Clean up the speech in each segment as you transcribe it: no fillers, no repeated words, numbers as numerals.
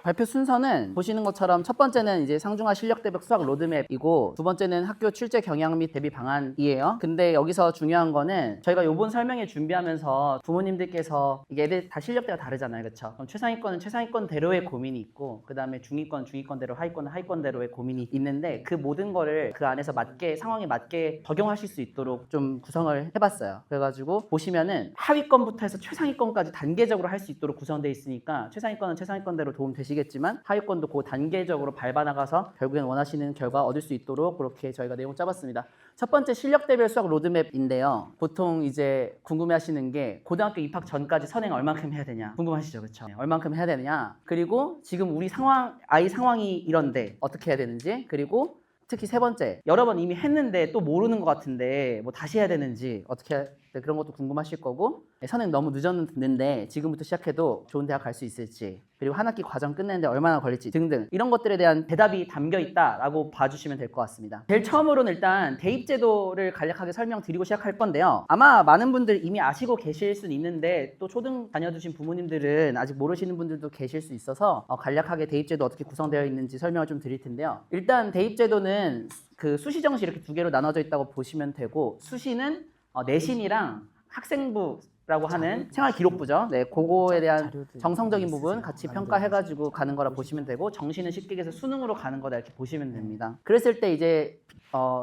발표 순서는 보시는 것처럼 첫 번째는 이제 상중하 실력대백 수학 로드맵이고 두 번째는 학교 출제 경향 및 대비 방안이에요. 근데 여기서 중요한 거는 저희가 요번 설명회 준비하면서 부모님들께서 이게 애들 다 실력대가 다르잖아요. 그렇죠? 그럼 최상위권은 최상위권대로의 고민이 있고 그 다음에 중위권, 중위권대로 하위권은 하위권대로의 고민이 있는데 그 모든 거를 그 안에서 맞게 상황에 맞게 적용하실 수 있도록 좀 구성을 해봤어요. 그래가지고 보시면은 하위권부터 해서 최상위권까지 단계적으로 할 수 있도록 구성되어 있으니까 최상위권은 최상위권대로 도움 되시겠지만 하위권도 그 단계적으로 밟아나가서 결국엔 원하시는 결과 얻을 수 있도록 그렇게 저희가 내용 짜봤습니다. 첫 번째 실력대별 수학 로드맵인데요. 보통 이제 궁금해하시는 게 고등학교 입학 전까지 선행 얼만큼 해야 되냐 궁금하시죠, 그렇죠? 얼만큼 해야 되느냐 그리고 지금 우리 상황 아이 상황이 이런데 어떻게 해야 되는지 그리고 특히 세 번째 여러 번 이미 했는데 또 모르는 것 같은데 뭐 다시 해야 되는지 어떻게 해야 그런 것도 궁금하실 거고 선행 너무 늦었는데 지금부터 시작해도 좋은 대학 갈 수 있을지 그리고 한 학기 과정 끝내는데 얼마나 걸릴지 등등 이런 것들에 대한 대답이 담겨 있다라고 봐주시면 될 것 같습니다. 제일 처음으로는 일단 대입제도를 간략하게 설명드리고 시작할 건데요. 아마 많은 분들 이미 아시고 계실 수는 있는데 또 초등 다녀두신 부모님들은 아직 모르시는 분들도 계실 수 있어서 간략하게 대입제도 어떻게 구성되어 있는지 설명을 좀 드릴 텐데요. 일단 대입제도는 그 수시 정시 이렇게 두 개로 나눠져 있다고 보시면 되고 수시는 내신이랑 학생부라고 하는 생활기록부죠. 네, 그거에 대한 정성적인 부분 같이 평가해가지고 가는 거라 보시면 되고 정시는 쉽게 얘기해서 수능으로 가는 거다 이렇게 보시면 됩니다. 그랬을 때 이제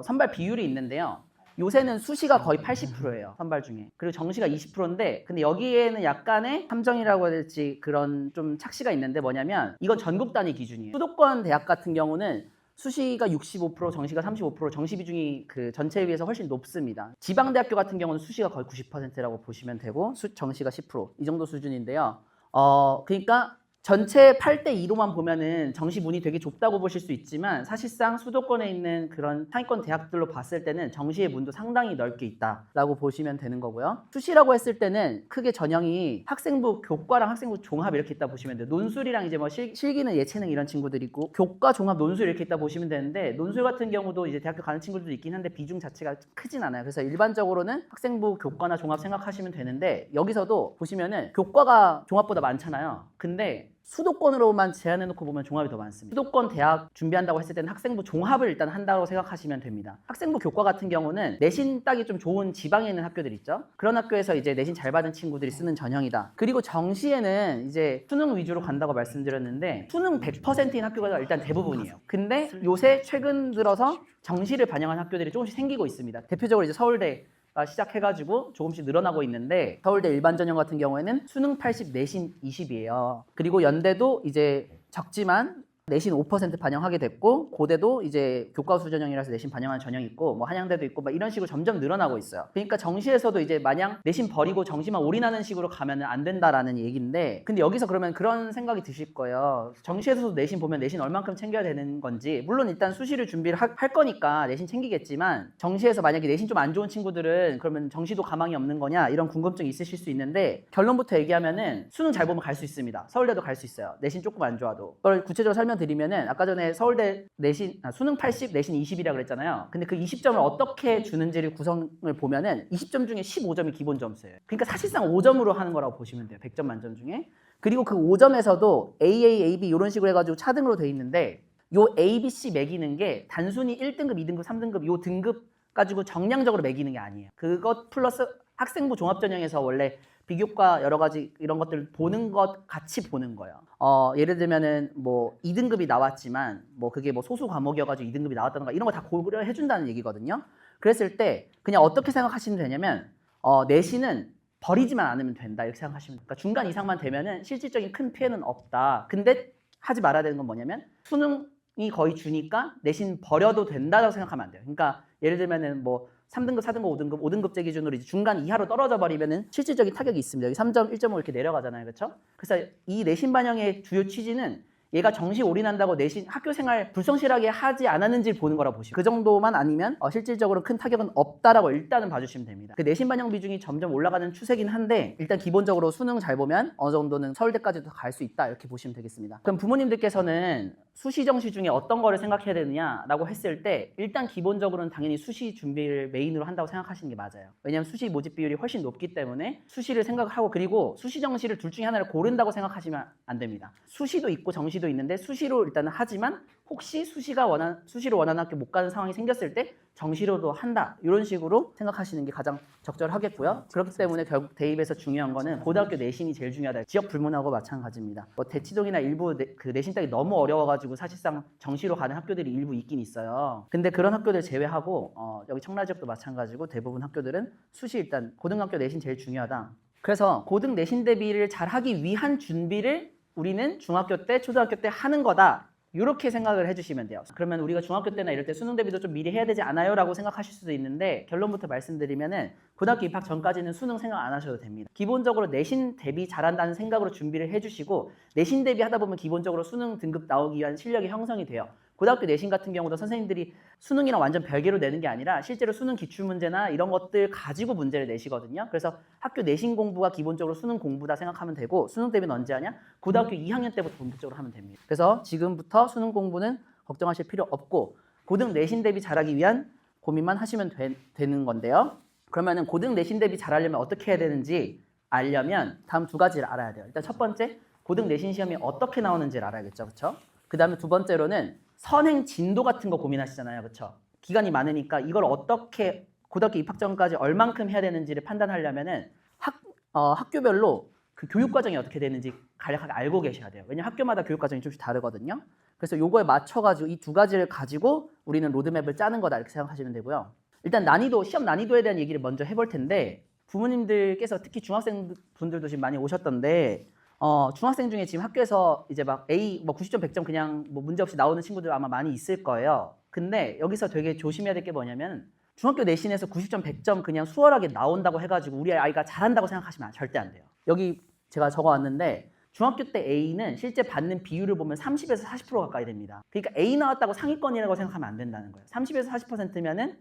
선발 비율이 있는데요. 요새는 수시가 거의 80%예요. 선발 중에. 그리고 정시가 20%인데 근데 여기에는 약간의 함정이라고 해야 될지 그런 좀 착시가 있는데 뭐냐면 이건 전국 단위 기준이에요. 수도권 대학 같은 경우는 수시가 65%, 정시가 35%, 정시 비중이 그 전체에 비해서 훨씬 높습니다. 지방대학교 같은 경우는 수시가 거의 90%라고 보시면 되고 정시가 10%, 이 정도 수준인데요. 그러니까 전체 8대2로만 보면은 정시 문이 되게 좁다고 보실 수 있지만 사실상 수도권에 있는 그런 상위권 대학들로 봤을 때는 정시의 문도 상당히 넓게 있다라고 보시면 되는 거고요. 수시라고 했을 때는 크게 전형이 학생부 교과랑 학생부 종합 이렇게 있다 보시면 돼요. 논술이랑 이제 뭐 실기는 예체능 이런 친구들이 있고 교과 종합 논술 이렇게 있다 보시면 되는데 논술 같은 경우도 이제 대학교 가는 친구들도 있긴 한데 비중 자체가 크진 않아요. 그래서 일반적으로는 학생부 교과나 종합 생각하시면 되는데 여기서도 보시면은 교과가 종합보다 많잖아요. 근데 수도권으로만 제한해놓고 보면 종합이 더 많습니다. 수도권 대학 준비한다고 했을 때는 학생부 종합을 일단 한다고 생각하시면 됩니다. 학생부 교과 같은 경우는 내신 따기 좀 좋은 지방에 있는 학교들 있죠. 그런 학교에서 이제 내신 잘 받은 친구들이 쓰는 전형이다. 그리고 정시에는 이제 수능 위주로 간다고 말씀드렸는데 수능 100%인 학교가 일단 대부분이에요. 근데 요새 최근 들어서 정시를 반영한 학교들이 조금씩 생기고 있습니다. 대표적으로 이제 서울대 시작해가지고 조금씩 늘어나고 있는데 서울대 일반 전형 같은 경우에는 수능 80, 내신 20이에요. 그리고 연대도 이제 적지만 내신 5% 반영하게 됐고 고대도 이제 교과수 전형이라서 내신 반영하는 전형이 있고 뭐 한양대도 있고 막 이런 식으로 점점 늘어나고 있어요. 그러니까 정시에서도 이제 마냥 내신 버리고 정시만 올인하는 식으로 가면 안 된다라는 얘기인데 근데 여기서 그러면 그런 생각이 드실 거예요. 정시에서도 내신 보면 내신 얼만큼 챙겨야 되는 건지 물론 일단 수시를 준비를 할 거니까 내신 챙기겠지만 정시에서 만약에 내신 좀 안 좋은 친구들은 그러면 정시도 가망이 없는 거냐 이런 궁금증이 있으실 수 있는데 결론부터 얘기하면은 수능 잘 보면 갈 수 있습니다. 서울대도 갈 수 있어요. 내신 조금 안 좋아도. 그걸 구체적으로 설명드리면은 아까 전에 서울대 내신 수능 80, 내신 20이라 그랬잖아요. 근데 그 20점을 어떻게 주는지를 구성을 보면은 20점 중에 15점이 기본 점수예요. 그러니까 사실상 5점으로 하는 거라고 보시면 돼요. 100점 만점 중에. 그리고 그 5점에서도 AA, AB 이런 식으로 해가지고 차등으로 돼 있는데 요 A, B, C 매기는 게 단순히 1등급, 2등급, 3등급 요 등급 가지고 정량적으로 매기는 게 아니에요. 그것 플러스 학생부 종합전형에서 원래 비교과 여러 가지 이런 것들을 보는 것 같이 보는 거예요. 예를 들면은 뭐 2등급이 나왔지만 뭐 그게 뭐 소수 과목이어가지고 2등급이 나왔다던가 이런 거 다 고려해 준다는 얘기거든요. 그랬을 때 그냥 어떻게 생각하시면 되냐면 내신은 버리지만 않으면 된다 이렇게 생각하시면 돼요. 그러니까 중간 이상만 되면은 실질적인 큰 피해는 없다. 근데 하지 말아야 되는 건 뭐냐면 수능이 거의 주니까 내신 버려도 된다고 생각하면 안 돼요. 그러니까 예를 들면은 뭐 3등급, 4등급, 5등급, 5등급제 기준으로 이제 중간 이하로 떨어져 버리면은 실질적인 타격이 있습니다. 여기 3점, 1.5 이렇게 내려가잖아요. 그렇죠? 그래서 이 내신 반영의 주요 취지는 얘가 정시 올인한다고 내신 학교 생활 불성실하게 하지 않았는지 보는 거라 보시면 그 정도만 아니면 실질적으로 큰 타격은 없다라고 일단은 봐주시면 됩니다. 그 내신 반영 비중이 점점 올라가는 추세긴 한데 일단 기본적으로 수능 잘 보면 어느 정도는 서울대까지도 갈 수 있다 이렇게 보시면 되겠습니다. 그럼 부모님들께서는 수시 정시 중에 어떤 거를 생각해야 되느냐라고 했을 때 일단 기본적으로는 당연히 수시 준비를 메인으로 한다고 생각하시는 게 맞아요. 왜냐하면 수시 모집 비율이 훨씬 높기 때문에 수시를 생각하고 그리고 수시 정시를 둘 중에 하나를 고른다고 생각하시면 안 됩니다. 수시도 있고 정시도 정시도 있는데 수시로 일단은 하지만 혹시 수시로 원하는 학교 못 가는 상황이 생겼을 때 정시로도 한다. 이런 식으로 생각하시는 게 가장 적절하겠고요. 그렇기 때문에 결국 대입에서 중요한 거는 고등학교 내신이 제일 중요하다. 지역 불문하고 마찬가지입니다. 뭐 대치동이나 일부 그 내신 따기 너무 어려워가지고 사실상 정시로 가는 학교들이 일부 있긴 있어요. 근데 그런 학교들 제외하고 여기 청라 지역도 마찬가지고 대부분 학교들은 수시 일단 고등학교 내신 제일 중요하다. 그래서 고등 내신 대비를 잘 하기 위한 준비를 우리는 중학교 때, 초등학교 때 하는 거다. 이렇게 생각을 해주시면 돼요. 그러면 우리가 중학교 때나 이럴 때 수능 대비도 좀 미리 해야 되지 않아요? 라고 생각하실 수도 있는데 결론부터 말씀드리면은 고등학교 입학 전까지는 수능 생각 안 하셔도 됩니다. 기본적으로 내신 대비 잘한다는 생각으로 준비를 해주시고 내신 대비 하다 보면 기본적으로 수능 등급 나오기 위한 실력이 형성이 돼요. 고등학교 내신 같은 경우도 선생님들이 수능이랑 완전 별개로 내는 게 아니라 실제로 수능 기출문제나 이런 것들 가지고 문제를 내시거든요. 그래서 학교 내신 공부가 기본적으로 수능 공부다 생각하면 되고 수능 대비는 언제 하냐? 고등학교 2학년 때부터 본격적으로 하면 됩니다. 그래서 지금부터 수능 공부는 걱정하실 필요 없고 고등 내신 대비 잘하기 위한 고민만 하시면 되는 건데요. 그러면은 고등 내신 대비 잘하려면 어떻게 해야 되는지 알려면 다음 두 가지를 알아야 돼요. 일단 첫 번째, 고등 내신 시험이 어떻게 나오는지를 알아야겠죠. 그렇죠? 그 다음에 두 번째로는 선행 진도 같은 거 고민하시잖아요. 그렇죠? 기간이 많으니까 이걸 어떻게 고등학교 입학 전까지 얼만큼 해야 되는지를 판단하려면은 학교별로 그 교육 과정이 어떻게 되는지 간략하게 알고 계셔야 돼요. 왜냐면 학교마다 교육 과정이 조금씩 다르거든요. 그래서 요거에 맞춰가지고 이 두 가지를 가지고 우리는 로드맵을 짜는 거다 이렇게 생각하시면 되고요. 일단 난이도, 시험 난이도에 대한 얘기를 먼저 해볼 텐데 부모님들께서 특히 중학생 분들도 지금 많이 오셨던데 중학생 중에 지금 학교에서 이제 막 A 뭐 90점 100점 그냥 뭐 문제 없이 나오는 친구들 아마 많이 있을 거예요. 근데 여기서 되게 조심해야 될 게 뭐냐면 중학교 내신에서 90점 100점 그냥 수월하게 나온다고 해가지고 우리 아이가 잘한다고 생각하시면 절대 안 돼요. 여기 제가 적어왔는데 중학교 때 A는 실제 받는 비율을 보면 30에서 40% 가까이 됩니다. 그러니까 A 나왔다고 상위권이라고 생각하면 안 된다는 거예요. 30에서 40%면은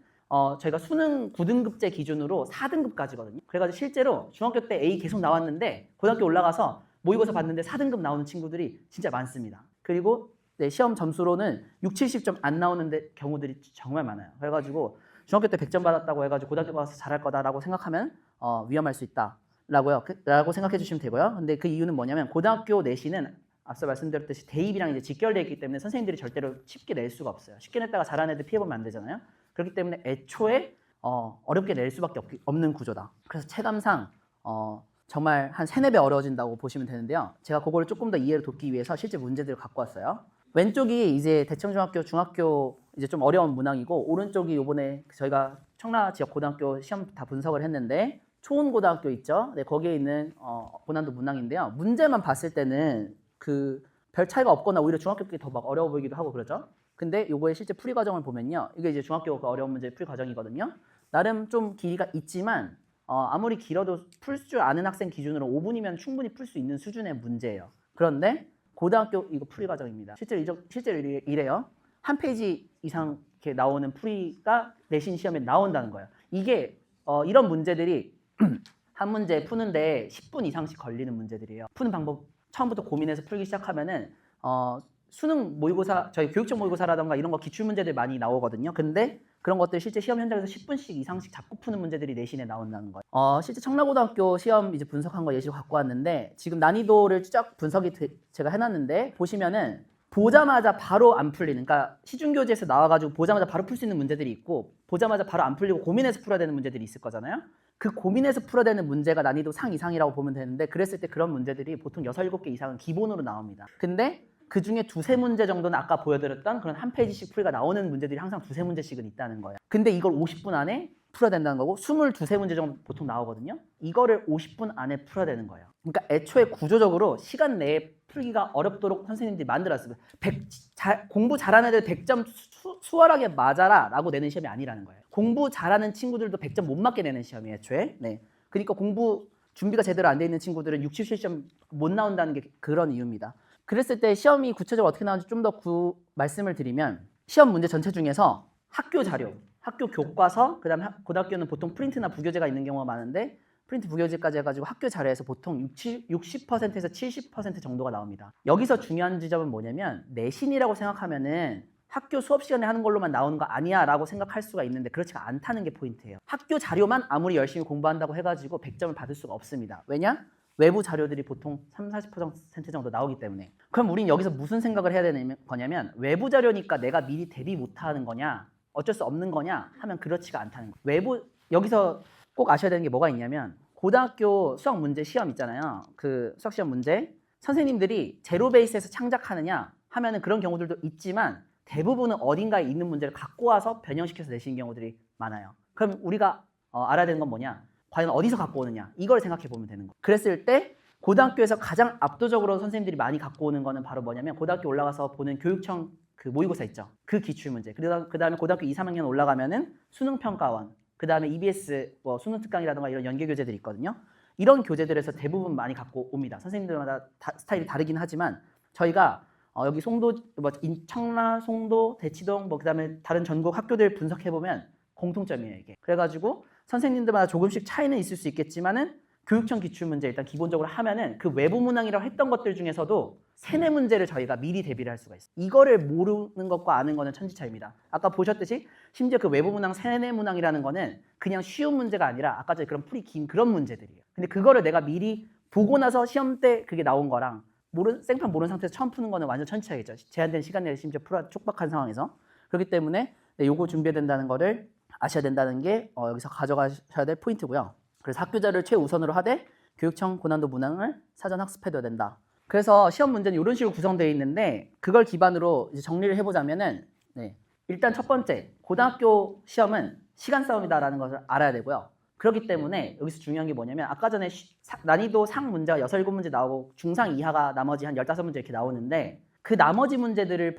저희가 수능 9등급제 기준으로 4등급까지거든요. 그래가지고 실제로 중학교 때 A 계속 나왔는데 고등학교 올라가서 모의고사 봤는데 4등급 나오는 친구들이 진짜 많습니다. 그리고 시험 점수로는 6, 70점 안 나오는 경우들이 정말 많아요. 그래가지고 중학교 때 100점 받았다고 해가지고 고등학교 가서 잘할 거다라고 생각하면 위험할 수 있다라고 생각해 주시면 되고요. 근데 그 이유는 뭐냐면 고등학교 내신은 앞서 말씀드렸듯이 대입이랑 이제 직결되어 있기 때문에 선생님들이 절대로 쉽게 낼 수가 없어요. 쉽게 냈다가 잘하는 애들 피해보면 안 되잖아요. 그렇기 때문에 애초에 어렵게 낼 수밖에 없는 구조다. 그래서 체감상 정말 한 3, 4배 어려워진다고 보시면 되는데요. 제가 그거를 조금 더 이해를 돕기 위해서 실제 문제들을 갖고 왔어요. 왼쪽이 이제 대청중학교, 중학교 이제 좀 어려운 문항이고 오른쪽이 요번에 저희가 청라 지역 고등학교 시험 다 분석을 했는데 초운고등학교 있죠? 네, 거기에 있는 고난도 문항인데요. 문제만 봤을 때는 그 별 차이가 없거나 오히려 중학교 게 더 막 어려워 보이기도 하고 그러죠. 근데 요거의 실제 풀이 과정을 보면요. 이게 이제 중학교 어려운 문제 풀이 과정이거든요. 나름 좀 길이가 있지만 아무리 길어도 풀 줄 아는 학생 기준으로 5분이면 충분히 풀 수 있는 수준의 문제예요. 그런데 고등학교 이거 풀이 과정입니다. 실제로 이래요. 한 페이지 이상 이렇게 나오는 풀이가 내신 시험에 나온다는 거예요. 이게 이런 문제들이 한 문제 푸는데 10분 이상씩 걸리는 문제들이에요. 푸는 방법 처음부터 고민해서 풀기 시작하면은 수능 모의고사, 저희 교육청 모의고사라던가 이런 거 기출 문제들 많이 나오거든요. 근데 그런 것들 실제 시험 현장에서 10분씩 이상씩 잡고 푸는 문제들이 내신에 나온다는 거예요. 실제 청라고등학교 시험 이제 분석한 거 예시로 갖고 왔는데 지금 난이도를 쫙 분석이 제가 해놨는데 보시면은 보자마자 바로 안 풀리는, 그러니까 시중교재에서 나와가지고 보자마자 바로 풀 수 있는 문제들이 있고 보자마자 바로 안 풀리고 고민해서 풀어야 되는 문제들이 있을 거잖아요. 그 고민해서 풀어야 되는 문제가 난이도 상 이상이라고 보면 되는데 그랬을 때 그런 문제들이 보통 6, 7개 이상은 기본으로 나옵니다. 근데 그 중에 2, 3문제 정도는 아까 보여드렸던 그런 한 페이지씩 풀이가 나오는 문제들이 항상 2, 3문제씩은 있다는 거예요. 근데 이걸 50분 안에 풀어야 된다는 거고 22, 3문제 정도 보통 나오거든요. 이거를 50분 안에 풀어야 되는 거예요. 그러니까 애초에 구조적으로 시간 내에 풀기가 어렵도록 선생님들이 만들었어요. 공부 잘하는 애들 100점 수월하게 맞아라 라고 내는 시험이 아니라는 거예요. 공부 잘하는 친구들도 100점 못 맞게 내는 시험이에요. 애초에. 네. 그러니까 공부 준비가 제대로 안 돼 있는 친구들은 67점 못 나온다는 게 그런 이유입니다. 그랬을 때 시험이 구체적으로 어떻게 나오는지 좀 더 말씀을 드리면 시험 문제 전체 중에서 학교 자료, 학교 교과서, 그 다음에 고등학교는 보통 프린트나 부교재가 있는 경우가 많은데 프린트 부교재까지 해가지고 학교 자료에서 보통 60%에서 70% 정도가 나옵니다. 여기서 중요한 지점은 뭐냐면 내신이라고 생각하면은 학교 수업 시간에 하는 걸로만 나오는 거 아니야 라고 생각할 수가 있는데 그렇지가 않다는 게 포인트예요. 학교 자료만 아무리 열심히 공부한다고 해가지고 100점을 받을 수가 없습니다. 왜냐? 외부 자료들이 보통 30-40% 정도 나오기 때문에. 그럼 우린 여기서 무슨 생각을 해야 되는 거냐면 외부 자료니까 내가 미리 대비 못하는 거냐 어쩔 수 없는 거냐 하면 그렇지가 않다는 거예요. 외부 여기서 꼭 아셔야 되는 게 뭐가 있냐면 고등학교 수학 문제 시험 있잖아요. 그 수학 시험 문제 선생님들이 제로 베이스에서 창작하느냐 하면은 그런 경우들도 있지만 대부분은 어딘가에 있는 문제를 갖고 와서 변형시켜서 내시는 경우들이 많아요. 그럼 우리가 알아야 되는 건 뭐냐? 과연 어디서 갖고 오느냐? 이걸 생각해 보면 되는 거예요. 그랬을 때 고등학교에서 가장 압도적으로 선생님들이 많이 갖고 오는 거는 바로 뭐냐면 고등학교 올라가서 보는 교육청 그 모의고사 있죠. 그 기출문제. 그 다음에 고등학교 2, 3학년 올라가면은 수능평가원. 그 다음에 EBS 뭐 수능특강이라든가 이런 연계교재들이 있거든요. 이런 교재들에서 대부분 많이 갖고 옵니다. 선생님들마다 스타일이 다르긴 하지만 저희가 여기 송도, 뭐 청라, 송도, 대치동, 뭐 그다음에 다른 전국 학교들 분석해 보면 공통점이에요 이게. 그래가지고 선생님들마다 조금씩 차이는 있을 수 있겠지만은 교육청 기출문제 일단 기본적으로 하면은 그 외부 문항이라고 했던 것들 중에서도 3-4문제를 저희가 미리 대비를 할 수가 있어요. 이거를 모르는 것과 아는 거는 천지차이입니다. 아까 보셨듯이 심지어 그 외부 문항 3-4문항이라는 거는 그냥 쉬운 문제가 아니라 아까 전에 그런 풀이 긴 그런 문제들이에요. 근데 그거를 내가 미리 보고 나서 시험 때 그게 나온 거랑 생판 모르는 상태에서 처음 푸는 거는 완전 천지차이겠죠. 제한된 시간 내에 심지어 촉박한 상황에서. 그렇기 때문에 요거 준비해야 된다는 거를 아셔야 된다는 게 여기서 가져가셔야 될 포인트고요. 그래서 학교 자료를 최우선으로 하되 교육청 고난도 문항을 사전 학습해둬야 된다. 그래서 시험 문제는 이런 식으로 구성되어 있는데 그걸 기반으로 이제 정리를 해보자면은 일단 첫 번째 고등학교 시험은 시간 싸움이다라는 것을 알아야 되고요. 그렇기 때문에 여기서 중요한 게 뭐냐면 아까 전에 난이도 상 문제가 6, 7문제 나오고 중상 이하가 나머지 한 15문제 이렇게 나오는데 그 나머지 문제들은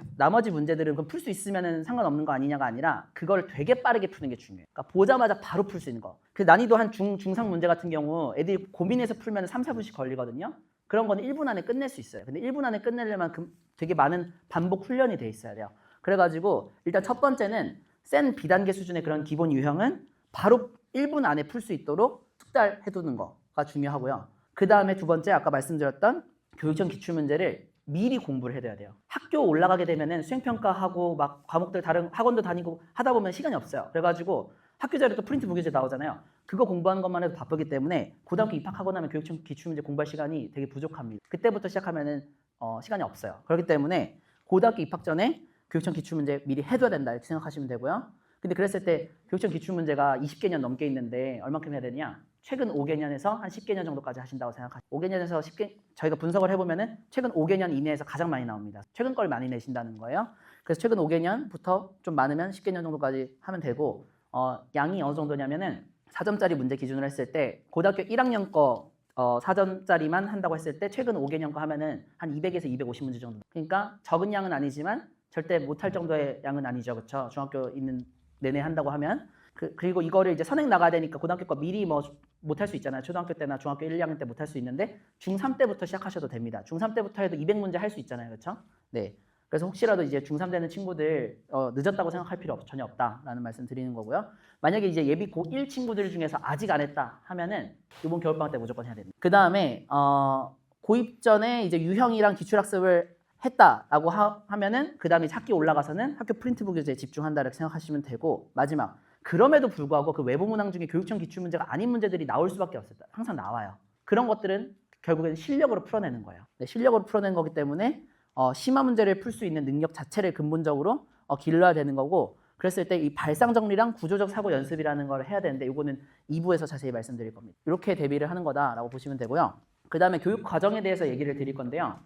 풀 수 있으면 상관없는 거 아니냐가 아니라 그걸 되게 빠르게 푸는 게 중요해요. 그러니까 보자마자 바로 풀 수 있는 거. 그 난이도 한 중상 문제 같은 경우 애들이 고민해서 풀면 3, 4분씩 걸리거든요. 그런 거는 1분 안에 끝낼 수 있어요. 근데 1분 안에 끝내려면 되게 많은 반복 훈련이 돼 있어야 돼요. 그래가지고 일단 첫 번째는 센 B단계 수준의 그런 기본 유형은 바로 1분 안에 풀 수 있도록 숙달해두는 거가 중요하고요. 그 다음에 두 번째 아까 말씀드렸던 교육청 기출문제를 미리 공부를 해둬야 돼요. 학교 올라가게 되면은 수행평가하고 막 과목들 다른 학원도 다니고 하다 보면 시간이 없어요. 그래가지고 학교 자료 또 프린트 무교재 나오잖아요. 그거 공부하는 것만 해도 바쁘기 때문에 고등학교 입학하고 나면 교육청 기출문제 공부할 시간이 되게 부족합니다. 그때부터 시작하면은 시간이 없어요. 그렇기 때문에 고등학교 입학 전에 교육청 기출문제 미리 해둬야 된다 이렇게 생각하시면 되고요. 근데 그랬을 때 교육청 기출문제가 20개년 넘게 있는데 얼마큼 해야 되냐? 최근 5개년에서 한 10개년 정도까지 하신다고 생각하시죠. 5개년에서 10개 저희가 분석을 해보면은 최근 5개년 이내에서 가장 많이 나옵니다. 최근 걸 많이 내신다는 거예요. 그래서 최근 5개년부터 좀 많으면 10개년 정도까지 하면 되고 양이 어느 정도냐면은 4점짜리 문제 기준으로 했을 때 고등학교 1학년 거 4점짜리만 한다고 했을 때 최근 5개년 거 하면은 한 200에서 250문제 정도. 그러니까 적은 양은 아니지만 절대 못할 정도의 양은 아니죠. 그렇죠? 중학교 있는 내내 한다고 하면 그리고 이거를 이제 선행 나가야 되니까 고등학교 거 미리 뭐 못할 수 있잖아요. 초등학교 때나 중학교 1, 2학년 때 못할 수 있는데 중3 때부터 시작하셔도 됩니다. 중3 때부터 해도 200문제 할 수 있잖아요. 그렇죠? 네. 그래서 혹시라도 이제 중3 되는 친구들 늦었다고 생각할 필요 전혀 없다라는 말씀 드리는 거고요. 만약에 이제 예비 고1 친구들 중에서 아직 안 했다 하면은 이번 겨울방학 때 무조건 해야 됩니다. 그 다음에 고입 전에 이제 유형이랑 기출학습을 했다라고 하면은 그 다음에 학기 올라가서는 학교 프린트북 교재에 집중한다 이렇게 생각하시면 되고 마지막 그럼에도 불구하고 그 외부 문항 중에 교육청 기출문제가 아닌 문제들이 나올 수밖에 없어요. 항상 나와요. 그런 것들은 결국에는 실력으로 풀어내는 거예요. 네, 실력으로 풀어내는 거기 때문에 심화 문제를 풀 수 있는 능력 자체를 근본적으로 길러야 되는 거고 그랬을 때 이 발상 정리랑 구조적 사고 연습이라는 걸 해야 되는데 이거는 2부에서 자세히 말씀드릴 겁니다. 이렇게 대비를 하는 거다라고 보시면 되고요. 그 다음에 교육 과정에 대해서 얘기를 드릴 건데요.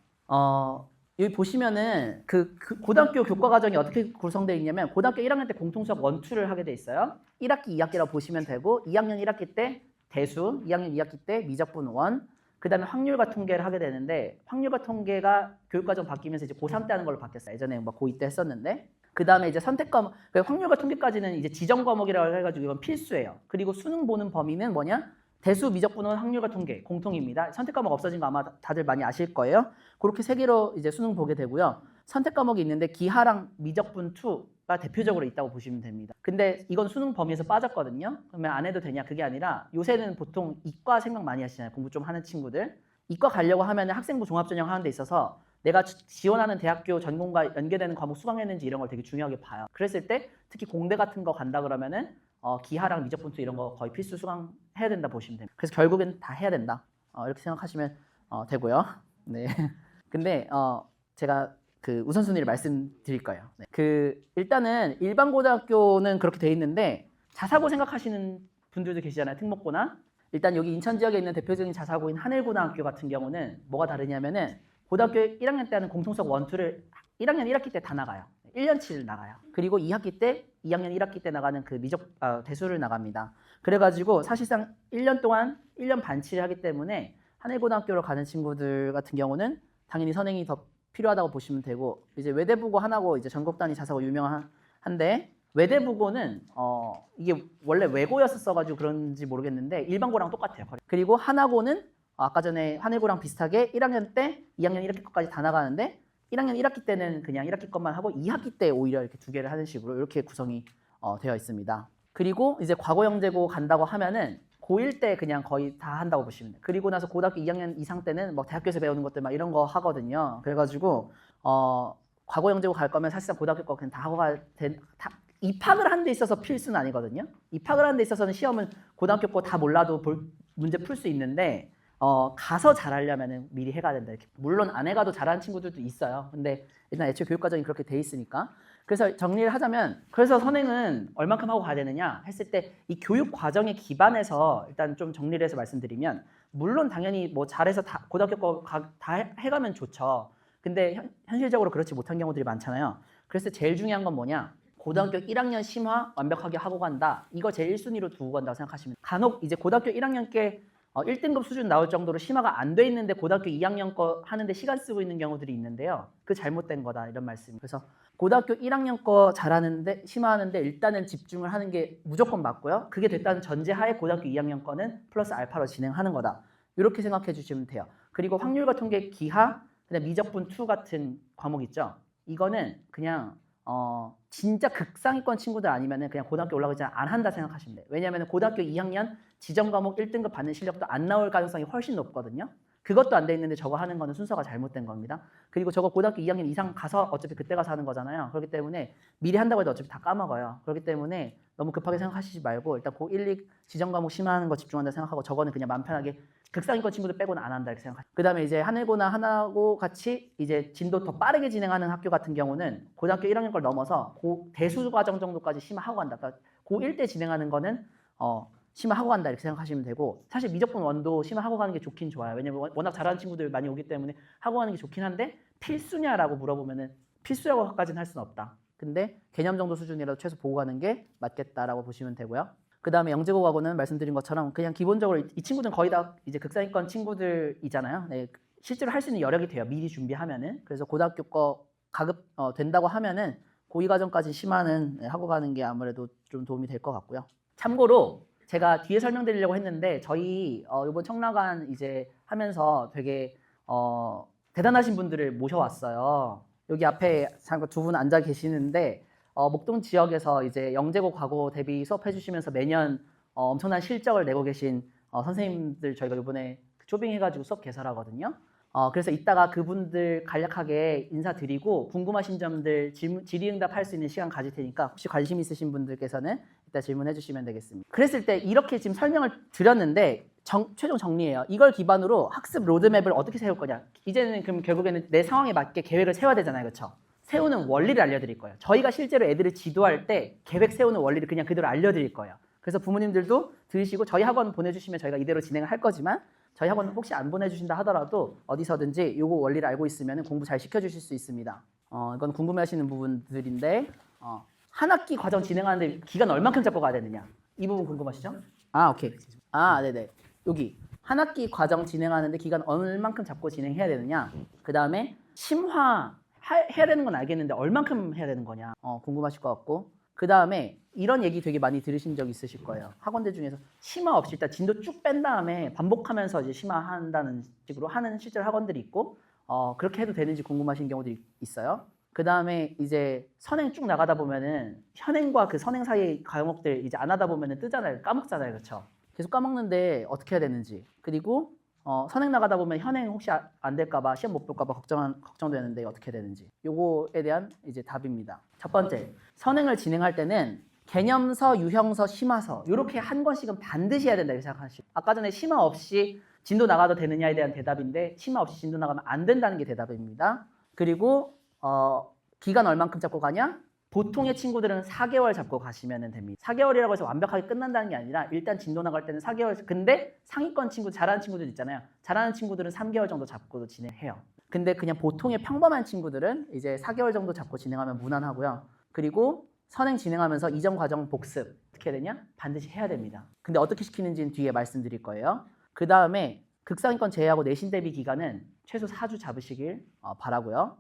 여기 보시면은 그 고등학교 교과 과정이 어떻게 구성되어 있냐면 고등학교 1학년 때 공통수학 1, 2를 하게 돼 있어요. 1학기, 2학기라고 보시면 되고 2학년 1학기 때 대수, 2학년 2학기 때 미적분 1, 그 다음에 확률과 통계를 하게 되는데 확률과 통계가 교육과정 바뀌면서 이제 고3 때 하는 걸로 바뀌었어요. 예전에 뭐 고2 때 했었는데 그 다음에 이제 선택 과목, 그러니까 확률과 통계까지는 이제 지정 과목이라고 해가지고 이건 필수예요. 그리고 수능 보는 범위는 뭐냐? 대수, 미적분은 확률과 통계 공통입니다. 선택 과목 없어진 거 아마 다들 많이 아실 거예요. 그렇게 세 개로 이제 수능 보게 되고요. 선택 과목이 있는데 기하랑 미적분 2가 대표적으로 있다고 보시면 됩니다. 근데 이건 수능 범위에서 빠졌거든요. 그러면 안 해도 되냐? 그게 아니라 요새는 보통 이과 생각 많이 하시잖아요. 공부 좀 하는 친구들. 이과 가려고 하면 학생부 종합전형 하는 데 있어서 내가 지원하는 대학교 전공과 연계되는 과목 수강했는지 이런 걸 되게 중요하게 봐요. 그랬을 때 특히 공대 같은 거 간다 그러면은 기하랑 미적분 2 이런 거 거의 필수 수강해야 된다 보시면 됩니다. 그래서 결국엔 다 해야 된다. 이렇게 생각하시면 되고요. 네. 근데 제가 그 우선순위를 말씀드릴 거예요. 네. 일단은 일반 고등학교는 그렇게 돼 있는데 자사고 생각하시는 분들도 계시잖아요. 특목고나. 일단 여기 인천 지역에 있는 대표적인 자사고인 하늘고등학교 같은 경우는 뭐가 다르냐면은 고등학교 1학년 때 하는 공통석 1, 2를 1학년 1학기 때 다 나가요. 1년치를 나가요. 그리고 2학기 때 2학년 1학기 때 나가는 그 대수를 나갑니다. 그래가지고 사실상 1년 동안 1년 반치를 하기 때문에 하늘고등학교로 가는 친구들 같은 경우는 당연히 선행이 더 필요하다고 보시면 되고, 이제 외대부고 하나고 이제 전국 단위 자사고 유명한데, 외대부고는 이게 원래 외고였었어가지고 그런지 모르겠는데 일반고랑 똑같아요. 그리고 하나고는 아까 전에 하늘고랑 비슷하게 1학년 때 2학년 1학기 거까지 다 나가는데 1학년 1학기 때는 그냥 1학기 것만 하고 2학기 때 오히려 이렇게 두 개를 하는 식으로 이렇게 구성이 되어 있습니다. 그리고 이제 과거영재고 간다고 하면은 고1 때 그냥 거의 다 한다고 보시면 돼요. 그리고 나서 고등학교 2학년 이상 때는 뭐 대학교에서 배우는 것들 막 이런 거 하거든요. 그래가지고 과거영재고 갈 거면 사실상 고등학교 거 그냥 다 하고 입학을 하는 데 있어서 필수는 아니거든요. 입학을 하는 데 있어서는 시험은 고등학교 거 다 몰라도 문제 풀 수 있는데 가서 잘하려면 미리 해가야 된다. 이렇게. 물론 안 해가도 잘하는 친구들도 있어요. 근데 일단 애초에 교육 과정이 그렇게 돼 있으니까. 그래서 정리를 하자면, 그래서 선행은 얼만큼 하고 가야 되느냐 했을 때 이 교육 과정에 기반해서 일단 좀 정리를 해서 말씀드리면, 물론 당연히 뭐 잘해서 고등학교 거 다 해가면 좋죠. 근데 현실적으로 그렇지 못한 경우들이 많잖아요. 그래서 제일 중요한 건 뭐냐? 고등학교 1학년 심화 완벽하게 하고 간다. 이거 제일 1순위로 두고 간다고 생각하시면 돼요. 간혹 이제 고등학교 1학년께 1등급 수준 나올 정도로 심화가 안 돼 있는데 고등학교 2학년 거 하는데 시간 쓰고 있는 경우들이 있는데요. 그 잘못된 거다 이런 말씀. 그래서 고등학교 1학년 거 잘하는데 심화하는데 일단은 집중을 하는 게 무조건 맞고요. 그게 됐다는 전제하에 고등학교 2학년 거는 플러스 알파로 진행하는 거다. 이렇게 생각해 주시면 돼요. 그리고 확률과 통계 기하, 그다음 미적분 2 같은 과목 있죠. 이거는 그냥 진짜 극상위권 친구들 아니면은 그냥 고등학교 올라가지 안 한다 생각하시면 돼요. 왜냐하면 고등학교 2학년 지정 과목 1등급 받는 실력도 안 나올 가능성이 훨씬 높거든요. 그것도 안 돼 있는데 저거 하는 거는 순서가 잘못된 겁니다. 그리고 저거 고등학교 2학년 이상 가서 어차피 그때 가서 하는 거잖아요. 그렇기 때문에 미리 한다고 해도 어차피 다 까먹어요. 그렇기 때문에 너무 급하게 생각하시지 말고 일단 고 1, 2 지정 과목 심화하는 거 집중한다 생각하고 저거는 그냥 마음 편하게 극상위권 친구들 빼고는 안 한다 이렇게 생각하시고, 그 다음에 이제 하늘고나 하나고 같이 이제 진도 더 빠르게 진행하는 학교 같은 경우는 고등학교 1학년 걸 넘어서 대수 과정 정도까지 심화하고 간다. 그러니까 고1 때 진행하는 거는 심화하고 간다 이렇게 생각하시면 되고, 사실 미적분 1도 심화하고 가는 게 좋긴 좋아요. 왜냐면 워낙 잘하는 친구들 많이 오기 때문에 하고 가는 게 좋긴 한데, 필수냐라고 물어보면은 필수라고까지는 할 수는 없다. 근데 개념 정도 수준이라도 최소 보고 가는 게 맞겠다라고 보시면 되고요. 그 다음에 영재고하고는 말씀드린 것처럼 그냥 기본적으로 이 친구들은 거의 다 이제 극상위권 친구들이잖아요. 네, 실제로 할 수 있는 여력이 돼요. 미리 준비하면은. 그래서 고등학교 거 가급 된다고 하면은 고2 과정까지 심화는 하고 가는 게 아무래도 좀 도움이 될 것 같고요. 참고로 제가 뒤에 설명드리려고 했는데 저희 이번 청라관 이제 하면서 되게 대단하신 분들을 모셔왔어요. 여기 앞에 두 분 앉아 계시는데 목동 지역에서 이제 영재고 과고 대비 수업해 주시면서 매년 엄청난 실적을 내고 계신 선생님들 저희가 이번에 초빙해가지고 수업 개설하거든요. 그래서 이따가 그분들 간략하게 인사드리고 궁금하신 점들 질의응답 할 수 있는 시간 가질 테니까 혹시 관심 있으신 분들께서는 이따 질문해 주시면 되겠습니다. 그랬을 때 이렇게 지금 설명을 드렸는데 최종 정리해요. 이걸 기반으로 학습 로드맵을 어떻게 세울 거냐. 이제는 그럼 결국에는 내 상황에 맞게 계획을 세워야 되잖아요. 그렇죠? 세우는 원리를 알려드릴 거예요. 저희가 실제로 애들을 지도할 때 계획 세우는 원리를 그냥 그대로 알려드릴 거예요. 그래서 부모님들도 들으시고 저희 학원 보내주시면 저희가 이대로 진행을 할 거지만 저희 학원 혹시 안 보내주신다 하더라도 어디서든지 요거 원리를 알고 있으면 공부 잘 시켜주실 수 있습니다. 이건 궁금해하시는 부분들인데 한 학기 과정 진행하는데 기간 얼만큼 잡고 가야 되느냐 이 부분 궁금하시죠? 오케이. 네네. 여기 한 학기 과정 진행하는데 기간 얼만큼 잡고 진행해야 되느냐, 그 다음에 심화 해야 되는 건 알겠는데 얼만큼 해야 되는 거냐 궁금하실 것 같고, 그 다음에 이런 얘기 되게 많이 들으신 적 있으실 거예요. 학원들 중에서 심화 없이 일단 진도 쭉 뺀 다음에 반복하면서 이제 심화한다는 식으로 하는 실제로 학원들이 있고 그렇게 해도 되는지 궁금하신 경우들이 있어요. 그 다음에 이제 선행 쭉 나가다 보면은 현행과 그 선행 사이의 과목들 이제 안 하다 보면은 뜨잖아요. 까먹잖아요. 그렇죠? 계속 까먹는데 어떻게 해야 되는지, 그리고 선행 나가다 보면 현행 혹시 안 될까봐 시험 못 볼까봐 걱정되는데 어떻게 되는지, 요거에 대한 이제 답입니다. 첫 번째, 선행을 진행할 때는 개념서, 유형서, 심화서 이렇게 한 권씩은 반드시 해야 된다 이렇게 생각하시고, 아까 전에 심화 없이 진도 나가도 되느냐에 대한 대답인데 치마 없이 진도 나가면 안 된다는 게 대답입니다. 그리고 기간 얼만큼 잡고 가냐? 보통의 친구들은 4개월 잡고 가시면 됩니다. 4개월이라고 해서 완벽하게 끝난다는 게 아니라 일단 진도 나갈 때는 4개월. 근데 상위권 친구, 잘하는 친구들 있잖아요. 잘하는 친구들은 3개월 정도 잡고도 진행해요. 근데 그냥 보통의 평범한 친구들은 이제 4개월 정도 잡고 진행하면 무난하고요. 그리고 선행 진행하면서 이전 과정 복습 어떻게 해야 되냐? 반드시 해야 됩니다. 근데 어떻게 시키는지는 뒤에 말씀드릴 거예요. 그 다음에 극상위권 제외하고 내신 대비 기간은 최소 4주 잡으시길 바라고요.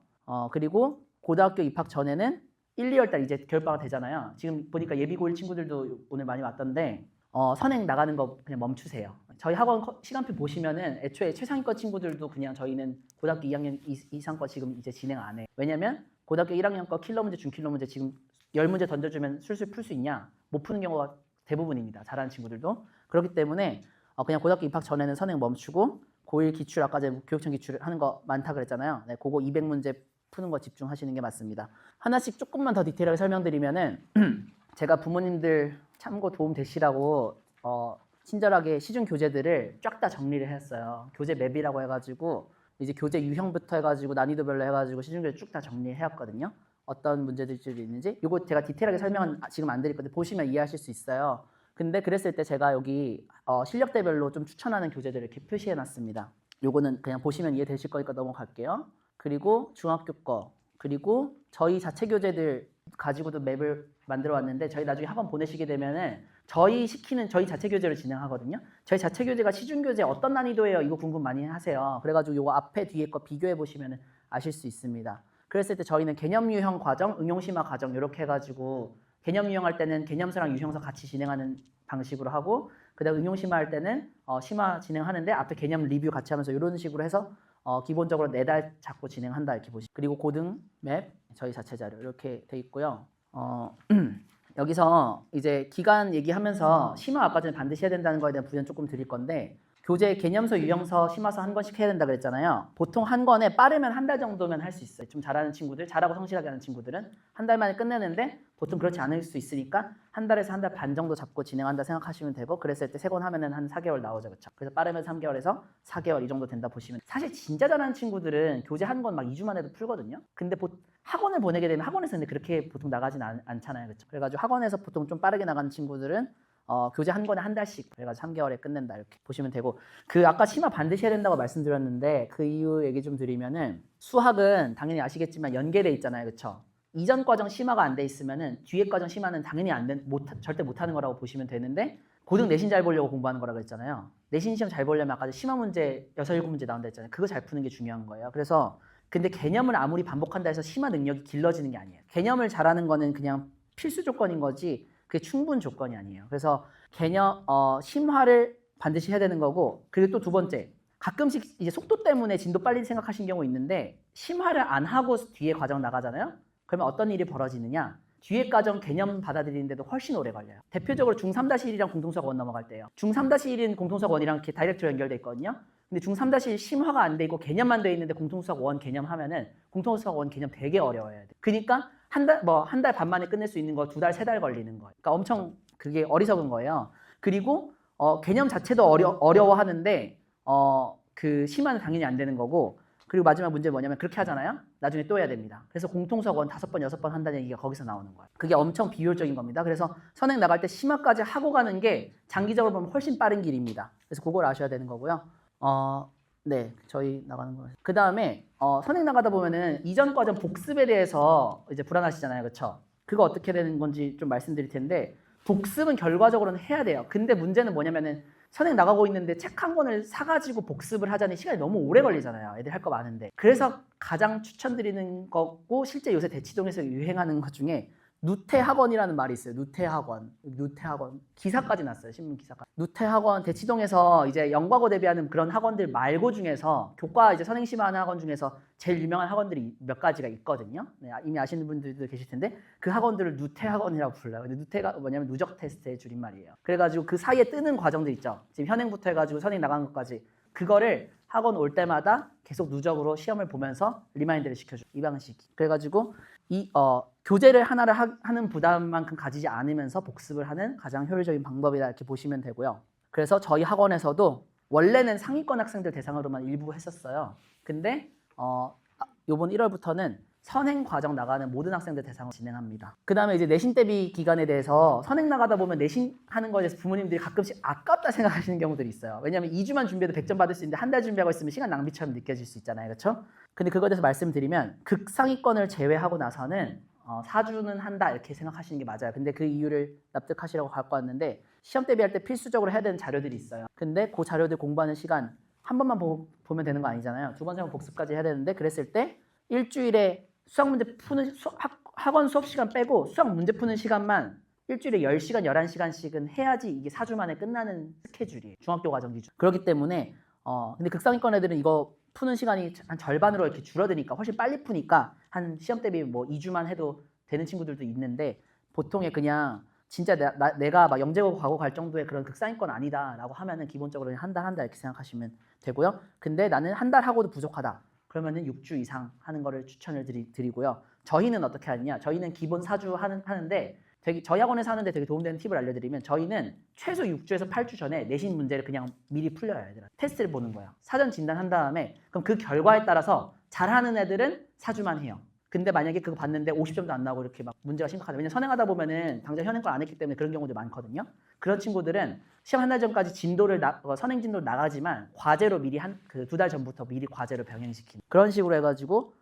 그리고 고등학교 입학 전에는 1, 2월 달 이제 겨울방학 되잖아요. 지금 보니까 예비고1 친구들도 오늘 많이 왔던데 선행 나가는 거 그냥 멈추세요. 저희 학원 시간표 보시면은 애초에 최상위권 친구들도 그냥 저희는 고등학교 2학년 이상 거 지금 이제 진행 안 해. 왜냐면 고등학교 1학년 거 킬러 문제, 중킬러 문제 지금 10문제 던져주면 술술 풀 수 있냐? 못 푸는 경우가 대부분입니다. 잘하는 친구들도. 그렇기 때문에 그냥 고등학교 입학 전에는 선행 멈추고 고1 기출 아까 전에 교육청 기출 하는 거 많다 그랬잖아요. 네, 그거 200문제 푸는 거 집중하시는 게 맞습니다. 하나씩 조금만 더 디테일하게 설명드리면은 제가 부모님들 참고 도움 되시라고 친절하게 시중 교재들을 쫙 다 정리를 했어요. 교재 맵이라고 해가지고 이제 교재 유형부터 해가지고 난이도별로 해가지고 시중 교재 쭉 다 정리해왔거든요. 어떤 문제들이 있는지 이거 제가 디테일하게 설명은 지금 안 드릴 건데 보시면 이해하실 수 있어요. 근데 그랬을 때 제가 여기 실력대별로 좀 추천하는 교재들을 이렇게 표시해놨습니다. 요거는 그냥 보시면 이해되실 거니까 넘어갈게요. 그리고 중학교 거, 그리고 저희 자체 교재들 가지고도 맵을 만들어 왔는데 저희 나중에 학원 보내시게 되면은 저희 자체 교재를 진행하거든요. 저희 자체 교재가 시중 교재 어떤 난이도예요? 이거 궁금 많이 하세요. 그래가지고 요거 앞에 뒤에 거 비교해 보시면 아실 수 있습니다. 그랬을 때 저희는 개념 유형 과정, 응용 심화 과정 이렇게 해가지고 개념 유형할 때는 개념서랑 유형서 같이 진행하는 방식으로 하고 그다음 응용 심화 할 때는 심화 진행하는데 앞에 개념 리뷰 같이 하면서 이런 식으로 해서 기본적으로 4달 잡고 진행한다 이렇게 보시면 그리고 고등 맵 저희 자체 자료 이렇게 돼 있고요. 여기서 이제 기간 얘기하면서 심화 아까 전에 반드시 해야 된다는 거에 대한 부연 조금 드릴 건데 교재 개념서, 유형서, 심화서 한 권씩 해야 된다 그랬잖아요. 보통 한 권에 빠르면 한 달 정도면 할 수 있어요. 좀 잘하는 친구들, 잘하고 성실하게 하는 친구들은 한 달 만에 끝내는데 보통 그렇지 않을 수 있으니까 한 달에서 한 달 반 정도 잡고 진행한다 생각하시면 되고 그랬을 때 3권 하면은 한 4개월 나오죠. 그렇죠? 그래서 빠르면 3개월에서 4개월 이 정도 된다 보시면 사실 진짜 잘하는 친구들은 교재 한 권 막 2주 만에도 풀거든요. 근데 학원을 보내게 되면 학원에서 근데 그렇게 보통 나가진 않잖아요. 그렇죠? 그래가지고 학원에서 보통 좀 빠르게 나가는 친구들은 교재 한 권에 한 달씩 그래가지고 3개월에 끝낸다 이렇게 보시면 되고 그 아까 심화 반드시 해야 된다고 말씀드렸는데 그 이유 얘기 좀 드리면은 수학은 당연히 아시겠지만 연계돼 있잖아요. 그렇죠? 이전 과정 심화가 안 돼 있으면은 뒤에 과정 심화는 당연히 절대 못하는 거라고 보시면 되는데 고등 내신 잘 보려고 공부하는 거라고 했잖아요. 내신 시험 잘 보려면 아까 심화 문제 6, 7문제 나온다 했잖아요. 그거 잘 푸는 게 중요한 거예요. 그래서 근데 개념을 아무리 반복한다 해서 심화 능력이 길러지는 게 아니에요. 개념을 잘하는 거는 그냥 필수 조건인 거지 그게 충분 조건이 아니에요. 그래서 개념 심화를 반드시 해야 되는 거고 그리고 또 두 번째 가끔씩 이제 속도 때문에 진도 빨리 생각하신 경우 있는데 심화를 안 하고 뒤에 과정 나가잖아요. 그러면 어떤 일이 벌어지느냐? 뒤에 과정 개념 받아들이는데도 훨씬 오래 걸려요. 대표적으로 중3-1이랑 공통수학 1 넘어갈 때예요. 중3-1인 공통수학 1이랑 이렇게 다이렉트로 연결돼 있거든요. 근데 중3-1 심화가 안 돼 있고 개념만 돼 있는데 공통수학 1 개념 하면은 공통수학 1 개념 되게 어려워야 돼. 그러니까 한 달 반 만에 끝낼 수 있는 거 2달, 3달 걸리는 거예요. 그러니까 엄청 그게 어리석은 거예요. 그리고 개념 자체도 어려워하는데 그 심화는 당연히 안 되는 거고 그리고 마지막 문제 뭐냐면 그렇게 하잖아요. 나중에 또 해야 됩니다. 그래서 공통수학 1 5번, 6번 한다는 얘기가 거기서 나오는 거예요. 그게 엄청 비효율적인 겁니다. 그래서 선행 나갈 때 심화까지 하고 가는 게 장기적으로 보면 훨씬 빠른 길입니다. 그래서 그걸 아셔야 되는 거고요. 네, 저희 나가는 거예요. 그 다음에 선행 나가다 보면은 이전 과정 복습에 대해서 이제 불안하시잖아요. 그렇죠? 그거 어떻게 되는 건지 좀 말씀드릴 텐데 복습은 결과적으로는 해야 돼요. 근데 문제는 뭐냐면은 선행 나가고 있는데 책 한 권을 사가지고 복습을 하자니 시간이 너무 오래 걸리잖아요. 애들 할 거 많은데. 그래서 가장 추천드리는 거고 실제 요새 대치동에서 유행하는 것 중에 누태학원이라는 말이 있어요. 누태학원. 기사까지 났어요. 신문 기사가. 누태학원 대치동에서 이제 영과고 대비하는 그런 학원들 말고 중에서 교과 이제 선행심화하는 학원 중에서 제일 유명한 학원들이 몇 가지가 있거든요. 네, 이미 아시는 분들도 계실 텐데 그 학원들을 누태학원이라고 불러요. 근데 누태가 뭐냐면 누적 테스트의 줄임말이에요. 그래가지고 그 사이에 뜨는 과정들 있죠. 지금 현행부터 해가지고 선행 나간 것까지 그거를 학원 올 때마다 계속 누적으로 시험을 보면서 리마인드를 시켜줘. 이 방식이. 그래가지고 교재를 하나를 하는 부담만큼 가지지 않으면서 복습을 하는 가장 효율적인 방법이다 이렇게 보시면 되고요. 그래서 저희 학원에서도 원래는 상위권 학생들 대상으로만 일부 했었어요. 근데 요번 1월부터는 선행 과정 나가는 모든 학생들 대상으로 진행합니다. 그 다음에 이제 내신 대비 기간에 대해서 선행 나가다 보면 내신 하는 거에 대해서 부모님들이 가끔씩 아깝다 생각하시는 경우들이 있어요. 왜냐하면 2주만 준비해도 100점 받을 수 있는데 한 달 준비하고 있으면 시간 낭비처럼 느껴질 수 있잖아요. 그렇죠? 근데 그거에 대해서 말씀드리면 극상위권을 제외하고 나서는 4주는 한다 이렇게 생각하시는 게 맞아요. 근데 그 이유를 납득하시라고 갖고 왔는데 시험 대비할 때 필수적으로 해야 되는 자료들이 있어요. 근데 그 자료들 공부하는 시간 한 번만 보면 되는 거 아니잖아요. 두 번, 세 번 복습까지 해야 되는데 그랬을 때 일주일에 수학 문제 푸는 학원 수업 시간 빼고 수학 문제 푸는 시간만 일주일에 10시간, 11시간씩은 해야지 이게 4주 만에 끝나는 스케줄이에요. 중학교 과정 기준. 그렇기 때문에 근데 극상위권 애들은 이거 푸는 시간이 한 절반으로 이렇게 줄어드니까 훨씬 빨리 푸니까 한 시험 대비 뭐 2주만 해도 되는 친구들도 있는데 보통에 그냥 진짜 내가 막 영재고 과고 갈 정도의 그런 극상위권 아니다라고 하면은 기본적으로 한 달 이렇게 생각하시면 되고요. 근데 나는 한 달 하고도 부족하다. 그러면은 6주 이상 하는 거를 추천을 드리고요. 저희는 어떻게 하느냐? 저희는 기본 4주 하는데 저희 학원에서 하는데 되게 도움되는 팁을 알려드리면 저희는 최소 6주에서 8주 전에 내신 문제를 그냥 미리 풀려요. 얘들아. 테스트를 보는 거예요. 사전 진단한 다음에 그럼 그 결과에 따라서 잘하는 애들은 4주만 해요. 근데 만약에 그거 봤는데 50점도 안 나오고 이렇게 막 문제가 심각하다. 왜냐면 선행하다 보면은 당장 현행권 안 했기 때문에 그런 경우도 많거든요. 그런 친구들은 시험 한 달 전까지 선행 진도를 나가지만 과제로 미리 그 2달 전부터 미리 과제로 병행시키는 그런 식으로 해가지고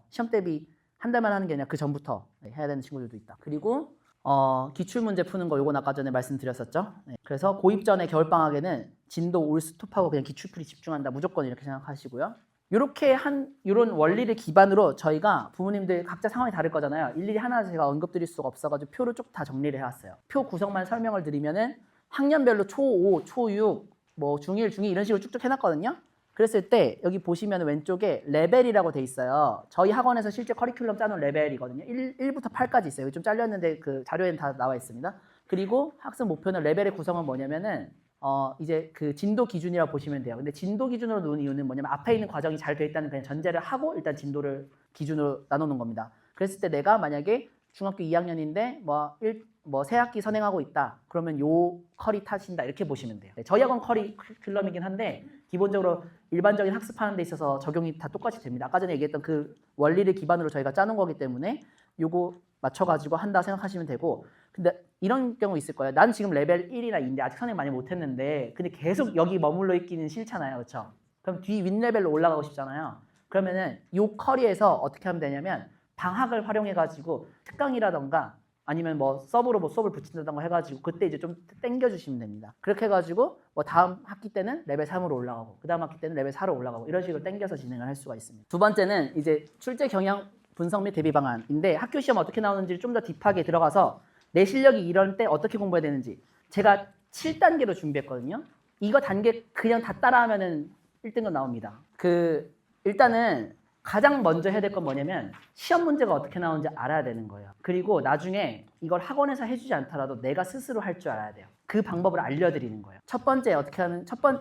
시험 대비 한 달만 하는 게 아니라 그 전부터 해야 되는 친구들도 있다. 그리고 기출문제 푸는 거 요건 아까 전에 말씀드렸었죠. 네. 그래서 고입 전에 겨울방학에는 진도 올 스톱하고 그냥 기출풀이 집중한다. 무조건 이렇게 생각하시고요. 이런 원리를 기반으로 저희가 부모님들 각자 상황이 다를 거잖아요. 일일이 하나 제가 언급드릴 수가 없어가지고 표를 쭉 다 정리를 해왔어요. 표 구성만 설명을 드리면은 학년별로 초5, 초6, 뭐 중1, 중2 이런 식으로 쭉쭉 해놨거든요. 그랬을 때 여기 보시면 왼쪽에 레벨이라고 돼 있어요. 저희 학원에서 실제 커리큘럼 짜놓은 레벨이거든요. 1부터 8까지 있어요. 여기 좀 잘렸는데 그 자료에는 다 나와 있습니다. 그리고 학습 목표는 레벨의 구성은 뭐냐면은 이제 그 진도 기준이라고 보시면 돼요. 근데 진도 기준으로 놓은 이유는 뭐냐면 앞에 있는 과정이 잘 돼 있다는 그냥 전제를 하고 일단 진도를 기준으로 나눠놓은 겁니다. 그랬을 때 내가 만약에 중학교 2학년인데 뭐 새 학기 선행하고 있다. 그러면 요 커리 타신다 이렇게 보시면 돼요. 네, 저희 학원 커리큘럼이긴 한데 기본적으로 일반적인 학습하는 데 있어서 적용이 다 똑같이 됩니다. 아까 전에 얘기했던 그 원리를 기반으로 저희가 짜놓은 거기 때문에 요거 맞춰가지고 한다 생각하시면 되고 근데 이런 경우 있을 거예요. 난 지금 레벨 1이나 2인데 아직 선행 많이 못했는데 근데 계속 여기 머물러 있기는 싫잖아요. 그렇죠? 그럼 뒤 윗레벨로 올라가고 싶잖아요. 그러면은 요 커리에서 어떻게 하면 되냐면 방학을 활용해가지고 특강이라던가 아니면 뭐 서브로 뭐 수업을 붙인다던가 해가지고 그때 이제 좀 땡겨주시면 됩니다. 그렇게 해가지고 뭐 다음 학기 때는 레벨 3으로 올라가고 그 다음 학기 때는 레벨 4로 올라가고 이런 식으로 땡겨서 진행을 할 수가 있습니다. 두 번째는 이제 출제 경향 분석 및 대비 방안인데 학교 시험 어떻게 나오는지를 좀 더 딥하게 들어가서 내 실력이 이럴 때 어떻게 공부해야 되는지 제가 7단계로 준비했거든요. 이거 단계 그냥 다 따라하면은 1등급 나옵니다. 일단은 가장 먼저 해야 될 건 뭐냐면 시험 문제가 어떻게 나오는지 알아야 되는 거예요. 그리고 나중에 이걸 학원에서 해주지 않더라도 내가 스스로 할 줄 알아야 돼요. 그 방법을 알려드리는 거예요. 첫 번째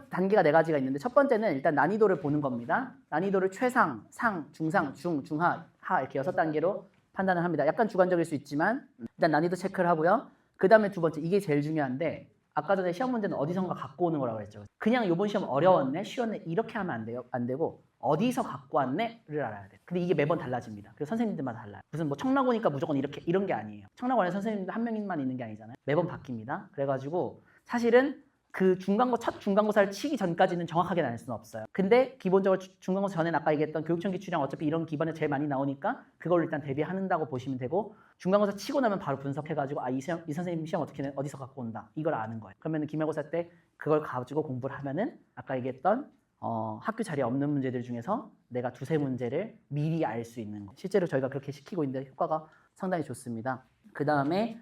단계가 4가지가 있는데 첫 번째는 일단 난이도를 보는 겁니다. 난이도를 최상, 상, 중상, 중, 중하, 하 이렇게 6단계로 판단을 합니다. 약간 주관적일 수 있지만 일단 난이도 체크를 하고요. 그 다음에 두 번째 이게 제일 중요한데 아까 전에 시험 문제는 어디선가 갖고 오는 거라고 했죠. 그냥 이번 시험 어려웠네, 쉬웠네 이렇게 하면 안 되고 어디서 갖고 왔네를 알아야 돼요. 근데 이게 매번 달라집니다. 그래서 선생님들마다 달라요. 무슨 뭐 청락 오니까 무조건 이런 게 아니에요. 청락원에 선생님들 한 명만 있는 게 아니잖아요. 매번 바뀝니다. 그래가지고 사실은 그 첫 중간고사를 치기 전까지는 정확하게 알 수는 없어요. 근데 기본적으로 중간고사 전에 아까 얘기했던 교육청 기출이랑 어차피 이런 기반에 제일 많이 나오니까 그걸 일단 대비한다고 보시면 되고 중간고사 치고 나면 바로 분석해가지고 이 선생님 시험 어디서 갖고 온다 이걸 아는 거예요. 그러면 기말고사 때 그걸 가지고 공부를 하면은 아까 얘기했던 학교 자리에 없는 문제들 중에서 내가 두세 문제를 미리 알 수 있는 거. 실제로 저희가 그렇게 시키고 있는데 효과가 상당히 좋습니다. 그 다음에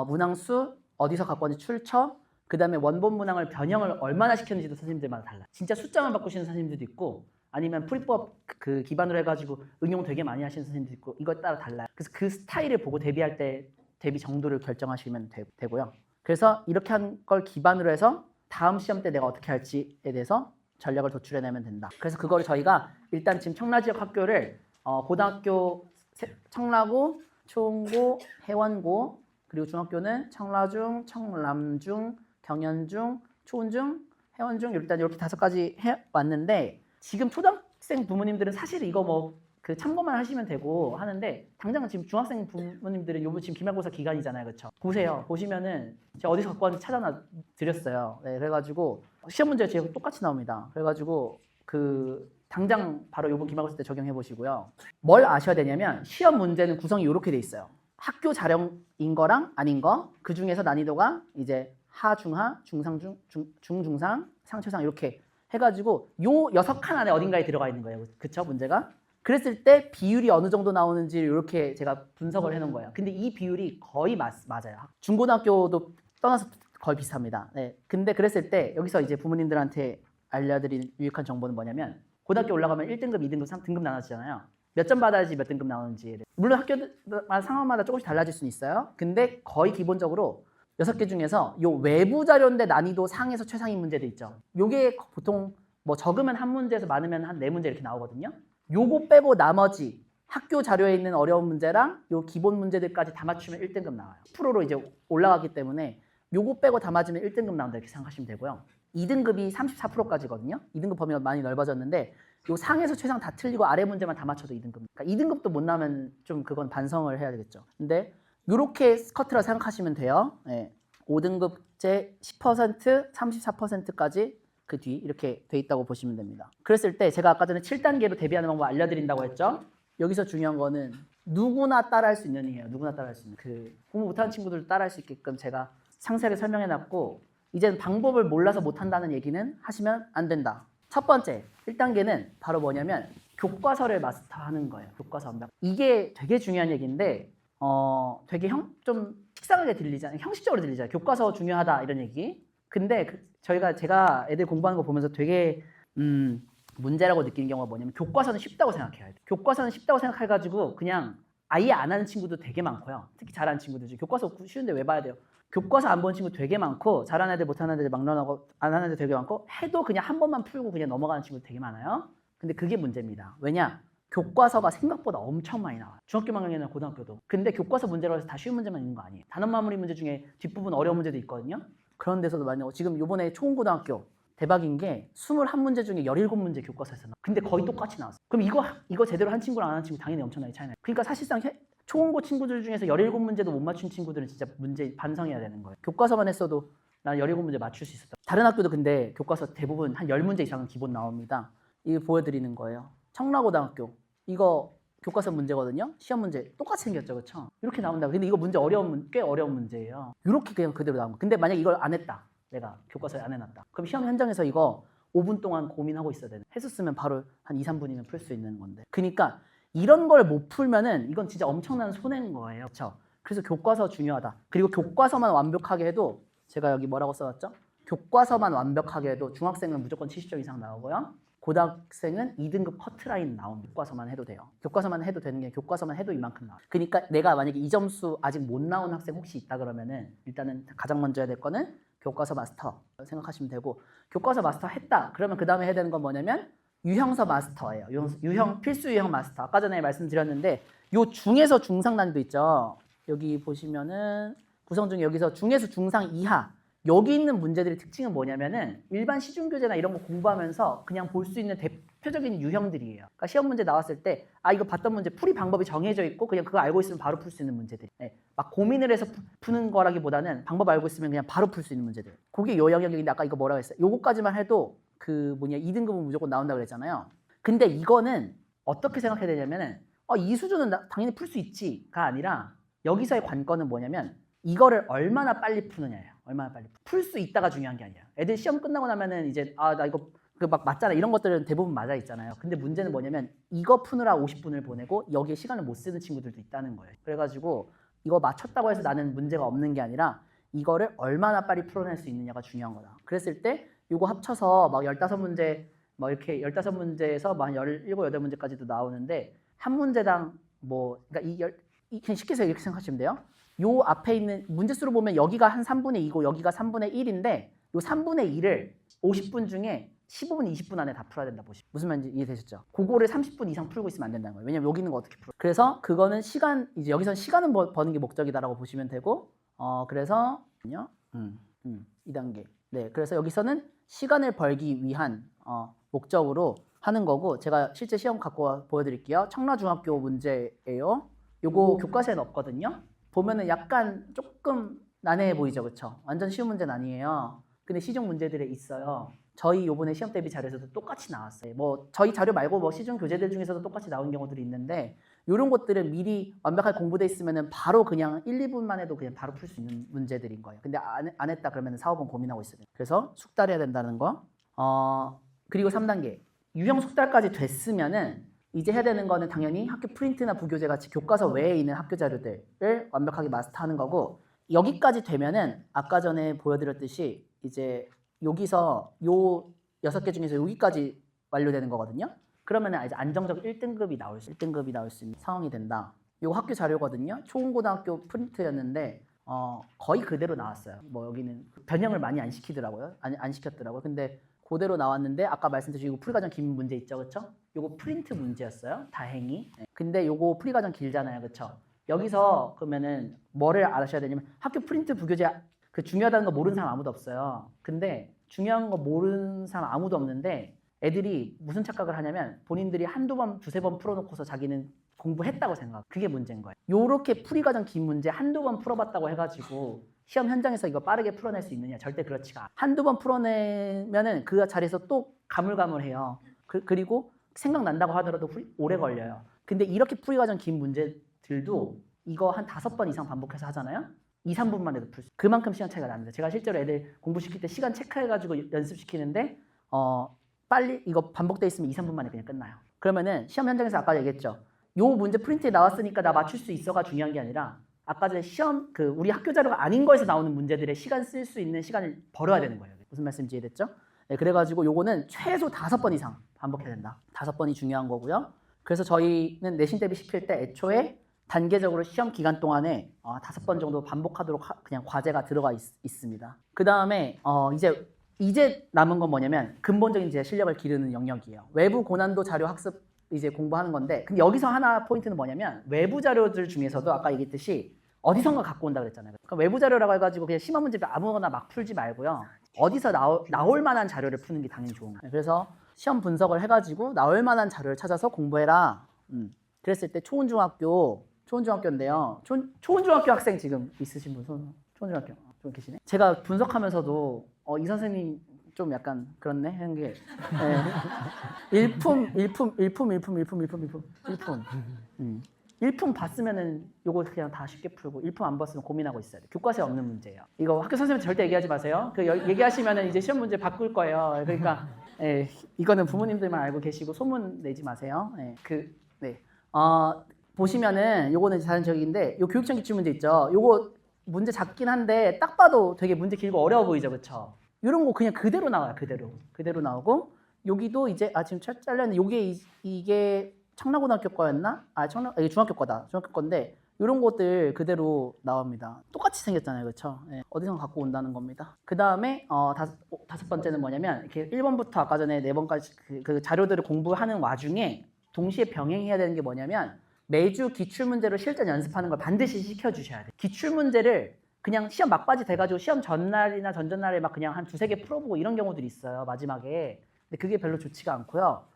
문항수 어디서 갖고 왔는지 출처 그 다음에 원본 문항을 변형을 얼마나 시켰는지도 선생님들마다 달라요. 진짜 숫자만 바꾸시는 선생님들도 있고 아니면 풀이법 그 기반으로 해가지고 응용 되게 많이 하시는 선생님들도 있고 이거에 따라 달라요. 그래서 그 스타일을 보고 대비할 때 대비 정도를 결정하시면 되고요. 그래서 이렇게 한 걸 기반으로 해서 다음 시험 때 내가 어떻게 할지에 대해서 전략을 도출해내면 된다. 그래서 그걸 저희가 일단 지금 청라지역 학교를 고등학교 청라고, 초은고, 해원고 그리고 중학교는 청라중, 청남중, 경연중, 초은중, 회원 중 일단 이렇게 5가지 해왔는데 지금 초등학생 부모님들은 사실 이거 뭐 그 참고만 하시면 되고 하는데 당장 지금 중학생 부모님들은 요번 지금 기말고사 기간이잖아요, 그렇죠? 보세요. 보시면은 제가 어디서 갖고 왔는지 찾아놔 드렸어요. 네, 그래가지고 시험 문제가 제가 똑같이 나옵니다. 그래가지고 그 당장 바로 요번 기말고사 때 적용해 보시고요. 뭘 아셔야 되냐면 시험 문제는 구성이 이렇게 돼 있어요. 학교 자령인 거랑 아닌 거, 그 중에서 난이도가 이제 하중하, 중상중, 중중상, 상최상 이렇게 해가지고 요 6칸 안에 어딘가에 들어가 있는 거예요. 그쵸? 문제가? 그랬을 때 비율이 어느 정도 나오는지 이렇게 제가 분석을 해놓은 거예요. 근데 이 비율이 거의 맞아요. 중고등학교도 떠나서 거의 비슷합니다. 네. 근데 그랬을 때 여기서 이제 부모님들한테 알려드린 유익한 정보는 뭐냐면 고등학교 올라가면 1등급, 2등급, 3등급 나눠지잖아요. 몇 점 받아야지 몇 등급 나오는지. 물론 학교마다 상황마다 조금씩 달라질 수는 있어요. 근데 거의 기본적으로 6개 중에서 요 외부 자료인데 난이도 상에서 최상위 문제도 있죠. 요게 보통 뭐 적으면 한 문제에서 많으면 한 4문제 이렇게 나오거든요. 요거 빼고 나머지 학교 자료에 있는 어려운 문제랑 요 기본 문제들까지 다 맞추면 1등급 나와요. 10%로 이제 올라가기 때문에 요거 빼고 다 맞으면 1등급 나온다 이렇게 생각하시면 되고요. 2등급이 34%까지거든요. 2등급 범위가 많이 넓어졌는데 요 상에서 최상 다 틀리고 아래 문제만 다 맞춰도 2등급. 그러니까 2등급도 못 나면 좀 그건 반성을 해야 되겠죠. 근데 요렇게 스커트라 생각하시면 돼요. 네. 5등급제 10%, 34%까지 그 뒤 이렇게 돼 있다고 보시면 됩니다. 그랬을 때 제가 아까 전에 7단계로 대비하는 방법 알려드린다고 했죠. 여기서 중요한 거는 누구나 따라할 수 있는 이에요. 누구나 따라할 수 있는. 그 공부 못하는 친구들도 따라할 수 있게끔 제가 상세하게 설명해놨고 이제는 방법을 몰라서 못한다는 얘기는 하시면 안 된다. 첫 번째 1단계는 바로 뭐냐면 교과서를 마스터하는 거예요. 교과서 완벽. 이게 되게 중요한 얘기인데 되게 좀 식상하게 들리잖아요. 형식적으로 들리잖아요. 교과서 중요하다 이런 얘기. 근데 제가 애들 공부하는 거 보면서 되게 문제라고 느끼는 경우가 뭐냐면 교과서는 쉽다고 생각해요. 교과서는 쉽다고 생각해가지고 그냥 아예 안 하는 친구도 되게 많고요. 특히 잘하는 친구들 중에 교과서 쉬운데 왜 봐야 돼요? 교과서 안 본 친구 되게 많고 잘하는 애들 못하는 애들 막론하고 안 하는 애들 되게 많고 해도 그냥 한 번만 풀고 그냥 넘어가는 친구 되게 많아요. 근데 그게 문제입니다. 왜냐? 교과서가 생각보다 엄청 많이 나와요. 중학교 방향이나 고등학교도. 근데 교과서 문제로 해서 다 쉬운 문제만 있는 거 아니에요. 단원 마무리 문제 중에 뒷부분 어려운 문제도 있거든요. 그런 데서도 많이 나오고 지금 요번에 초중고등학교 대박인 게 21문제 중에 17문제 교과서에서 나와요. 근데 거의 똑같이 나왔어요. 그럼 이거 제대로 한 친구랑 안 한 친구 당연히 엄청나게 차이 나요. 그러니까 사실상 초중고 친구들 중에서 17문제도 못 맞춘 친구들은 진짜 문제 반성해야 되는 거예요. 교과서만 했어도 난 17문제 맞출 수 있었다. 다른 학교도 근데 교과서 대부분 한 10문제 이상은 기본 나옵니다. 이거 보여드리는 거예요. 청라고등학교 이거 교과서 문제거든요. 시험 문제 똑같이 생겼죠, 그렇죠? 이렇게 나온다고. 근데 이거 문제 꽤 어려운 문제예요. 이렇게 그냥 그대로 나온 거. 근데 만약 이걸 안 했다, 내가 교과서에 안 해놨다. 그럼 시험 현장에서 이거 5분 동안 고민하고 있어야 되는. 했었으면 바로 한 2, 3분이면 풀 수 있는 건데. 그러니까 이런 걸 못 풀면은 이건 진짜 엄청난 손해인 거예요, 그렇죠? 그래서 교과서 중요하다. 그리고 교과서만 완벽하게 해도 제가 여기 뭐라고 써놨죠? 교과서만 완벽하게 해도 중학생은 무조건 70점 이상 나오고요. 고등학생은 2등급 커트라인 나옵니다. 교과서만 해도 돼요. 교과서만 해도 되는 게 교과서만 해도 이만큼 나와요. 그러니까 내가 만약에 이 점수 아직 못 나온 학생 혹시 있다 그러면은 일단은 가장 먼저 해야 될 거는 교과서 마스터 생각하시면 되고 교과서 마스터 했다. 그러면 그 다음에 해야 되는 건 뭐냐면 유형서 마스터예요. 필수 유형 마스터. 아까 전에 말씀드렸는데 요 중에서 중상 난이도 있죠. 여기 보시면은 구성 중에 여기서 중에서 중상 이하 여기 있는 문제들의 특징은 뭐냐면은 일반 시중교재나 이런 거 공부하면서 그냥 볼 수 있는 대표적인 유형들이에요. 그러니까 시험 문제 나왔을 때 이거 봤던 문제 풀이 방법이 정해져 있고 그냥 그거 알고 있으면 바로 풀 수 있는 문제들. 네. 막 고민을 해서 푸는 거라기보다는 방법 알고 있으면 그냥 바로 풀 수 있는 문제들. 그게 요 영역인데 아까 이거 뭐라고 했어요? 요거까지만 해도 2등급은 무조건 나온다고 그랬잖아요. 근데 이거는 어떻게 생각해야 되냐면은 이 수준은 당연히 풀 수 있지가 아니라 여기서의 관건은 뭐냐면 이거를 얼마나 빨리 푸느냐예요. 얼마나 빨리 풀 수 있다가 중요한 게 아니에요. 애들 시험 끝나고 나면은 이제 나 이거 막 맞잖아 이런 것들은 대부분 맞아 있잖아요. 근데 문제는 뭐냐면 이거 푸느라 50분을 보내고 여기에 시간을 못 쓰는 친구들도 있다는 거예요. 그래가지고 이거 맞췄다고 해서 나는 문제가 없는 게 아니라 이거를 얼마나 빨리 풀어낼 수 있느냐가 중요한 거다. 그랬을 때 이거 합쳐서 막 15문제 막 이렇게 15문제에서 막 17, 8문제까지도 나오는데 한 문제당 그러니까 그냥 쉽게 해서 이렇게 생각하시면 돼요. 요 앞에 있는 문제수로 보면 여기가 한 3분의 2고 여기가 3분의 1인데 요 3분의 2을 50분 중에 15분, 20분 안에 다 풀어야 된다 보시면 무슨 말인지 이해되셨죠? 그거를 30분 이상 풀고 있으면 안 된다는 거예요. 왜냐면 여기 있는 거 어떻게 풀어? 그래서 그거는 이제 여기서는 시간은 버는 게 목적이다라고 보시면 되고 그래서 2단계. 네, 그래서 여기서는 시간을 벌기 위한 목적으로 하는 거고 제가 실제 시험 갖고 보여드릴게요. 청라중학교 문제예요. 요거 교과서에는 없거든요. 보면은 약간 조금 난해해 보이죠, 그렇죠? 완전 쉬운 문제는 아니에요. 근데 시중 문제들에 있어요. 저희 요번에 시험 대비 자료에서도 똑같이 나왔어요. 뭐 저희 자료 말고 뭐 시중 교재들 중에서도 똑같이 나온 경우들이 있는데 이런 것들은 미리 완벽하게 공부돼 있으면은 바로 그냥 1, 2분만 해도 그냥 바로 풀 수 있는 문제들인 거예요. 근데 안 했다 그러면 4, 5분 고민하고 있어요. 그래서 숙달해야 된다는 거. 그리고 3단계. 유형 숙달까지 됐으면은 이제 해야 되는 거는 당연히 학교 프린트나 부교재 같이 교과서 외에 있는 학교 자료들을 완벽하게 마스터하는 거고 여기까지 되면은 아까 전에 보여드렸듯이 이제 여기서 요 6개 중에서 여기까지 완료되는 거거든요. 그러면은 이제 안정적 1등급이 나올 수 있는 상황이 된다. 요 학교 자료거든요. 초중고등학교 프린트였는데 거의 그대로 나왔어요. 뭐 여기는 변형을 많이 안 시키더라고요. 안 시켰더라고요. 근데 그대로 나왔는데 아까 말씀드린 이거 풀이과정 긴 문제 있죠, 그렇죠? 요거 프린트 문제였어요. 다행히. 근데 요거 풀이과정 길잖아요, 그렇죠? 여기서 그러면은 뭐를 알아셔야 되냐면 학교 프린트 부교재 그 중요하다는 거 모르는 사람 아무도 없어요. 근데 중요한 거 모르는 사람 아무도 없는데 애들이 무슨 착각을 하냐면 본인들이 한두 번, 두세 번 풀어놓고서 자기는 공부했다고 생각. 그게 문제인 거예요. 요렇게 풀이과정 긴 문제 한두 번 풀어봤다고 해가지고 시험 현장에서 이거 빠르게 풀어낼 수 있느냐? 절대 그렇지가 않아요. 한두 번 풀어내면은 그 자리에서 또 가물가물해요. 그리고 생각난다고 하더라도 오래 걸려요. 근데 이렇게 풀이과정 긴 문제들도 이거 한 5번 이상 반복해서 하잖아요. 2, 3분만 해도 풀 수. 그만큼 시간 차이가 납니다. 제가 실제로 애들 공부시킬 때 시간 체크해가지고 연습시키는데 빨리 이거 반복돼 있으면 2, 3분 만에 그냥 끝나요. 그러면은 시험 현장에서 아까 얘기했죠. 요 문제 프린트에 나왔으니까 나 맞출 수 있어가 중요한 게 아니라 아까 전에 시험 우리 학교 자료가 아닌 거에서 나오는 문제들의 시간 쓸 수 있는 시간을 벌어야 되는 거예요. 무슨 말씀인지 이해됐죠? 네, 그래가지고 요거는 최소 5번 이상 반복해야 된다. 5번이 중요한 거고요. 그래서 저희는 내신 대비 시킬 때 애초에 단계적으로 시험 기간 동안에 5번 정도 반복하도록 그냥 과제가 들어가 있습니다. 그 다음에 이제 남은 건 뭐냐면 근본적인 제 실력을 기르는 영역이에요. 외부 고난도 자료 학습 이제 공부하는 건데 근데 여기서 하나 포인트는 뭐냐면 외부 자료들 중에서도 아까 얘기했듯이 어디선가 갖고 온다 그랬잖아요. 그러니까 외부 자료라고 해가지고 그냥 심한 문제 아무거나 막 풀지 말고요. 어디서 나올 만한 자료를 푸는 게 당연히 좋은 거예요. 그래서 시험 분석을 해가지고 나올 만한 자료를 찾아서 공부해라. 그랬을 때 초운중학교인데요. 초운중학교 학생 지금 있으신 분 초운중학교 좀 계시네. 제가 분석하면서도 이 선생님 좀 약간 그렇네 하는 게 일품 일품 봤으면은 요거 그냥 다 쉽게 풀고 일품 안 봤으면 고민하고 있어야 돼. 교과서에 없는 문제예요. 이거 학교 선생님한테 절대 얘기하지 마세요. 얘기하시면은 이제 시험 문제 바꿀 거예요. 그러니까 이거는 부모님들만 알고 계시고 소문 내지 마세요. 보시면은 요거는 자연적인데 요 교육청 기출 문제 있죠. 요거 문제 작긴 한데 딱 봐도 되게 문제 길고 어려워 보이죠, 그렇죠? 이런 거 그냥 그대로 나와요. 그대로 나오고 여기도 이제 지금 잘렸는데 이게 청라고등학교 거였나? 이게 중학교 거다. 중학교 건데 이런 것들 그대로 나옵니다. 똑같이 생겼잖아요, 그렇죠? 어디서 갖고 온다는 겁니다. 그 다음에 다섯 번째는 뭐냐면 이렇게 1번부터 아까 전에 4번까지 그 자료들을 공부하는 와중에 동시에 병행해야 되는 게 뭐냐면 매주 기출 문제로 실전 연습하는 걸 반드시 시켜주셔야 돼요. 기출 문제를 그냥 시험 막바지 돼가지고 시험 전날이나 전전날에 막 그냥 한 2-3개 풀어보고 이런 경우들이 있어요. 마지막에. 근데 그게 별로 좋지가 않고요.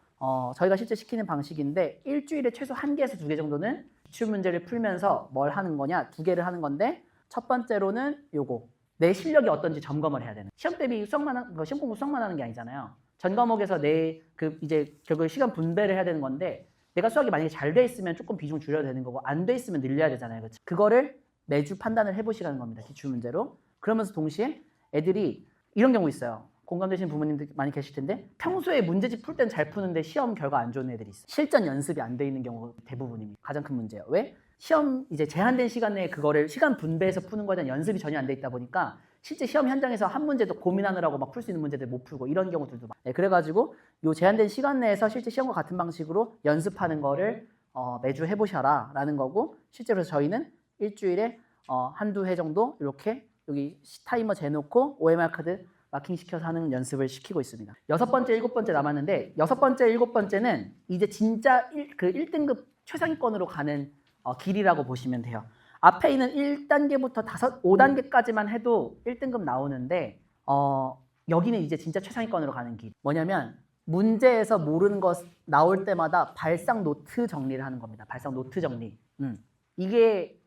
저희가 실제 시키는 방식인데 일주일에 최소 1개에서 2개 정도는 기출 문제를 풀면서 뭘 하는 거냐? 2개를 하는 건데 첫 번째로는 요거. 내 실력이 어떤지 점검을 해야 되는. 시험 대비 시험 공부 수학만 하는 게 아니잖아요. 전 과목에서 이제 결국 시간 분배를 해야 되는 건데 내가 수학이 만약에 잘 돼 있으면 조금 비중 줄여야 되는 거고 안 돼 있으면 늘려야 되잖아요. 그렇죠? 그거를 매주 판단을 해보시라는 겁니다. 기출 문제로. 그러면서 동시에 애들이 이런 경우 있어요. 공감되시는 부모님들 많이 계실 텐데 평소에 문제집 풀 땐 잘 푸는데 시험 결과 안 좋은 애들이 있어요. 실전 연습이 안 돼 있는 경우가 대부분입니다. 가장 큰 문제예요. 왜? 시험 이제 제한된 시간 내에 그거를 시간 분배해서 푸는 거에 대한 연습이 전혀 안 돼 있다 보니까 실제 시험 현장에서 한 문제도 고민하느라고 막 풀 수 있는 문제들 못 풀고 이런 경우들도 많아요. 그래가지고 요 제한된 시간 내에서 실제 시험과 같은 방식으로 연습하는 거를 매주 해보셔라 라는 거고 실제로 저희는 일주일에 한두 회 정도 이렇게 여기 타이머 재놓고 OMR 카드 마킹 시켜서 하는 연습을 시키고 있습니다. 6번째, 7번째 남았는데 6번째, 7번째는 이제 진짜 1등급 최상위권으로 가는 길이라고 보시면 돼요. 앞에 있는 1단계부터 5단계까지만 해도 1등급 나오는데 여기는 이제 진짜 최상위권으로 가는 길. 뭐냐면 문제에서 모르는 것 나올 때마다 발상 노트 정리를 하는 겁니다. 발상 노트 정리. 이게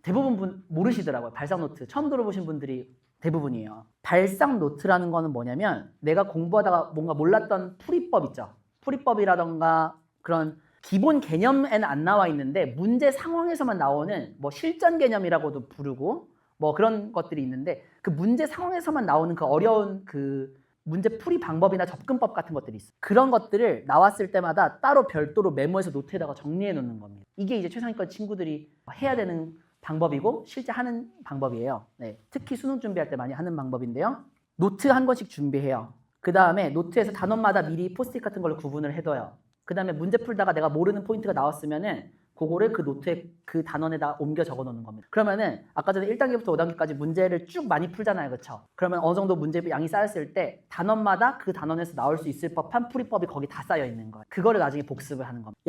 대부분 모르시더라고요. 발상 노트. 처음 들어보신 분들이 대부분이에요. 발상 노트라는 거는 뭐냐면 내가 공부하다가 뭔가 몰랐던 풀이법 있죠. 풀이법이라던가 그런 기본 개념에는 안 나와 있는데 문제 상황에서만 나오는 뭐 실전 개념이라고도 부르고 뭐 그런 것들이 있는데 그 문제 상황에서만 나오는 그 어려운 그 문제 풀이 방법이나 접근법 같은 것들이 있어요. 그런 것들을 나왔을 때마다 따로 별도로 메모해서 노트에다가 정리해 놓는 겁니다. 이게 이제 최상위권 친구들이 해야 되는 방법이고 실제 하는 방법이에요. 네, 특히 수능 준비할 때 많이 하는 방법인데요. 노트 한 권씩 준비해요. 그 다음에 노트에서 단원마다 미리 포스트잇 같은 걸로 구분을 해둬요. 그 다음에 문제 풀다가 내가 모르는 포인트가 나왔으면은 그거를 그 노트에 그 단원에다 옮겨 적어 놓는 겁니다. 그러면은 아까 전에 1단계부터 5단계까지 문제를 쭉 많이 풀잖아요. 그렇죠? 그러면 어느 정도 문제 양이 쌓였을 때 단원마다 그 단원에서 나올 수 있을 법한 풀이법이 거기 다 쌓여 있는 거예요. 그거를 나중에 복습을 하는 겁니다.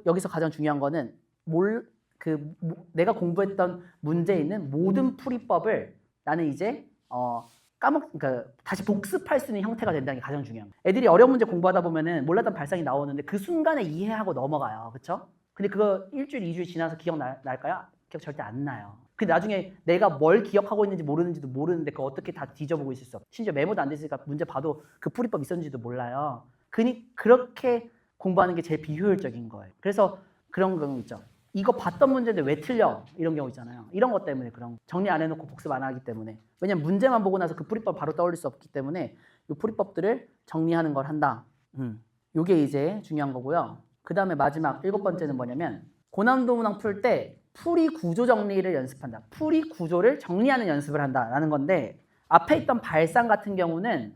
여기서 가장 중요한 거는 내가 공부했던 문제에 있는 모든 풀이법을 나는 이제 그러니까 다시 복습할 수 있는 형태가 된다는 게 가장 중요한 거예요. 애들이 어려운 문제 공부하다 보면은 몰랐던 발상이 나오는데 그 순간에 이해하고 넘어가요. 그렇죠? 근데 그거 일주일, 2주일 지나서 기억날까요? 기억 절대 안 나요. 근데 나중에 내가 뭘 기억하고 있는지 모르는지도 모르는데 그거 어떻게 다 뒤져보고 있을 수 없어. 심지어 메모도 안 됐으니까 문제 봐도 그 풀이법 있었는지도 몰라요. 그렇게 공부하는 게 제일 비효율적인 거예요. 그래서 그런 경우 있죠. 이거 봤던 문제인데 왜 틀려? 이런 경우 있잖아요. 이런 것 때문에 그런 정리 안 해놓고 복습 안 하기 때문에. 왜냐면 문제만 보고 나서 그 풀이법 바로 떠올릴 수 없기 때문에 이 풀이법들을 정리하는 걸 한다. 이게 이제 중요한 거고요. 그 다음에 마지막 7번째는 뭐냐면 고난도 문항 풀 때 풀이 구조 정리를 연습한다. 풀이 구조를 정리하는 연습을 한다라는 건데 앞에 있던 발상 같은 경우는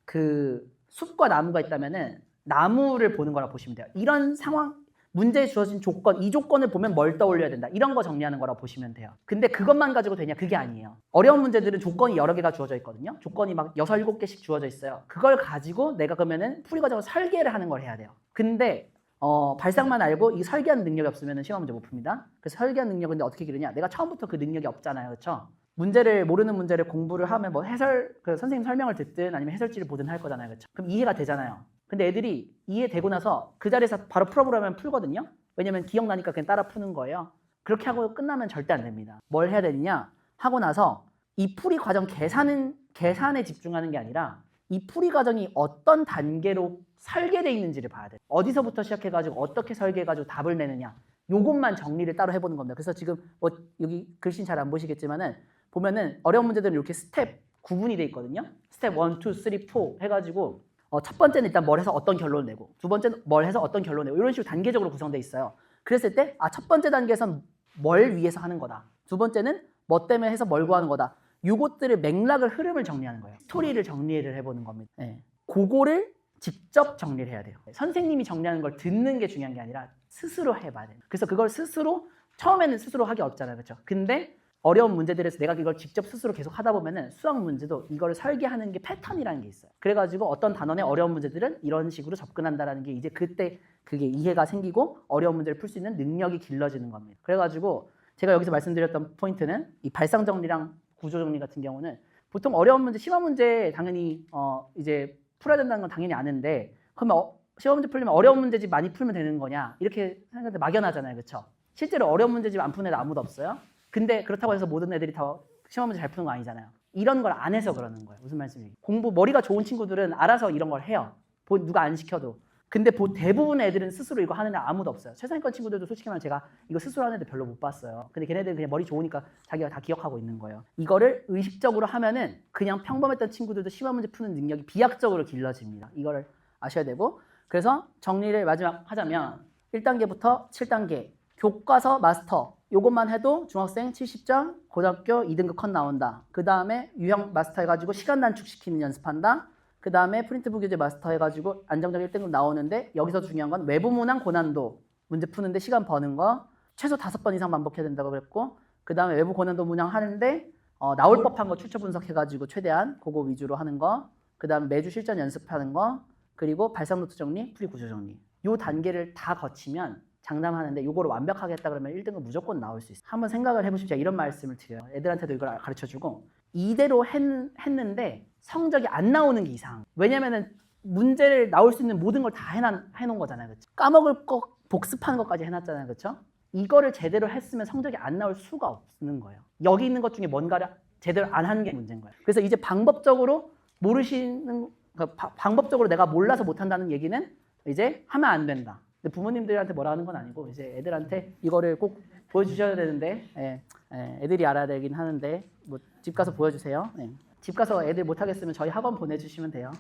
그 숲과 나무가 있다면은 나무를 보는 거라고 보시면 돼요. 이런 상황 문제에 주어진 조건, 이 조건을 보면 뭘 떠올려야 된다. 이런 거 정리하는 거라고 보시면 돼요. 근데 그것만 가지고 되냐? 그게 아니에요. 어려운 문제들은 조건이 여러 개가 주어져 있거든요. 조건이 막 6, 7개씩 주어져 있어요. 그걸 가지고 내가 그러면은 풀이 과정을 설계를 하는 걸 해야 돼요. 근데 발상만 알고 이 설계하는 능력이 없으면 시험 문제 못 풉니다. 그래서 설계하는 능력은 어떻게 기르냐? 내가 처음부터 그 능력이 없잖아요. 그렇죠? 모르는 문제를 공부를 하면 뭐 선생님 설명을 듣든 아니면 해설지를 보든 할 거잖아요. 그렇죠? 그럼 이해가 되잖아요. 근데 애들이 이해되고 나서 그 자리에서 바로 풀어보라면 풀거든요. 왜냐면 기억나니까 그냥 따라 푸는 거예요. 그렇게 하고 끝나면 절대 안 됩니다. 뭘 해야 되느냐? 하고 나서 이 풀이 과정 계산에 집중하는 게 아니라 이 풀이 과정이 어떤 단계로 설계되어 있는지를 봐야 돼요. 어디서부터 시작해가지고 어떻게 설계해가지고 답을 내느냐. 요것만 정리를 따로 해보는 겁니다. 그래서 지금 여기 글씨는 잘 안 보시겠지만은 보면은 어려운 문제들은 이렇게 스텝 구분이 돼 있거든요. 스텝 1, 2, 3, 4 해가지고 첫 번째는 일단 뭘 해서 어떤 결론을 내고 두 번째는 뭘 해서 어떤 결론을 내고 이런 식으로 단계적으로 구성되어 있어요. 그랬을 때 첫 번째 단계에서는 뭘 위해서 하는 거다. 두 번째는 뭐 때문에 해서 뭘 구하는 거다. 요것들을 흐름을 정리하는 거예요. 스토리를 정리를 해보는 겁니다. 네. 그거를 직접 정리를 해야 돼요. 선생님이 정리하는 걸 듣는 게 중요한 게 아니라 스스로 해봐야 돼요. 그래서 그걸 처음에는 스스로 하기 어렵잖아요. 그렇죠? 근데 어려운 문제들에서 내가 이걸 직접 스스로 계속 하다 보면은 수학 문제도 이거를 설계하는 게 패턴이라는 게 있어요. 그래가지고 어떤 단원의 어려운 문제들은 이런 식으로 접근한다라는 게 이제 그때 그게 이해가 생기고 어려운 문제를 풀 수 있는 능력이 길러지는 겁니다. 그래가지고 제가 여기서 말씀드렸던 포인트는 이 발상 정리랑 구조 정리 같은 경우는 보통 어려운 문제, 심화 문제 당연히 이제 풀어야 된다는 건 당연히 아는데 그러면 시험 문제 풀려면 어려운 문제집 많이 풀면 되는 거냐 이렇게 생각하는데 막연하잖아요. 그렇죠? 실제로 어려운 문제집 안 푸는 애도 아무도 없어요. 근데 그렇다고 해서 모든 애들이 다 시험 문제 잘 푸는 거 아니잖아요. 이런 걸 안 해서 그러는 거예요. 무슨 말씀이에요? 머리가 좋은 친구들은 알아서 이런 걸 해요. 누가 안 시켜도. 근데 대부분의 애들은 스스로 이거 하는 애 아무도 없어요. 최상위권 친구들도 솔직히 말하면 제가 이거 스스로 하는 애들 별로 못 봤어요. 근데 걔네들은 그냥 머리 좋으니까 자기가 다 기억하고 있는 거예요. 이거를 의식적으로 하면은 그냥 평범했던 친구들도 시험 문제 푸는 능력이 비약적으로 길러집니다. 이거를 아셔야 되고 그래서 정리를 마지막 하자면 1단계부터 7단계 교과서 마스터 요것만 해도 중학생 70점, 고등학교 2등급 컷 나온다. 그 다음에 유형 마스터 해가지고 시간 단축시키는 연습한다. 그 다음에 프린트 부교재 마스터 해가지고 안정적 1등급 나오는데 여기서 중요한 건 외부 문항 고난도 문제 푸는데 시간 버는 거 최소 5번 이상 반복해야 된다고 그랬고 그 다음에 외부 고난도 문항 하는데 나올 법한 거 출처 분석해가지고 최대한 그거 위주로 하는 거 그 다음에 매주 실전 연습하는 거 그리고 발상 노트 정리, 풀이 구조 정리 요 단계를 다 거치면 장담하는데 요거를 완벽하게 했다 그러면 1등급 무조건 나올 수 있어요. 한번 생각을 해보시면 제가 이런 말씀을 드려요. 애들한테도 이걸 가르쳐주고 이대로 했는데 성적이 안 나오는 게 이상. 왜냐면은 문제를 나올 수 있는 모든 걸 다 해놓은 거잖아요. 그렇죠? 까먹을 거 복습하는 것까지 해놨잖아요. 그렇죠? 이거를 제대로 했으면 성적이 안 나올 수가 없는 거예요. 여기 있는 것 중에 뭔가를 제대로 안 하는 게 문제인 거예요. 그래서 이제 방법적으로 방법적으로 내가 몰라서 못한다는 얘기는 이제 하면 안 된다. 근데 부모님들한테 뭐라 하는 건 아니고 이제 애들한테 이거를 꼭 보여주셔야 되는데 애들이 알아야 되긴 하는데 뭐 집 가서 보여주세요. 집 가서 애들 못하겠으면 저희 학원 보내주시면 돼요.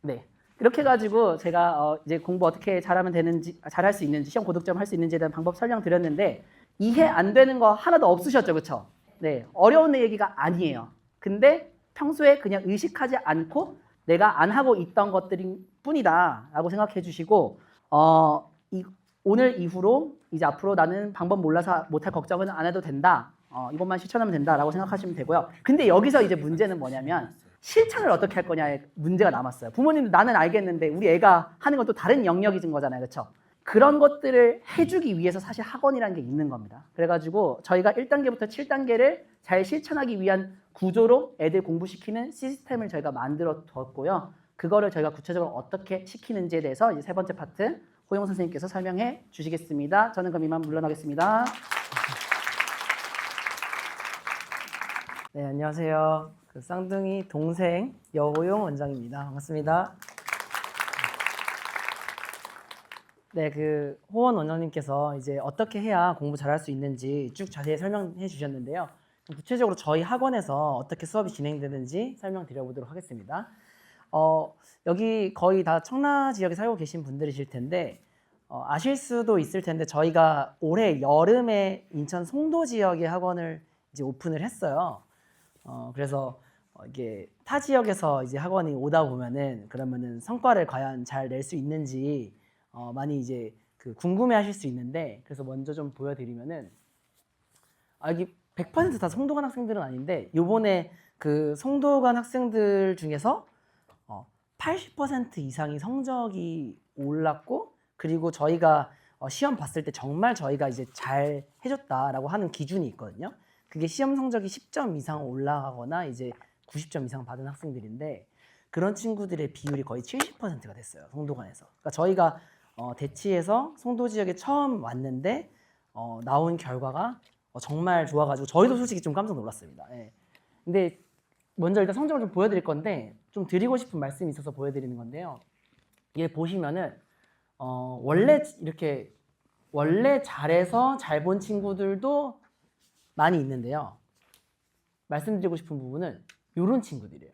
네. 이렇게 해가지고 제가 이제 공부 어떻게 잘하면 되는지, 잘할 수 있는지, 시험 고득점 할 수 있는지에 대한 방법 설명드렸는데 이해 안 되는 거 하나도 없으셨죠, 그렇죠? 네, 어려운 얘기가 아니에요. 근데 평소에 그냥 의식하지 않고 내가 안 하고 있던 것들일 뿐이다라고 생각해 주시고 오늘 이후로 이제 앞으로 나는 방법 몰라서 못할 걱정은 안 해도 된다. 이것만 실천하면 된다라고 생각하시면 되고요. 근데 여기서 이제 문제는 뭐냐면 실천을 어떻게 할 거냐에 문제가 남았어요. 부모님도 나는 알겠는데 우리 애가 하는 건 또 다른 영역인 거잖아요. 그렇죠? 그런 것들을 해주기 위해서 사실 학원이라는 게 있는 겁니다. 그래가지고 저희가 1단계부터 7단계를 잘 실천하기 위한 구조로 애들 공부시키는 시스템을 저희가 만들어 뒀고요. 그거를 저희가 구체적으로 어떻게 시키는지에 대해서 이제 세 번째 파트 호영 선생님께서 설명해 주시겠습니다. 저는 그럼 이만 물러나겠습니다. 네, 안녕하세요. 쌍둥이 동생 여호용 원장입니다. 반갑습니다. 네, 호원 원장님께서 이제 어떻게 해야 공부 잘할 수 있는지 쭉 자세히 설명해 주셨는데요. 구체적으로 저희 학원에서 어떻게 수업이 진행되는지 설명드려 보도록 하겠습니다. 여기 거의 다 청라 지역에 살고 계신 분들이실 텐데 아실 수도 있을 텐데 저희가 올해 여름에 인천 송도 지역에 학원을 이제 오픈을 했어요. 그래서 이게 타 지역에서 이제 학원이 오다 보면은 그러면은 성과를 과연 잘 낼 수 있는지 많이 이제 궁금해하실 수 있는데 그래서 먼저 좀 보여드리면은 여기 100% 다 송도간 학생들은 아닌데 요번에 송도간 학생들 중에서 80% 이상이 성적이 올랐고 그리고 저희가 시험 봤을 때 정말 저희가 이제 잘 해줬다라고 하는 기준이 있거든요. 그게 시험 성적이 10점 이상 올라가거나 이제 90점 이상 받은 학생들인데 그런 친구들의 비율이 거의 70%가 됐어요. 송도간에서. 그러니까 저희가 대치에서 송도 지역에 처음 왔는데 나온 결과가 정말 좋아가지고 저희도 솔직히 좀 깜짝 놀랐습니다. 예. 근데 먼저 일단 성적을 좀 보여드릴 건데 좀 드리고 싶은 말씀이 있어서 보여드리는 건데요. 얘 보시면은 원래 잘해서 잘 본 친구들도 많이 있는데요. 말씀드리고 싶은 부분은 이런 친구들이에요.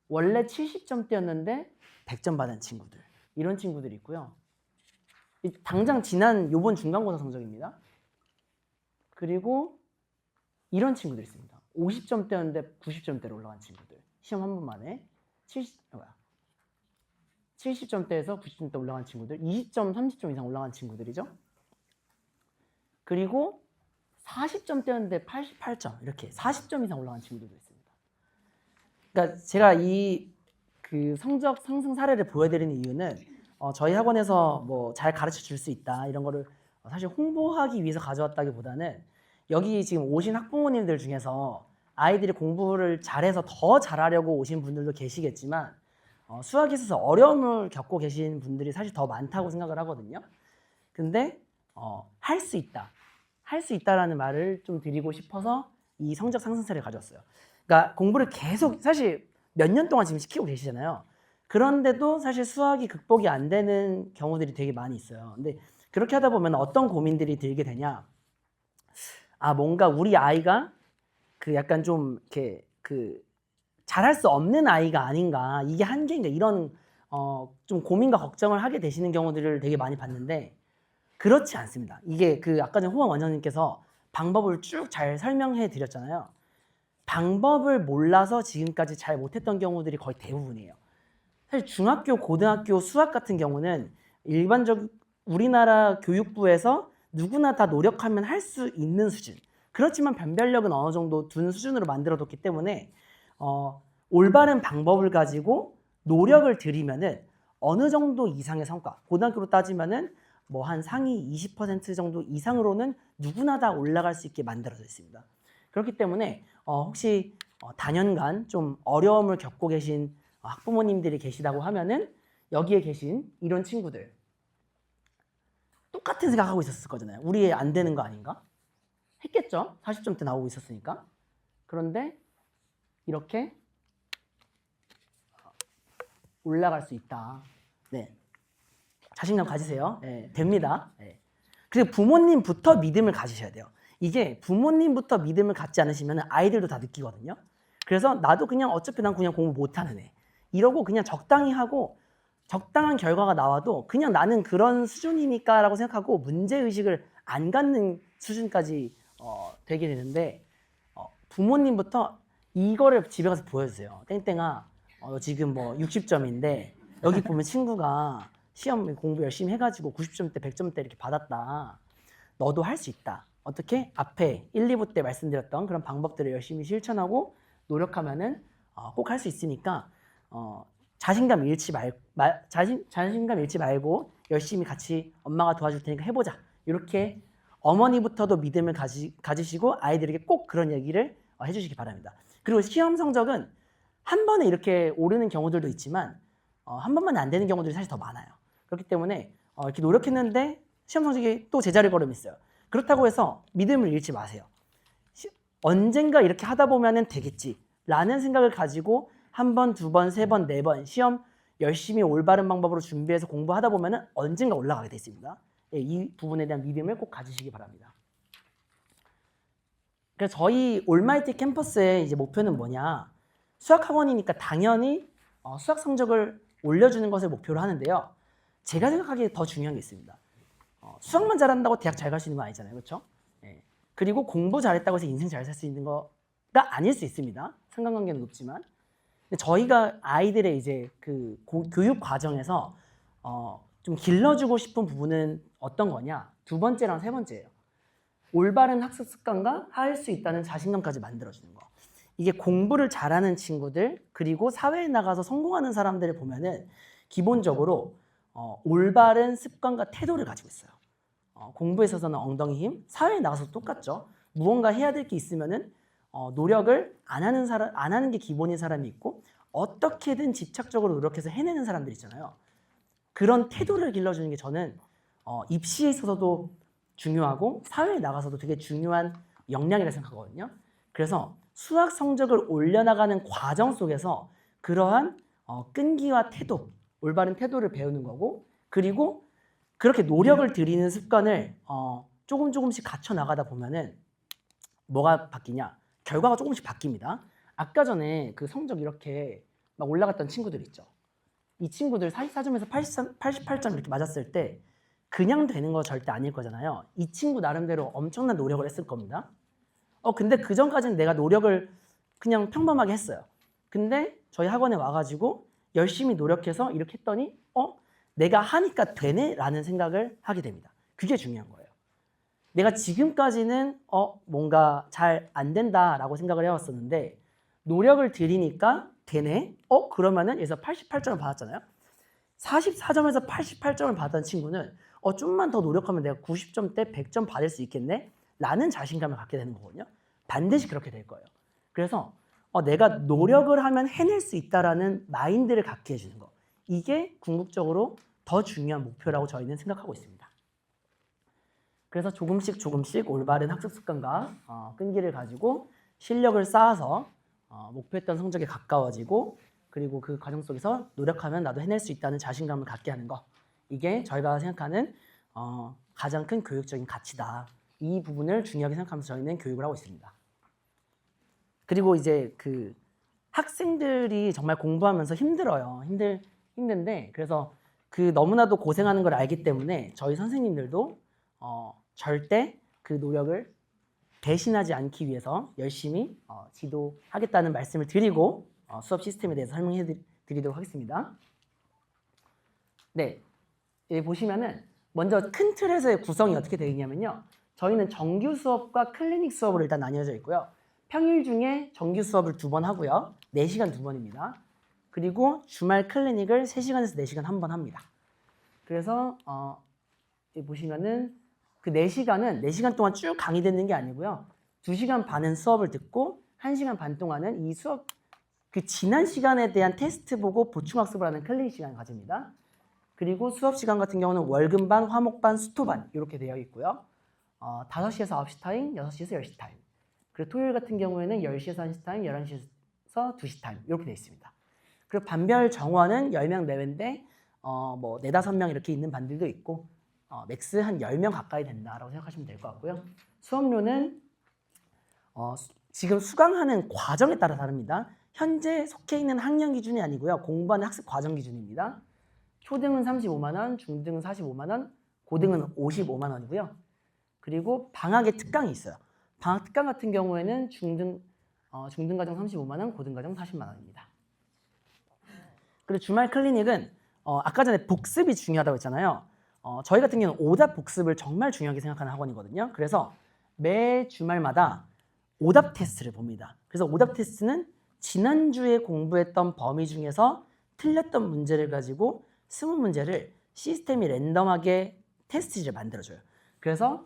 원래 70점대였는데 100점 받은 친구들. 이런 친구들이 있고요. 당장 지난 요번 중간고사 성적입니다. 그리고 이런 친구들이 있습니다. 50점대였는데 90점대로 올라간 친구들. 시험 한 번 만에 70점대에서 90점대 올라간 친구들. 20점, 30점 이상 올라간 친구들이죠. 그리고 40점대였는데 88점 이렇게 40점 이상 올라간 친구들도 있습니다. 그러니까 제가 이 성적 상승 사례를 보여드리는 이유는 저희 학원에서 뭐 잘 가르쳐 줄 수 있다 이런 거를 사실 홍보하기 위해서 가져왔다기보다는 여기 지금 오신 학부모님들 중에서 아이들이 공부를 잘해서 더 잘하려고 오신 분들도 계시겠지만 수학에 있어서 어려움을 겪고 계신 분들이 사실 더 많다고 생각을 하거든요. 근데 할 수 있다. 할 수 있다라는 말을 좀 드리고 싶어서 이 성적 상승세를 가져왔어요. 그러니까 공부를 계속 사실 몇 년 동안 지금 시키고 계시잖아요. 그런데도 사실 수학이 극복이 안 되는 경우들이 되게 많이 있어요. 근데 그렇게 하다 보면 어떤 고민들이 들게 되냐? 뭔가 우리 아이가 약간 좀 이렇게 잘할 수 없는 아이가 아닌가, 이게 한계인가 이런 좀 고민과 걱정을 하게 되시는 경우들을 되게 많이 봤는데 그렇지 않습니다. 이게 아까 전 호원 원장님께서 방법을 쭉 잘 설명해 드렸잖아요. 방법을 몰라서 지금까지 잘 못했던 경우들이 거의 대부분이에요. 사실 중학교, 고등학교 수학 같은 경우는 일반적 우리나라 교육부에서 누구나 다 노력하면 할 수 있는 수준. 그렇지만 변별력은 어느 정도 둔 수준으로 만들어뒀기 때문에 올바른 방법을 가지고 노력을 들이면은 어느 정도 이상의 성과, 고등학교로 따지면은 뭐 한 상위 20% 정도 이상으로는 누구나 다 올라갈 수 있게 만들어져 있습니다. 그렇기 때문에 혹시 단연간 좀 어려움을 겪고 계신 학부모님들이 계시다고 하면은 여기에 계신 이런 친구들 똑같은 생각하고 있었을 거잖아요. 우리 안 되는 거 아닌가? 했겠죠? 40점대 나오고 있었으니까. 그런데 이렇게 올라갈 수 있다. 네. 자신감 가지세요. 네, 됩니다. 네. 그리고 부모님부터 믿음을 가지셔야 돼요. 이게 부모님부터 믿음을 갖지 않으시면 아이들도 다 느끼거든요. 그래서 나도 그냥 어차피 난 그냥 공부 못하는 애. 이러고 그냥 적당히 하고 적당한 결과가 나와도 그냥 나는 그런 수준이니까 라고 생각하고 문제의식을 안 갖는 수준까지 되게 되는데 부모님부터 이거를 집에 가서 보여주세요. 땡땡아, 너 지금 뭐 60점인데 여기 보면 친구가 시험 공부 열심히 해가지고 90점대, 100점대 이렇게 받았다. 너도 할 수 있다. 어떻게? 앞에 1, 2부 때 말씀드렸던 그런 방법들을 열심히 실천하고 노력하면은 꼭 할 수 있으니까 자신감 잃지 자신감 잃지 말고 열심히 같이 엄마가 도와줄 테니까 해보자. 이렇게 어머니부터도 믿음을 가지시고 아이들에게 꼭 그런 얘기를 해주시기 바랍니다. 그리고 시험 성적은 한 번에 이렇게 오르는 경우들도 있지만 한 번만 안 되는 경우들이 사실 더 많아요. 그렇기 때문에 이렇게 노력했는데 시험 성적이 또 제자리 걸음이 있어요. 그렇다고 해서 믿음을 잃지 마세요. 언젠가 이렇게 하다 보면은 되겠지라는 생각을 가지고 한 번, 두 번, 세 번, 네 번 시험 열심히 올바른 방법으로 준비해서 공부하다 보면은 언젠가 올라가게 돼 있습니다. 예, 이 부분에 대한 믿음을 꼭 가지시기 바랍니다. 그래서 저희 올마이티 캠퍼스의 이제 목표는 뭐냐? 수학학원이니까 당연히 수학 성적을 올려주는 것을 목표로 하는데요. 제가 생각하기에 더 중요한 게 있습니다. 수학만 잘한다고 대학 잘 갈 수 있는 건 아니잖아요, 그렇죠? 예. 그리고 공부 잘했다고 해서 인생 잘 살 수 있는 거가 아닐 수 있습니다. 상관관계는 높지만. 근데 저희가 아이들의 이제 그 교육 과정에서 좀 길러주고 싶은 부분은 어떤 거냐? 두 번째랑 세 번째예요. 올바른 학습 습관과 할 수 있다는 자신감까지 만들어주는 거. 이게 공부를 잘하는 친구들 그리고 사회에 나가서 성공하는 사람들을 보면은 기본적으로 올바른 습관과 태도를 가지고 있어요. 공부에 있어서는 엉덩이 힘, 사회에 나가서 똑같죠. 무언가 해야 될 게 있으면은 노력을 안 하는 게 기본인 사람이 있고 어떻게든 집착적으로 노력해서 해내는 사람들 있잖아요. 그런 태도를 길러주는 게 저는 입시에 있어서도 중요하고 사회에 나가서도 되게 중요한 역량이라고 생각하거든요. 그래서 수학 성적을 올려나가는 과정 속에서 그러한 끈기와 태도, 올바른 태도를 배우는 거고 그리고 그렇게 노력을 들이는 습관을 조금씩 갖춰 나가다 보면은 뭐가 바뀌냐? 결과가 조금씩 바뀝니다. 아까 전에 그 성적 이렇게 막 올라갔던 친구들 있죠. 이 친구들 44점에서 88점 이렇게 맞았을 때 그냥 되는 거 절대 아닐 거잖아요. 이 친구 나름대로 엄청난 노력을 했을 겁니다. 근데 그 전까지는 내가 노력을 그냥 평범하게 했어요. 근데 저희 학원에 와가지고 열심히 노력해서 이렇게 했더니 내가 하니까 되네? 라는 생각을 하게 됩니다. 그게 중요한 거예요. 내가 지금까지는 뭔가 잘 안 된다라고 생각을 해왔었는데 노력을 들이니까 되네? 그러면은 여기서 88점을 받았잖아요. 44점에서 88점을 받은 친구는 좀만 더 노력하면 내가 90점대 100점 받을 수 있겠네? 라는 자신감을 갖게 되는 거거든요. 반드시 그렇게 될 거예요. 그래서 내가 노력을 하면 해낼 수 있다라는 마인드를 갖게 해주는 거. 이게 궁극적으로 더 중요한 목표라고 저희는 생각하고 있습니다. 그래서 조금씩 올바른 학습 습관과 끈기를 가지고 실력을 쌓아서 목표했던 성적에 가까워지고 그리고 그 과정 속에서 노력하면 나도 해낼 수 있다는 자신감을 갖게 하는 거. 이게 저희가 생각하는 가장 큰 교육적인 가치다. 이 부분을 중요하게 생각하면서 저희는 교육을 하고 있습니다. 그리고 이제 그 학생들이 정말 공부하면서 힘들어요. 힘든데 그래서 그 너무나도 고생하는 걸 알기 때문에 저희 선생님들도 절대 그 노력을 배신하지 않기 위해서 열심히 지도하겠다는 말씀을 드리고 수업 시스템에 대해서 설명해 드리도록 하겠습니다. 네, 여기 보시면은 먼저 큰 틀에서의 구성이 어떻게 되어 있냐면요. 저희는 정규 수업과 클리닉 수업으로 일단 나뉘어져 있고요. 평일 중에 정규 수업을 2번 하고요. 4시간 2번입니다. 그리고 주말 클리닉을 3시간에서 4시간 1번 합니다. 그래서 여기 보시면은 그 4시간은 4시간 동안 쭉 강의되는 게 아니고요. 2시간 반은 수업을 듣고 1시간 반 동안은 이 수업 그 지난 시간에 대한 테스트 보고 보충학습을 하는 클리닉 시간을 가집니다. 그리고 수업 시간 같은 경우는 월금반, 화목반, 수토반 이렇게 되어 있고요. 5시에서 9시 타임, 6시에서 10시 타임. 그리고 토요일 같은 경우에는 10시에서 1시 타임, 11시에서 2시 타임 이렇게 되어 있습니다. 그리고 반별 정원은 10명 내외인데 뭐 4, 5명 이렇게 있는 반들도 있고 맥스 한 10명 가까이 된다라고 생각하시면 될 것 같고요. 수업료는 지금 수강하는 과정에 따라 다릅니다. 현재 속해 있는 학년 기준이 아니고요. 공부하는 학습 과정 기준입니다. 초등은 35만 원, 중등은 45만 원, 고등은 55만 원이고요. 그리고 방학의 특강이 있어요. 방학 특강 같은 경우에는 중등 과정 35만 원, 고등 과정 40만 원입니다. 그리고 주말 클리닉은 아까 전에 복습이 중요하다고 했잖아요. 저희 같은 경우는 오답 복습을 정말 중요하게 생각하는 학원이거든요. 그래서 매 주말마다 오답 테스트를 봅니다. 그래서 오답 테스트는 지난주에 공부했던 범위 중에서 틀렸던 문제를 가지고 20문제를 시스템이 랜덤하게 테스트지를 만들어줘요. 그래서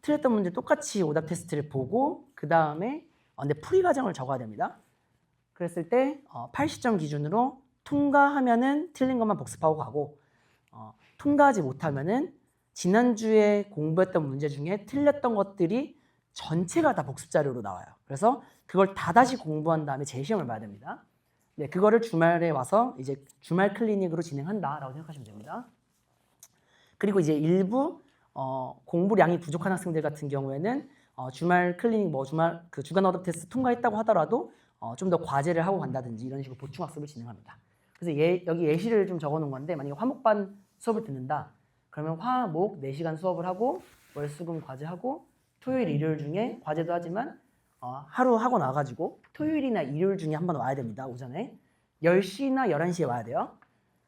틀렸던 문제 똑같이 오답 테스트를 보고 그 다음에 근데 풀이 과정을 적어야 됩니다. 그랬을 때 80점 기준으로 통과하면은 틀린 것만 복습하고 가고 통과하지 못하면은 지난주에 공부했던 문제 중에 틀렸던 것들이 전체가 다 복습 자료로 나와요. 그래서 그걸 다 다시 공부한 다음에 재시험을 봐야 됩니다. 네, 그거를 주말에 와서 이제 주말 클리닉으로 진행한다라고 생각하시면 됩니다. 그리고 이제 일부 공부량이 부족한 학생들 같은 경우에는 주말 클리닉 그 주간 오답 테스트 통과했다고 하더라도 좀 더 과제를 하고 간다든지 이런 식으로 보충 학습을 진행합니다. 그래서 여기 예시를 좀 적어 놓은 건데 만약에 화목반 수업을 듣는다. 그러면 화목 4시간 수업을 하고 월수금 과제하고 토요일 일요일 중에 과제도 하지만 하루 하고 나가지고 토요일이나 일요일 중에 한 번 와야 됩니다. 오전에 10시나 11시에 와야 돼요.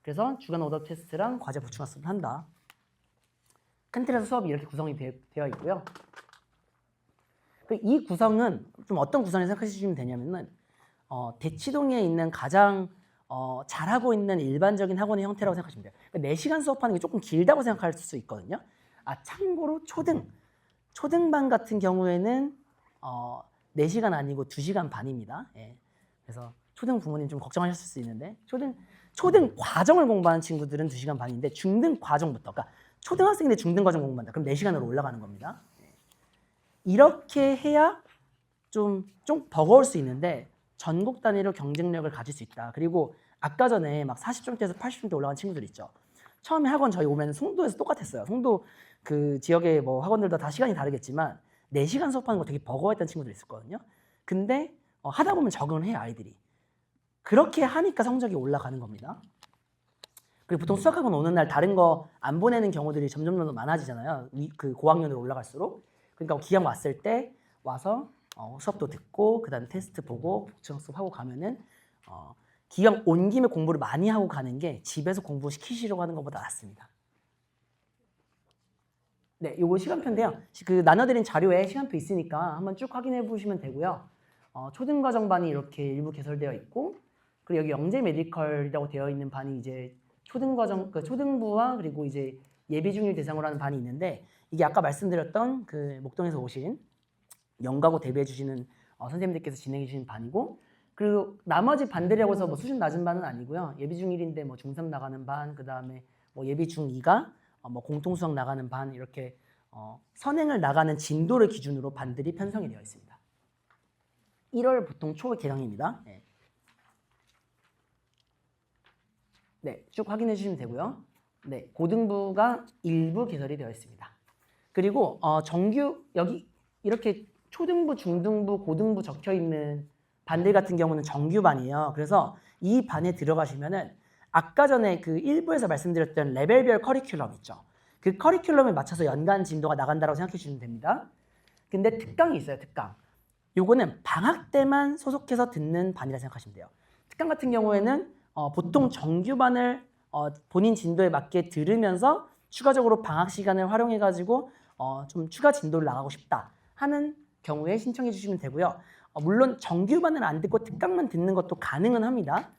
그래서 주간 오답 테스트랑 과제 보충 학습을 한다. 큰 틀에서 수업이 이렇게 구성이 되어 있고요. 이 구성은 좀 어떤 구성을 생각하시면 되냐면은 대치동에 있는 가장 잘하고 있는 일반적인 학원의 형태라고 생각하시면 돼요. 그러니까 4시간 수업하는 게 조금 길다고 생각할 수 있거든요. 참고로 초등반 같은 경우에는 4시간 아니고 2시간 반입니다. 예. 그래서 초등 부모님 좀 걱정하셨을 수 있는데 초등 과정을 공부하는 친구들은 2시간 반인데 중등 과정부터 그러니까 초등학생인데 중등 과정 공부한다. 그럼 4시간으로 올라가는 겁니다. 예. 이렇게 해야 좀 버거울 수 있는데 전국 단위로 경쟁력을 가질 수 있다. 그리고 아까 전에 막 40점대에서 80점대 올라간 친구들 있죠. 처음에 학원 저희 오면 송도에서 똑같았어요. 송도 그 지역의 뭐 학원들도 다 시간이 다르겠지만 4시간 수업하는 거 되게 버거워했던 친구들 있었거든요. 근데 하다 보면 적응을 해요, 아이들이. 그렇게 하니까 성적이 올라가는 겁니다. 그리고 보통 수학학원 오는 날 다른 거 안 보내는 경우들이 점점 더 많아지잖아요. 그 고학년으로 올라갈수록. 그러니까 기왕 왔을 때 와서 수업도 듣고 그다음에 테스트 보고 복층학습 하고 가면은 기왕 온 김에 공부를 많이 하고 가는 게 집에서 공부시키시려고 하는 것보다 낫습니다. 네, 요거 시간표인데요. 그 나눠드린 자료에 시간표 있으니까 한번 쭉 확인해 보시면 되고요. 초등과정반이 이렇게 일부 개설되어 있고, 그리고 여기 영재 메디컬이라고 되어 있는 반이 이제 초등과정, 초등부와 그리고 이제 예비 중일 대상으로 하는 반이 있는데, 이게 아까 말씀드렸던 그 목동에서 오신 영가고 대비해 주시는 선생님들께서 진행해 주시는 반이고, 그리고 나머지 반들이라고 해서 뭐 수준 낮은 반은 아니고요. 예비 중1인데 뭐 중3 나가는 반, 그 다음에 뭐 예비 중2가 뭐 공통수학 나가는 반 이렇게 선행을 나가는 진도를 기준으로 반들이 편성이 되어 있습니다. 1월 보통 초 개강입니다. 네, 쭉 확인해 주시면 되고요. 네, 고등부가 일부 개설이 되어 있습니다. 그리고 정규 여기 이렇게 초등부, 중등부, 고등부 적혀 있는 반들 같은 경우는 정규반이에요. 그래서 이 반에 들어가시면은 아까 전에 그 1부에서 말씀드렸던 레벨별 커리큘럼 있죠. 그 커리큘럼에 맞춰서 연간 진도가 나간다고 생각해 주시면 됩니다. 근데 특강이 있어요, 특강. 요거는 방학 때만 소속해서 듣는 반이라 생각하시면 돼요. 특강 같은 경우에는 보통 정규반을 본인 진도에 맞게 들으면서 추가적으로 방학 시간을 활용해 가지고 좀 추가 진도를 나가고 싶다 하는 경우에 신청해 주시면 되고요. 물론 정규반을 안 듣고 특강만 듣는 것도 가능은 합니다.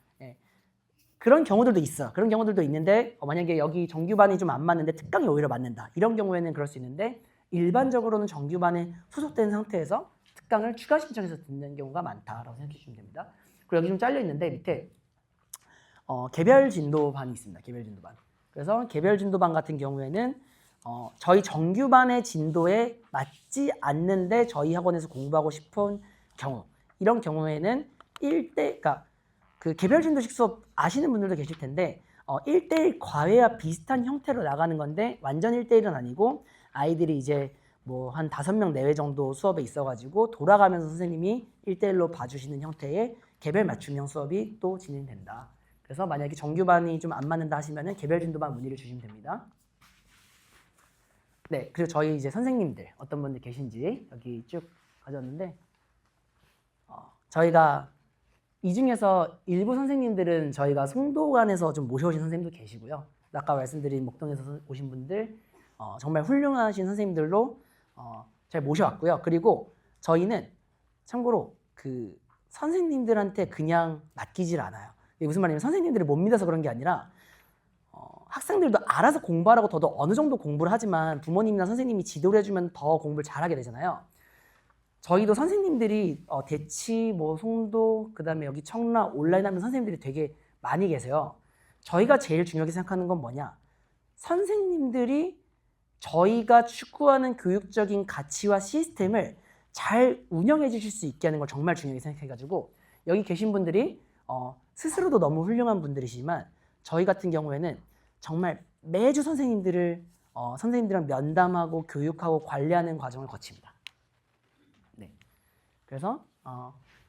그런 경우들도 있어. 그런 경우들도 있는데 만약에 여기 정규반이 좀 안 맞는데 특강이 오히려 맞는다. 이런 경우에는 그럴 수 있는데 일반적으로는 정규반에 소속된 상태에서 특강을 추가 신청해서 듣는 경우가 많다라고 생각해 주시면 됩니다. 그리고 여기 좀 잘려 있는데 밑에 개별 진도반이 있습니다. 개별 진도반. 그래서 개별 진도반 같은 경우에는 저희 정규반의 진도에 맞지 않는데 저희 학원에서 공부하고 싶은 경우, 이런 경우에는 1대, 그러니까 그 개별 진도식 수업 아시는 분들도 계실 텐데 1대1 과외와 비슷한 형태로 나가는 건데 완전 1대1은 아니고 아이들이 이제 뭐 한 5명 내외 정도 수업에 있어가지고 돌아가면서 선생님이 1대1로 봐주시는 형태의 개별 맞춤형 수업이 또 진행된다. 그래서 만약에 정규반이 좀 안 맞는다 하시면은 개별 진도반 문의를 주시면 됩니다. 네, 그리고 저희 이제 선생님들 어떤 분들 계신지 여기 쭉 가져왔는데 저희가 이 중에서 일부 선생님들은 저희가 송도관에서 좀 모셔오신 선생님도 계시고요. 아까 말씀드린 목동에서 오신 분들 정말 훌륭하신 선생님들로 잘 모셔왔고요. 그리고 저희는 참고로 그 선생님들한테 그냥 맡기질 않아요. 이게 무슨 말이냐면 선생님들을 못 믿어서 그런 게 아니라 학생들도 알아서 공부하라고 더도 어느 정도 공부를 하지만 부모님이나 선생님이 지도를 해주면 더 공부를 잘하게 되잖아요. 저희도 선생님들이 대치, 뭐 송도, 그다음에 여기 청라 온라인 하는 선생님들이 되게 많이 계세요. 저희가 제일 중요하게 생각하는 건 뭐냐? 선생님들이 저희가 추구하는 교육적인 가치와 시스템을 잘 운영해 주실 수 있게 하는 걸 정말 중요하게 생각해가지고 여기 계신 분들이 스스로도 너무 훌륭한 분들이시지만 저희 같은 경우에는 정말 매주 선생님들이랑 면담하고 교육하고 관리하는 과정을 거칩니다. 네. 그래서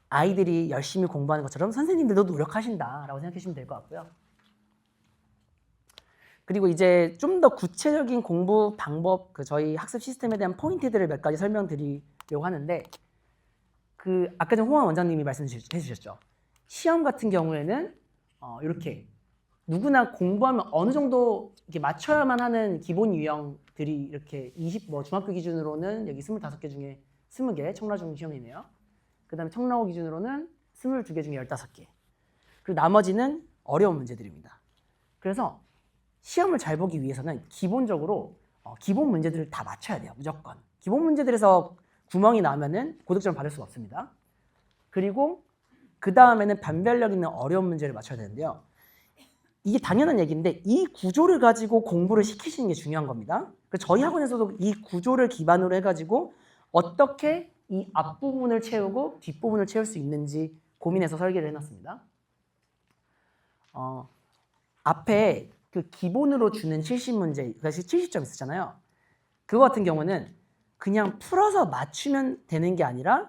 아이들이 열심히 공부하는 것처럼 선생님들도 노력하신다라고 생각하시면 될 것 같고요. 그리고 이제 좀 더 구체적인 공부 방법, 저희 학습 시스템에 대한 포인트들을 몇 가지 설명드리려고 하는데 아까 전 홍원 원장님이 말씀해 주셨죠. 시험 같은 경우에는 이렇게 누구나 공부하면 어느 정도 이렇게 맞춰야만 하는 기본 유형들이 이렇게 중학교 기준으로는 여기 25개 중에 20개 청라중 시험이네요. 그 다음에 청라고 기준으로는 22개 중에 15개. 그리고 나머지는 어려운 문제들입니다. 그래서 시험을 잘 보기 위해서는 기본적으로 기본 문제들을 다 맞춰야 돼요. 무조건. 기본 문제들에서 구멍이 나면은 고득점을 받을 수가 없습니다. 그리고 그 다음에는 변별력 있는 어려운 문제를 맞춰야 되는데요. 이게 당연한 얘기인데 이 구조를 가지고 공부를 시키시는 게 중요한 겁니다. 그래서 저희 학원에서도 이 구조를 기반으로 해가지고 어떻게 이 앞부분을 채우고 뒷부분을 채울 수 있는지 고민해서 설계를 해놨습니다. 앞에 그 기본으로 주는 70문제, 그러니까 70점 있었잖아요. 그거 같은 경우는 그냥 풀어서 맞추면 되는 게 아니라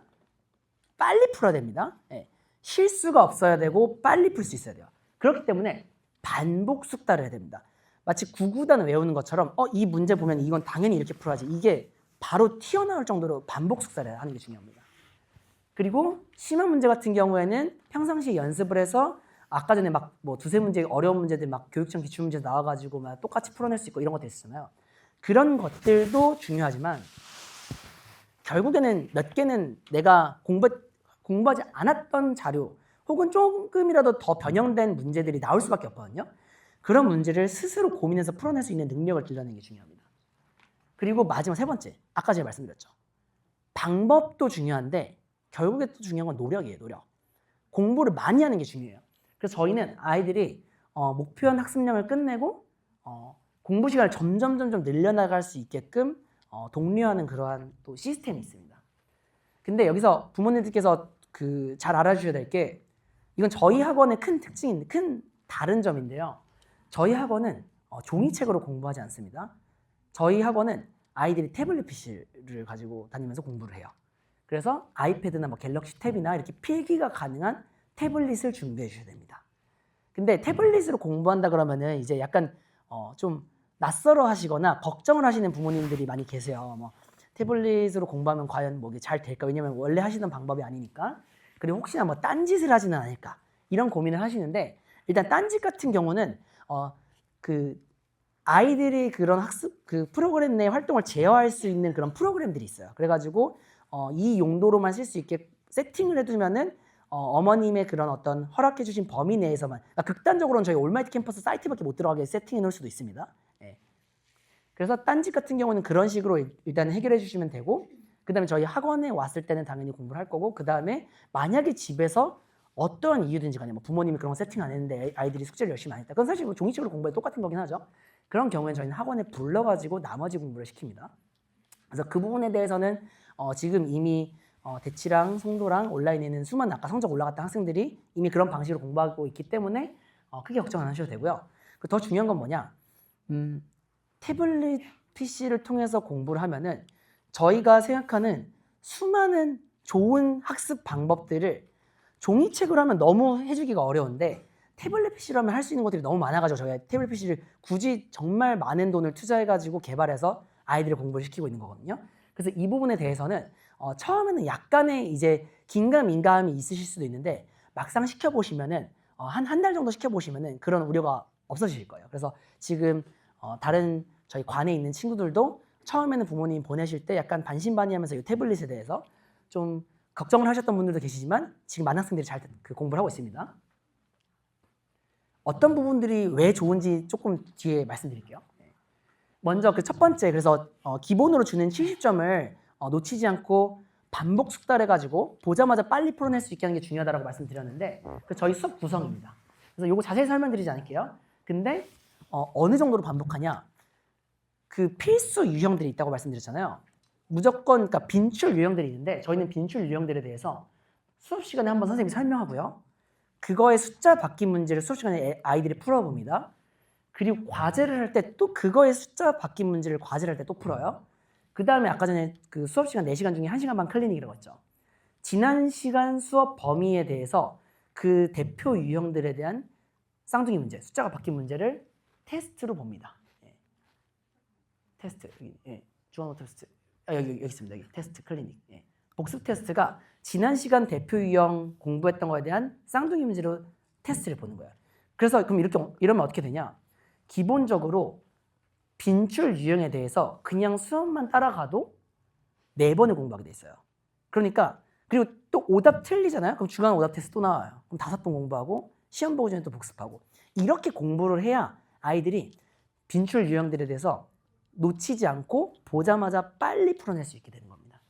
빨리 풀어야 됩니다. 네. 실수가 없어야 되고 빨리 풀 수 있어야 돼요. 그렇기 때문에 반복 숙달을 해야 됩니다. 마치 구구단을 외우는 것처럼 이 문제 보면 이건 당연히 이렇게 풀어야지. 이게 바로 튀어나올 정도로 반복 숙달을 하는 게 중요합니다. 그리고 심한 문제 같은 경우에는 평상시에 연습을 해서 아까 전에 막 뭐 두세 문제 어려운 문제들 막 교육청 기출문제 나와가지고 막 똑같이 풀어낼 수 있고 이런 것도 있었잖아요. 그런 것들도 중요하지만 결국에는 몇 개는 내가 공부하지 않았던 자료 혹은 조금이라도 더 변형된 문제들이 나올 수밖에 없거든요. 그런 문제를 스스로 고민해서 풀어낼 수 있는 능력을 길러내는 게 중요합니다. 그리고 마지막 세 번째, 아까 제가 말씀드렸죠. 방법도 중요한데 결국에 또 중요한 건 노력이에요. 노력. 공부를 많이 하는 게 중요해요. 그래서 저희는 아이들이 목표한 학습량을 끝내고 공부 시간을 점점 늘려나갈 수 있게끔 독려하는 그러한 또 시스템이 있습니다. 근데 여기서 부모님들께서 잘 알아주셔야 될 게 이건 저희 학원의 큰 특징인데 큰 다른 점인데요. 저희 학원은 종이책으로 공부하지 않습니다. 저희 학원은 아이들이 태블릿 PC를 가지고 다니면서 공부를 해요. 그래서 아이패드나 뭐 갤럭시 탭이나 이렇게 필기가 가능한 태블릿을 준비해 주셔야 됩니다. 근데 태블릿으로 공부한다 그러면은 이제 약간 좀 낯설어 하시거나 걱정을 하시는 부모님들이 많이 계세요. 뭐 태블릿으로 공부하면 과연 뭐 이게 잘 될까? 왜냐면 원래 하시던 방법이 아니니까. 그리고 혹시나 뭐 딴짓을 하지는 않을까? 이런 고민을 하시는데 일단 딴짓 같은 경우는 아이들이 그런 학습 프로그램 내 활동을 제어할 수 있는 그런 프로그램들이 있어요. 그래가지고 이 용도로만 쓸 수 있게 세팅을 해두면은 어머님의 그런 어떤 허락해주신 범위 내에서만, 그러니까 극단적으로는 저희 올마이트 캠퍼스 사이트밖에 못 들어가게 세팅해 놓을 수도 있습니다. 예. 그래서 딴집 같은 경우는 그런 식으로 일단 해결해 주시면 되고, 그 다음에 저희 학원에 왔을 때는 당연히 공부를 할 거고, 그 다음에 만약에 집에서 어떠한 이유든지 간에 뭐 부모님이 그런 거 세팅 안 했는데 아이들이 숙제를 열심히 안 했다. 그건 사실 뭐 종이책으로 공부해 똑같은 거긴 하죠. 그런 경우에는 저희는 학원에 불러가지고 나머지 공부를 시킵니다. 그래서 그 부분에 대해서는 지금 이미 대치랑 송도랑 온라인에 있는 수많은 아까 성적 올라갔던 학생들이 이미 그런 방식으로 공부하고 있기 때문에 크게 걱정 안 하셔도 되고요. 더 중요한 건 뭐냐? 태블릿 PC를 통해서 공부를 하면은 저희가 생각하는 수많은 좋은 학습 방법들을 종이책으로 하면 너무 해주기가 어려운데 태블릿 PC로 하면 할 수 있는 것들이 너무 많아가지고 저희가 태블릿 PC를 굳이 정말 많은 돈을 투자해가지고 개발해서 아이들을 공부를 시키고 있는 거거든요. 그래서 이 부분에 대해서는 처음에는 약간의 이제 긴가민가함이 있으실 수도 있는데 막상 시켜보시면은 한 달 정도 시켜보시면은 그런 우려가 없어지실 거예요. 그래서 지금 다른 저희 관에 있는 친구들도 처음에는 부모님 보내실 때 약간 반신반의하면서 이 태블릿에 대해서 좀 걱정을 하셨던 분들도 계시지만 지금 많은 학생들이 잘 공부를 하고 있습니다. 어떤 부분들이 왜 좋은지 조금 뒤에 말씀드릴게요. 먼저 그 첫 번째, 그래서 기본으로 주는 70점을 놓치지 않고 반복 숙달해가지고 보자마자 빨리 풀어낼 수 있게 하는 게 중요하다고 말씀드렸는데 저희 수업 구성입니다. 그래서 이거 자세히 설명드리지 않을게요. 근데 어느 정도로 반복하냐? 그 필수 유형들이 있다고 말씀드렸잖아요. 무조건 그러니까 빈출 유형들이 있는데 저희는 빈출 유형들에 대해서 수업 시간에 한번 선생님이 설명하고요. 그거의 숫자 바뀐 문제를 수업 시간에 아이들이 풀어봅니다. 그리고 과제를 할 때 또 그거의 숫자 바뀐 문제를 과제를 할 때 또 풀어요. 그 다음에 아까 전에 그 수업 시간 4시간 중에 1시간 반 클리닉이라고 했죠. 지난 시간 수업 범위에 대해서 그 대표 유형들에 대한 쌍둥이 문제, 숫자가 바뀐 문제를 테스트로 봅니다. 테스트, 주어노 테스트. 여기 있습니다. 여기 테스트 클리닉. 복습 테스트가 지난 시간 대표 유형 공부했던 거에 대한 쌍둥이 문제로 테스트를 보는 거예요. 그래서 그럼 이러면 어떻게 되냐? 기본적으로 빈출 유형에 대해서 그냥 수업만 따라가도 4번을 공부하게 돼 있어요. 그러니까 그리고 또 오답 틀리잖아요. 그럼 주간 오답 테스트 또 나와요. 그럼 5번 공부하고 시험 보고 전에 또 복습하고 이렇게 공부를 해야 아이들이 빈출 유형들에 대해서 놓치지 않고 보자마자 빨리 풀어낼 수 있게 되는 겁니다.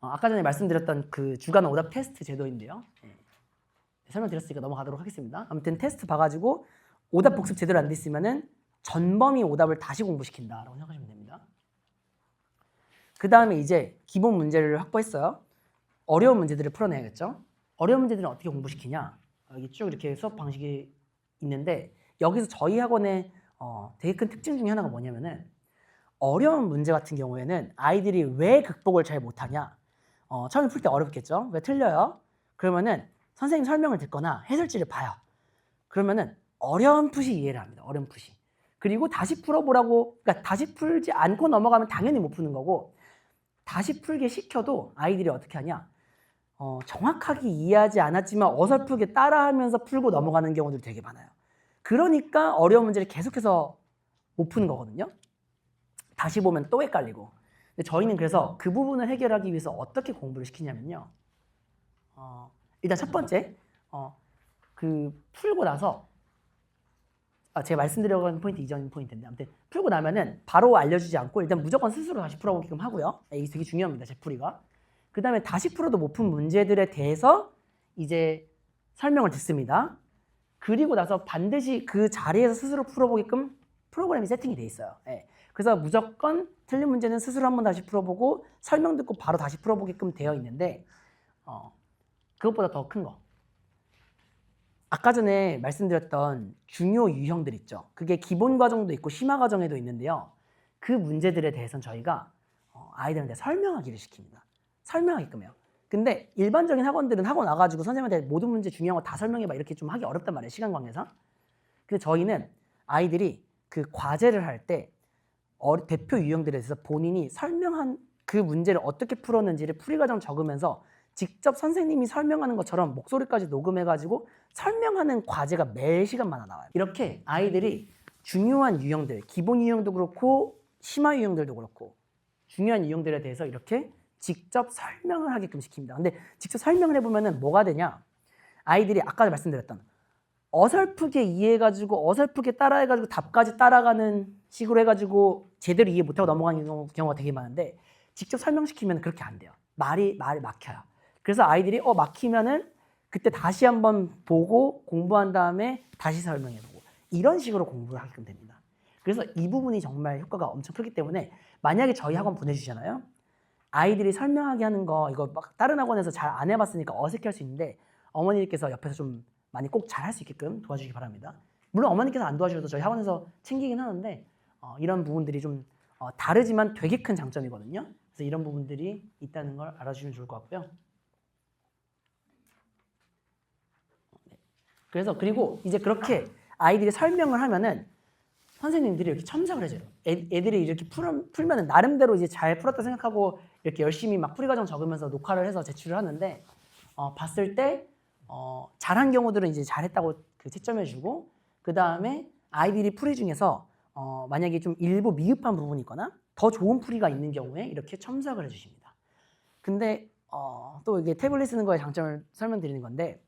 아까 전에 말씀드렸던 그 주간 오답 테스트 제도인데요. 설명드렸으니까 넘어가도록 하겠습니다. 아무튼 테스트 봐가지고 오답 복습 제대로 안 돼 있으면은 전범위 오답을 다시 공부시킨다라고 생각하시면 됩니다. 그 다음에 이제 기본 문제를 확보했어요. 어려운 문제들을 풀어내야겠죠. 어려운 문제들은 어떻게 공부시키냐? 여기 쭉 이렇게 수업 방식이 있는데 여기서 저희 학원의 되게 큰 특징 중에 하나가 뭐냐면은 어려운 문제 같은 경우에는 아이들이 왜 극복을 잘 못하냐? 처음에 풀 때 어렵겠죠? 왜 틀려요? 그러면은 선생님 설명을 듣거나 해설지를 봐요. 그러면은 어렴풋이 이해를 합니다. 어렴풋이. 그리고 다시 풀어보라고, 그러니까 다시 풀지 않고 넘어가면 당연히 못 푸는 거고 다시 풀게 시켜도 아이들이 어떻게 하냐? 정확하게 이해하지 않았지만 어설프게 따라하면서 풀고 넘어가는 경우들이 되게 많아요. 그러니까 어려운 문제를 계속해서 못 푸는 거거든요. 다시 보면 또 헷갈리고. 근데 저희는 그래서 그 부분을 해결하기 위해서 어떻게 공부를 시키냐면요. 일단 첫 번째, 그 풀고 나서 제가 말씀드려간 포인트 이전 포인트인데 아무튼 풀고 나면은 바로 알려주지 않고 일단 무조건 스스로 다시 풀어보게끔 하고요. 이게 되게 중요합니다. 재풀이가. 그 다음에 다시 풀어도 못 푼 문제들에 대해서 이제 설명을 듣습니다. 그리고 나서 반드시 그 자리에서 스스로 풀어보게끔 프로그램이 세팅이 돼 있어요. 그래서 무조건 틀린 문제는 스스로 한번 다시 풀어보고 설명 듣고 바로 다시 풀어보게끔 되어 있는데 그것보다 더 큰 거. 아까 전에 말씀드렸던 중요 유형들 있죠. 그게 기본 과정도 있고 심화 과정에도 있는데요. 그 문제들에 대해서는 저희가 아이들한테 설명하기를 시킵니다. 설명하게끔 해요. 근데 일반적인 학원들은 학원 와가지고 선생님한테 모든 문제 중요한 거 다 설명해봐 이렇게 좀 하기 어렵단 말이에요. 시간 관계상. 근데 저희는 아이들이 그 과제를 할 때 대표 유형들에 대해서 본인이 설명한 그 문제를 어떻게 풀었는지를 풀이 과정 적으면서 직접 선생님이 설명하는 것처럼 목소리까지 녹음해가지고 설명하는 과제가 매 시간마다 나와요. 이렇게 아이들이 중요한 유형들, 기본 유형도 그렇고 심화 유형들도 그렇고 중요한 유형들에 대해서 이렇게 직접 설명을 하게끔 시킵니다. 근데 직접 설명을 해보면은 뭐가 되냐? 아이들이 아까 말씀드렸던 어설프게 이해해가지고 어설프게 따라해가지고 답까지 따라가는 식으로 해가지고 제대로 이해 못하고 넘어가는 경우가 되게 많은데 직접 설명시키면 그렇게 안 돼요. 말이 막혀요. 그래서 아이들이 막히면은 그때 다시 한번 보고 공부한 다음에 다시 설명해보고 이런 식으로 공부를 하게끔 됩니다. 그래서 이 부분이 정말 효과가 엄청 크기 때문에 만약에 저희 학원 보내주시잖아요. 아이들이 설명하게 하는 거 이거 막 다른 학원에서 잘 안 해봤으니까 어색할 수 있는데 어머니께서 옆에서 좀 많이 꼭 잘 할 수 있게끔 도와주시기 바랍니다. 물론 어머니께서 안 도와주셔도 저희 학원에서 챙기긴 하는데 이런 부분들이 좀 다르지만 되게 큰 장점이거든요. 그래서 이런 부분들이 있다는 걸 알아주시면 좋을 것 같고요. 그래서 그리고 이제 그렇게 아이들이 설명을 하면은 선생님들이 이렇게 첨삭을 해줘요. 애들이 이렇게 풀면은 나름대로 이제 잘 풀었다 생각하고 이렇게 열심히 막 풀이 과정 적으면서 녹화를 해서 제출을 하는데 봤을 때 잘한 경우들은 이제 잘했다고 그 채점해주고 그 다음에 아이들이 풀이 중에서 만약에 좀 일부 미흡한 부분이 있거나 더 좋은 풀이가 있는 경우에 이렇게 첨삭을 해주십니다. 근데 또 이게 태블릿 쓰는 거의 장점을 설명드리는 건데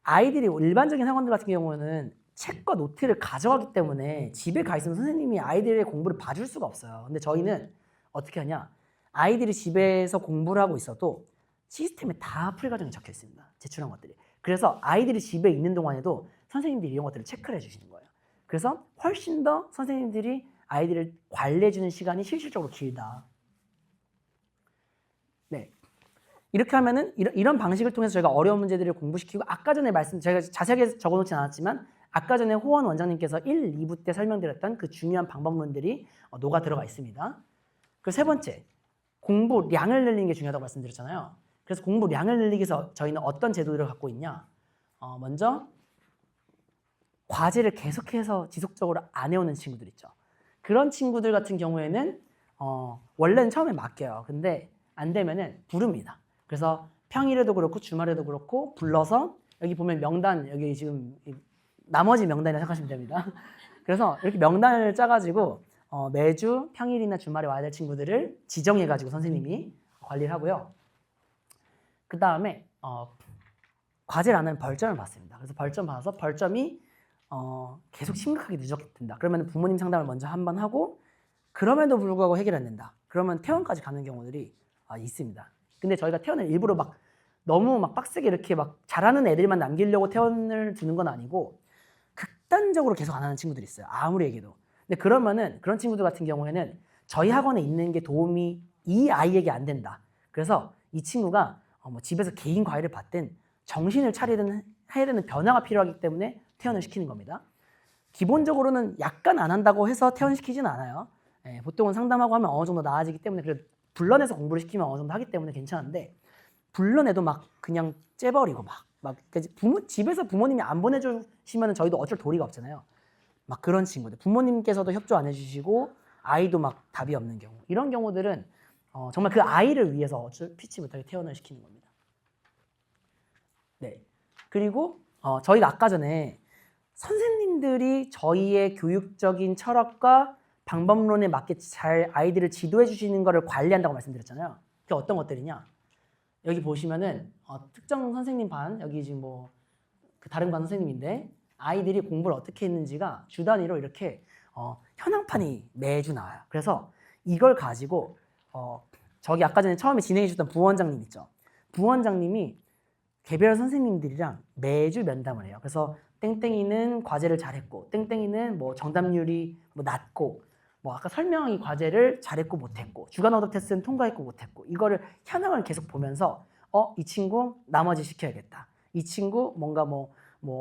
아이들이 일반적인 학원들 같은 경우는 책과 노트를 가져가기 때문에 집에 가 있으면 선생님이 아이들의 공부를 봐줄 수가 없어요. 근데 저희는 어떻게 하냐? 아이들이 집에서 공부를 하고 있어도 시스템에 다 풀이 과정이 적혀 있습니다. 제출한 것들이. 그래서 아이들이 집에 있는 동안에도 선생님들이 이런 것들을 체크를 해주시는 거예요. 그래서 훨씬 더 선생님들이 아이들을 관리해주는 시간이 실질적으로 길다. 네. 이렇게 하면은 이런 방식을 통해서 저희가 어려운 문제들을 공부시키고 아까 전에 제가 자세하게 적어놓진 않았지만 아까 전에 호원 원장님께서 1, 2부 때 설명드렸던 그 중요한 방법론들이 녹아 들어가 있습니다. 그리고 세 번째, 공부량을 늘리는 게 중요하다고 말씀드렸잖아요. 그래서 공부량을 늘리기 위해서 저희는 어떤 제도를 갖고 있냐? 먼저 과제를 계속해서 지속적으로 안 해오는 친구들 있죠. 그런 친구들 같은 경우에는 원래는 처음에 맡겨요. 근데 안 되면은 부릅니다. 그래서 평일에도 그렇고 주말에도 그렇고 불러서 여기 보면 명단 여기 지금 나머지 명단이라 생각하시면 됩니다. 그래서 이렇게 명단을 짜가지고 매주 평일이나 주말에 와야 될 친구들을 지정해가지고 선생님이 관리를 하고요. 그 다음에 과제를 안 하면 벌점을 받습니다. 그래서 벌점 받아서 벌점이 계속 심각하게 누적된다. 그러면 부모님 상담을 먼저 한번 하고 그럼에도 불구하고 해결 안 된다. 그러면 퇴원까지 가는 경우들이 있습니다. 근데 저희가 퇴원을 일부러 막 너무 막 빡세게 이렇게 막 잘하는 애들만 남기려고 퇴원을 두는 건 아니고 극단적으로 계속 안 하는 친구들이 있어요. 아무리 얘기해도. 근데 그러면은 그런 친구들 같은 경우에는 저희 학원에 있는 게 도움이 이 아이에게 안 된다. 그래서 이 친구가 뭐 집에서 개인 과외를 받든 정신을 차리든 해야 되는 변화가 필요하기 때문에 퇴원을 시키는 겁니다. 기본적으로는 약간 안 한다고 해서 퇴원시키지는 않아요. 보통은 상담하고 하면 어느 정도 나아지기 때문에 불러내서 공부를 시키면 어느 정도 하기 때문에 괜찮은데 불러내도 막 그냥 째버리고 집에서 부모님이 안 보내주시면 저희도 어쩔 도리가 없잖아요. 막 그런 친구들 부모님께서도 협조 안 해주시고 아이도 막 답이 없는 경우 이런 경우들은 정말 그 아이를 위해서 어쩔 피치 못하게 퇴원을 시키는 겁니다. 네. 그리고 저희가 아까 전에 선생님들이 저희의 교육적인 철학과 방법론에 맞게 잘 아이들을 지도해 주시는 것을 관리한다고 말씀드렸잖아요. 그게 어떤 것들이냐? 여기 보시면은 특정 선생님 반, 여기 지금 뭐 그 다른 반 선생님인데 아이들이 공부를 어떻게 했는지가 주 단위로 이렇게 현황판이 매주 나와요. 그래서 이걸 가지고 저기 아까 전에 처음에 진행해 주셨던 부원장님 있죠. 부원장님이 개별 선생님들이랑 매주 면담을 해요. 그래서 땡땡이는 과제를 잘했고 땡땡이는 뭐 정답률이 뭐 낮고 뭐 아까 설명이 과제를 잘했고 못했고 주간 오답 테스트는 통과했고 못했고 이거를 현황을 계속 보면서 이 친구 나머지 시켜야겠다. 이 친구 뭔가 뭐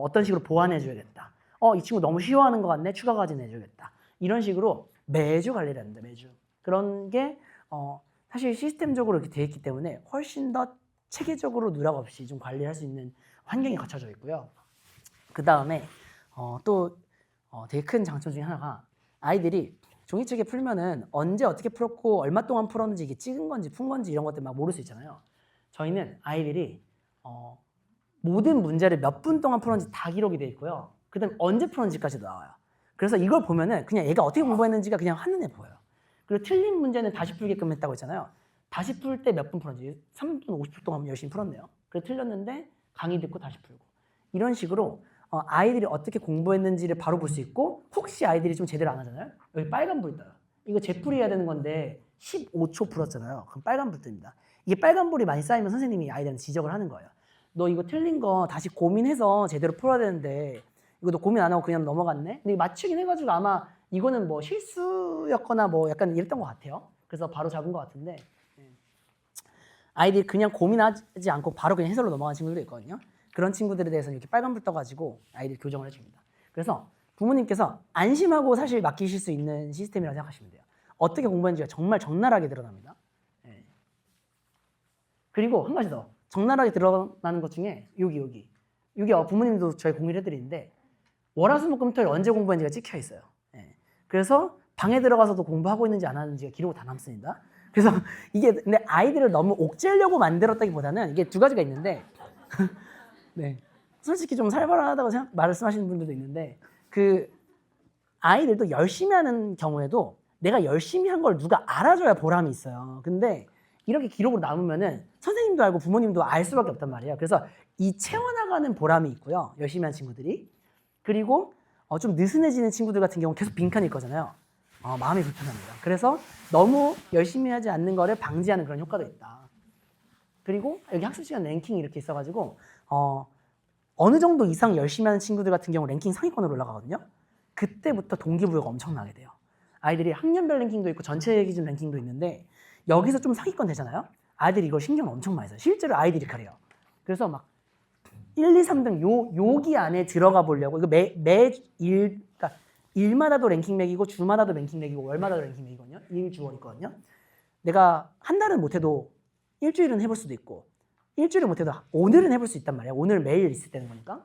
어떤 식으로 보완해줘야겠다. 이 친구 너무 쉬워하는 것 같네. 추가 과제 내줘야겠다. 이런 식으로 매주 관리를 합니다. 매주. 그런 게 사실 시스템적으로 이렇게 돼 있기 때문에 훨씬 더 체계적으로 누락 없이 좀 관리를 할 수 있는 환경이 갖춰져 있고요. 그 다음에 또 되게 큰 장점 중에 하나가 아이들이 종이책에 풀면은 언제 어떻게 풀었고 얼마 동안 풀었는지 이게 찍은 건지 푼 건지 이런 것들 막 모를 수 있잖아요. 저희는 아이들이 모든 문제를 몇 분 동안 풀었는지 다 기록이 돼 있고요. 그 다음에 언제 풀었는지까지도 나와요. 그래서 이걸 보면은 그냥 얘가 어떻게 공부했는지가 그냥 한눈에 보여요. 그리고 틀린 문제는 다시 풀게끔 했다고 했잖아요. 다시 풀 때 몇 분 풀었는지 3분 50분 동안 열심히 풀었네요. 그래서 틀렸는데 강의 듣고 다시 풀고 이런 식으로 아이들이 어떻게 공부했는지를 바로 볼 수 있고 혹시 아이들이 좀 제대로 안 하잖아요. 여기 빨간불 떠요. 이거 재풀이해야 되는 건데 15초 풀었잖아요. 그럼 빨간불 뜹니다. 이게 빨간불이 많이 쌓이면 선생님이 아이들한테 지적을 하는 거예요. 너 이거 틀린 거 다시 고민해서 제대로 풀어야 되는데 이거 너 고민 안 하고 그냥 넘어갔네? 근데 맞추긴 해가지고 아마 이거는 뭐 실수였거나 뭐 약간 이랬던 것 같아요. 그래서 바로 잡은 것 같은데 아이들이 그냥 고민하지 않고 바로 그냥 해설로 넘어간 친구들도 있거든요. 그런 친구들에 대해서는 이렇게 빨간불 떠가지고 아이들이 교정을 해줍니다. 그래서 부모님께서 안심하고 사실 맡기실 수 있는 시스템이라고 생각하시면 돼요. 어떻게 공부했는지가 정말 적나라하게 드러납니다. 예. 그리고 한 가지 더 적나라하게 드러나는 것 중에 여기 부모님도 저희 공유를 해드리는데 월화수목금토일 언제 공부했는지가 찍혀 있어요. 예. 그래서 방에 들어가서도 공부하고 있는지 안 하는지가 기록을 다 남습니다. 그래서 이게 근데 아이들을 너무 옥죄려고 만들었다기보다는 이게 두 가지가 있는데 네. 솔직히 좀 살벌하다고 말씀하시는 분들도 있는데 그 아이들도 열심히 하는 경우에도 내가 열심히 한 걸 누가 알아줘야 보람이 있어요. 근데 이렇게 기록으로 남으면은 선생님도 알고 부모님도 알 수밖에 없단 말이에요. 그래서 이 채워나가는 보람이 있고요. 열심히 한 친구들이. 그리고 좀 느슨해지는 친구들 같은 경우는 계속 빈칸일 거잖아요. 마음이 불편합니다. 그래서 너무 열심히 하지 않는 거를 방지하는 그런 효과도 있다. 그리고 여기 학습 시간 랭킹이 이렇게 있어가지고 어느 정도 이상 열심히 하는 친구들 같은 경우 랭킹 상위권으로 올라가거든요. 그때부터 동기부여가 엄청나게 돼요. 아이들이 학년별 랭킹도 있고 전체 기준 랭킹도 있는데 여기서 좀 상위권 되잖아요. 아이들이 이걸 신경을 엄청 많이 써요. 실제로 아이들이 그래요. 그래서 막 1, 2, 3등 여기 안에 들어가 보려고 이거 그러니까 일마다도 랭킹 매기고 주마다도 랭킹 매기고 월마다도 랭킹 매기거든요. 일주월 있거든요. 내가 한 달은 못해도 일주일은 해볼 수도 있고 일주일은 못해도 오늘은 해볼 수 있단 말이야. 오늘 매일 있을 때는 거니까.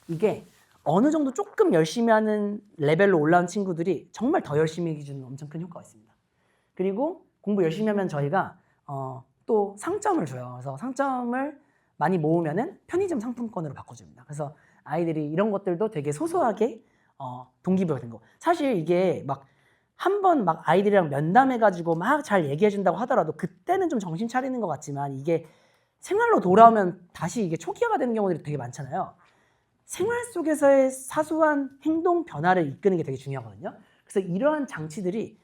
이게 어느 정도 조금 열심히 하는 레벨로 올라온 친구들이 정말 더 열심히 해주는 엄청 큰 효과가 있습니다. 그리고 공부 열심히 하면 저희가 또 상점을 줘요. 그래서 상점을 많이 모으면은 편의점 상품권으로 바꿔줍니다. 그래서 아이들이 이런 것들도 되게 소소하게 동기부여가 된 거. 사실 이게 막 한 번 막 아이들이랑 면담해가지고 막 잘 얘기해준다고 하더라도 그때는 좀 정신 차리는 것 같지만 이게 생활로 돌아오면 다시 이게 초기화가 되는 경우들이 되게 많잖아요. 생활 속에서의 사소한 행동 변화를 이끄는 게 되게 중요하거든요. 그래서 이러한 장치들이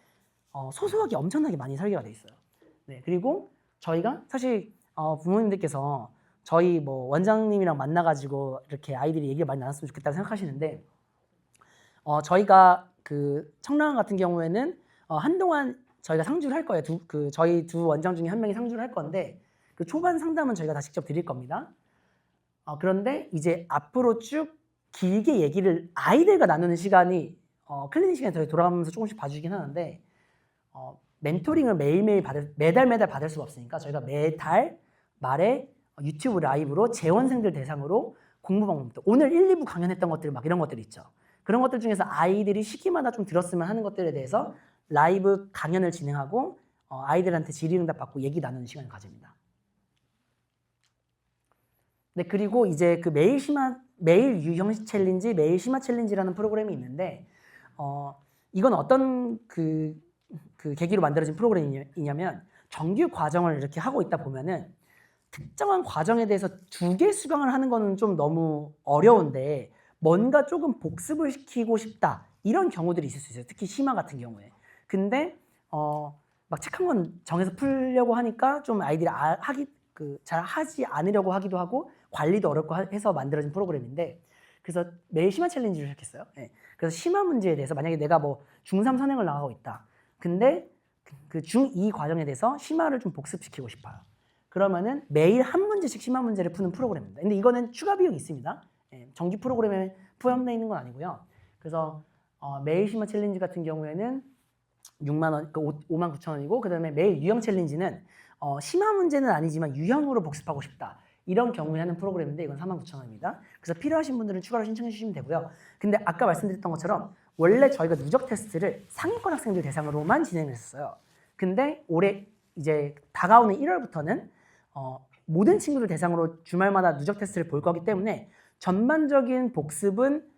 소소하게 엄청나게 많이 설계가 돼 있어요. 네, 그리고 저희가 사실 부모님들께서 저희 뭐 원장님이랑 만나가지고 이렇게 아이들이 얘기를 많이 나눴으면 좋겠다고 생각하시는데 저희가 그 청량한 같은 경우에는 한동안 저희가 상주를 할 거예요. 저희 두 원장 중에 한 명이 상주를 할 건데 그 초반 상담은 저희가 다 직접 드릴 겁니다. 그런데 이제 앞으로 쭉 길게 얘기를 아이들과 나누는 시간이 클리닉 시간에 저희 돌아가면서 조금씩 봐주긴 하는데 멘토링을 매일매일 매달 받을 수가 없으니까 저희가 매달 말에 유튜브 라이브로 재원생들 대상으로 공부 방법들 오늘 1, 2부 강연했던 것들 막 이런 것들이 있죠. 그런 것들 중에서 아이들이 시기마다 좀 들었으면 하는 것들에 대해서 라이브 강연을 진행하고 아이들한테 질의응답 받고 얘기 나누는 시간을 가집니다. 네, 그리고 이제 그 매일 유형 챌린지, 매일 심화 챌린지라는 프로그램이 있는데 이건 어떤 그 계기로 만들어진 프로그램이냐면 정규 과정을 이렇게 하고 있다 보면은 특정한 과정에 대해서 2개 수강을 하는 거는 좀 너무 어려운데 뭔가 조금 복습을 시키고 싶다 이런 경우들이 있을 수 있어요. 특히 심화 같은 경우에. 근데 막 책 한 권 정해서 풀려고 하니까 좀 아이들이 잘 하지 않으려고 하기도 하고 관리도 어렵고 해서 만들어진 프로그램인데 그래서 매일 심화 챌린지를 시작했어요. 네. 그래서 심화 문제에 대해서 만약에 내가 뭐 중3 선행을 나가고 있다. 근데 그 중2 과정에 대해서 심화를 좀 복습시키고 싶어요. 그러면은 매일 한 문제씩 심화 문제를 푸는 프로그램입니다. 근데 이거는 추가 비용이 있습니다. 네. 정기 프로그램에 포함되어 있는 건 아니고요. 그래서 매일 심화 챌린지 같은 경우에는 6만 원, 5만 9천 원이고 그 다음에 매일 유형 챌린지는 심화 문제는 아니지만 유형으로 복습하고 싶다. 이런 경우에 하는 프로그램인데 이건 49,000원입니다. 그래서 필요하신 분들은 추가로 신청해 주시면 되고요. 근데 아까 말씀드렸던 것처럼 원래 저희가 누적 테스트를 상위권 학생들 대상으로만 진행을 했어요. 근데 올해 이제 다가오는 1월부터는 모든 친구들 대상으로 주말마다 누적 테스트를 볼 거기 때문에 전반적인 복습은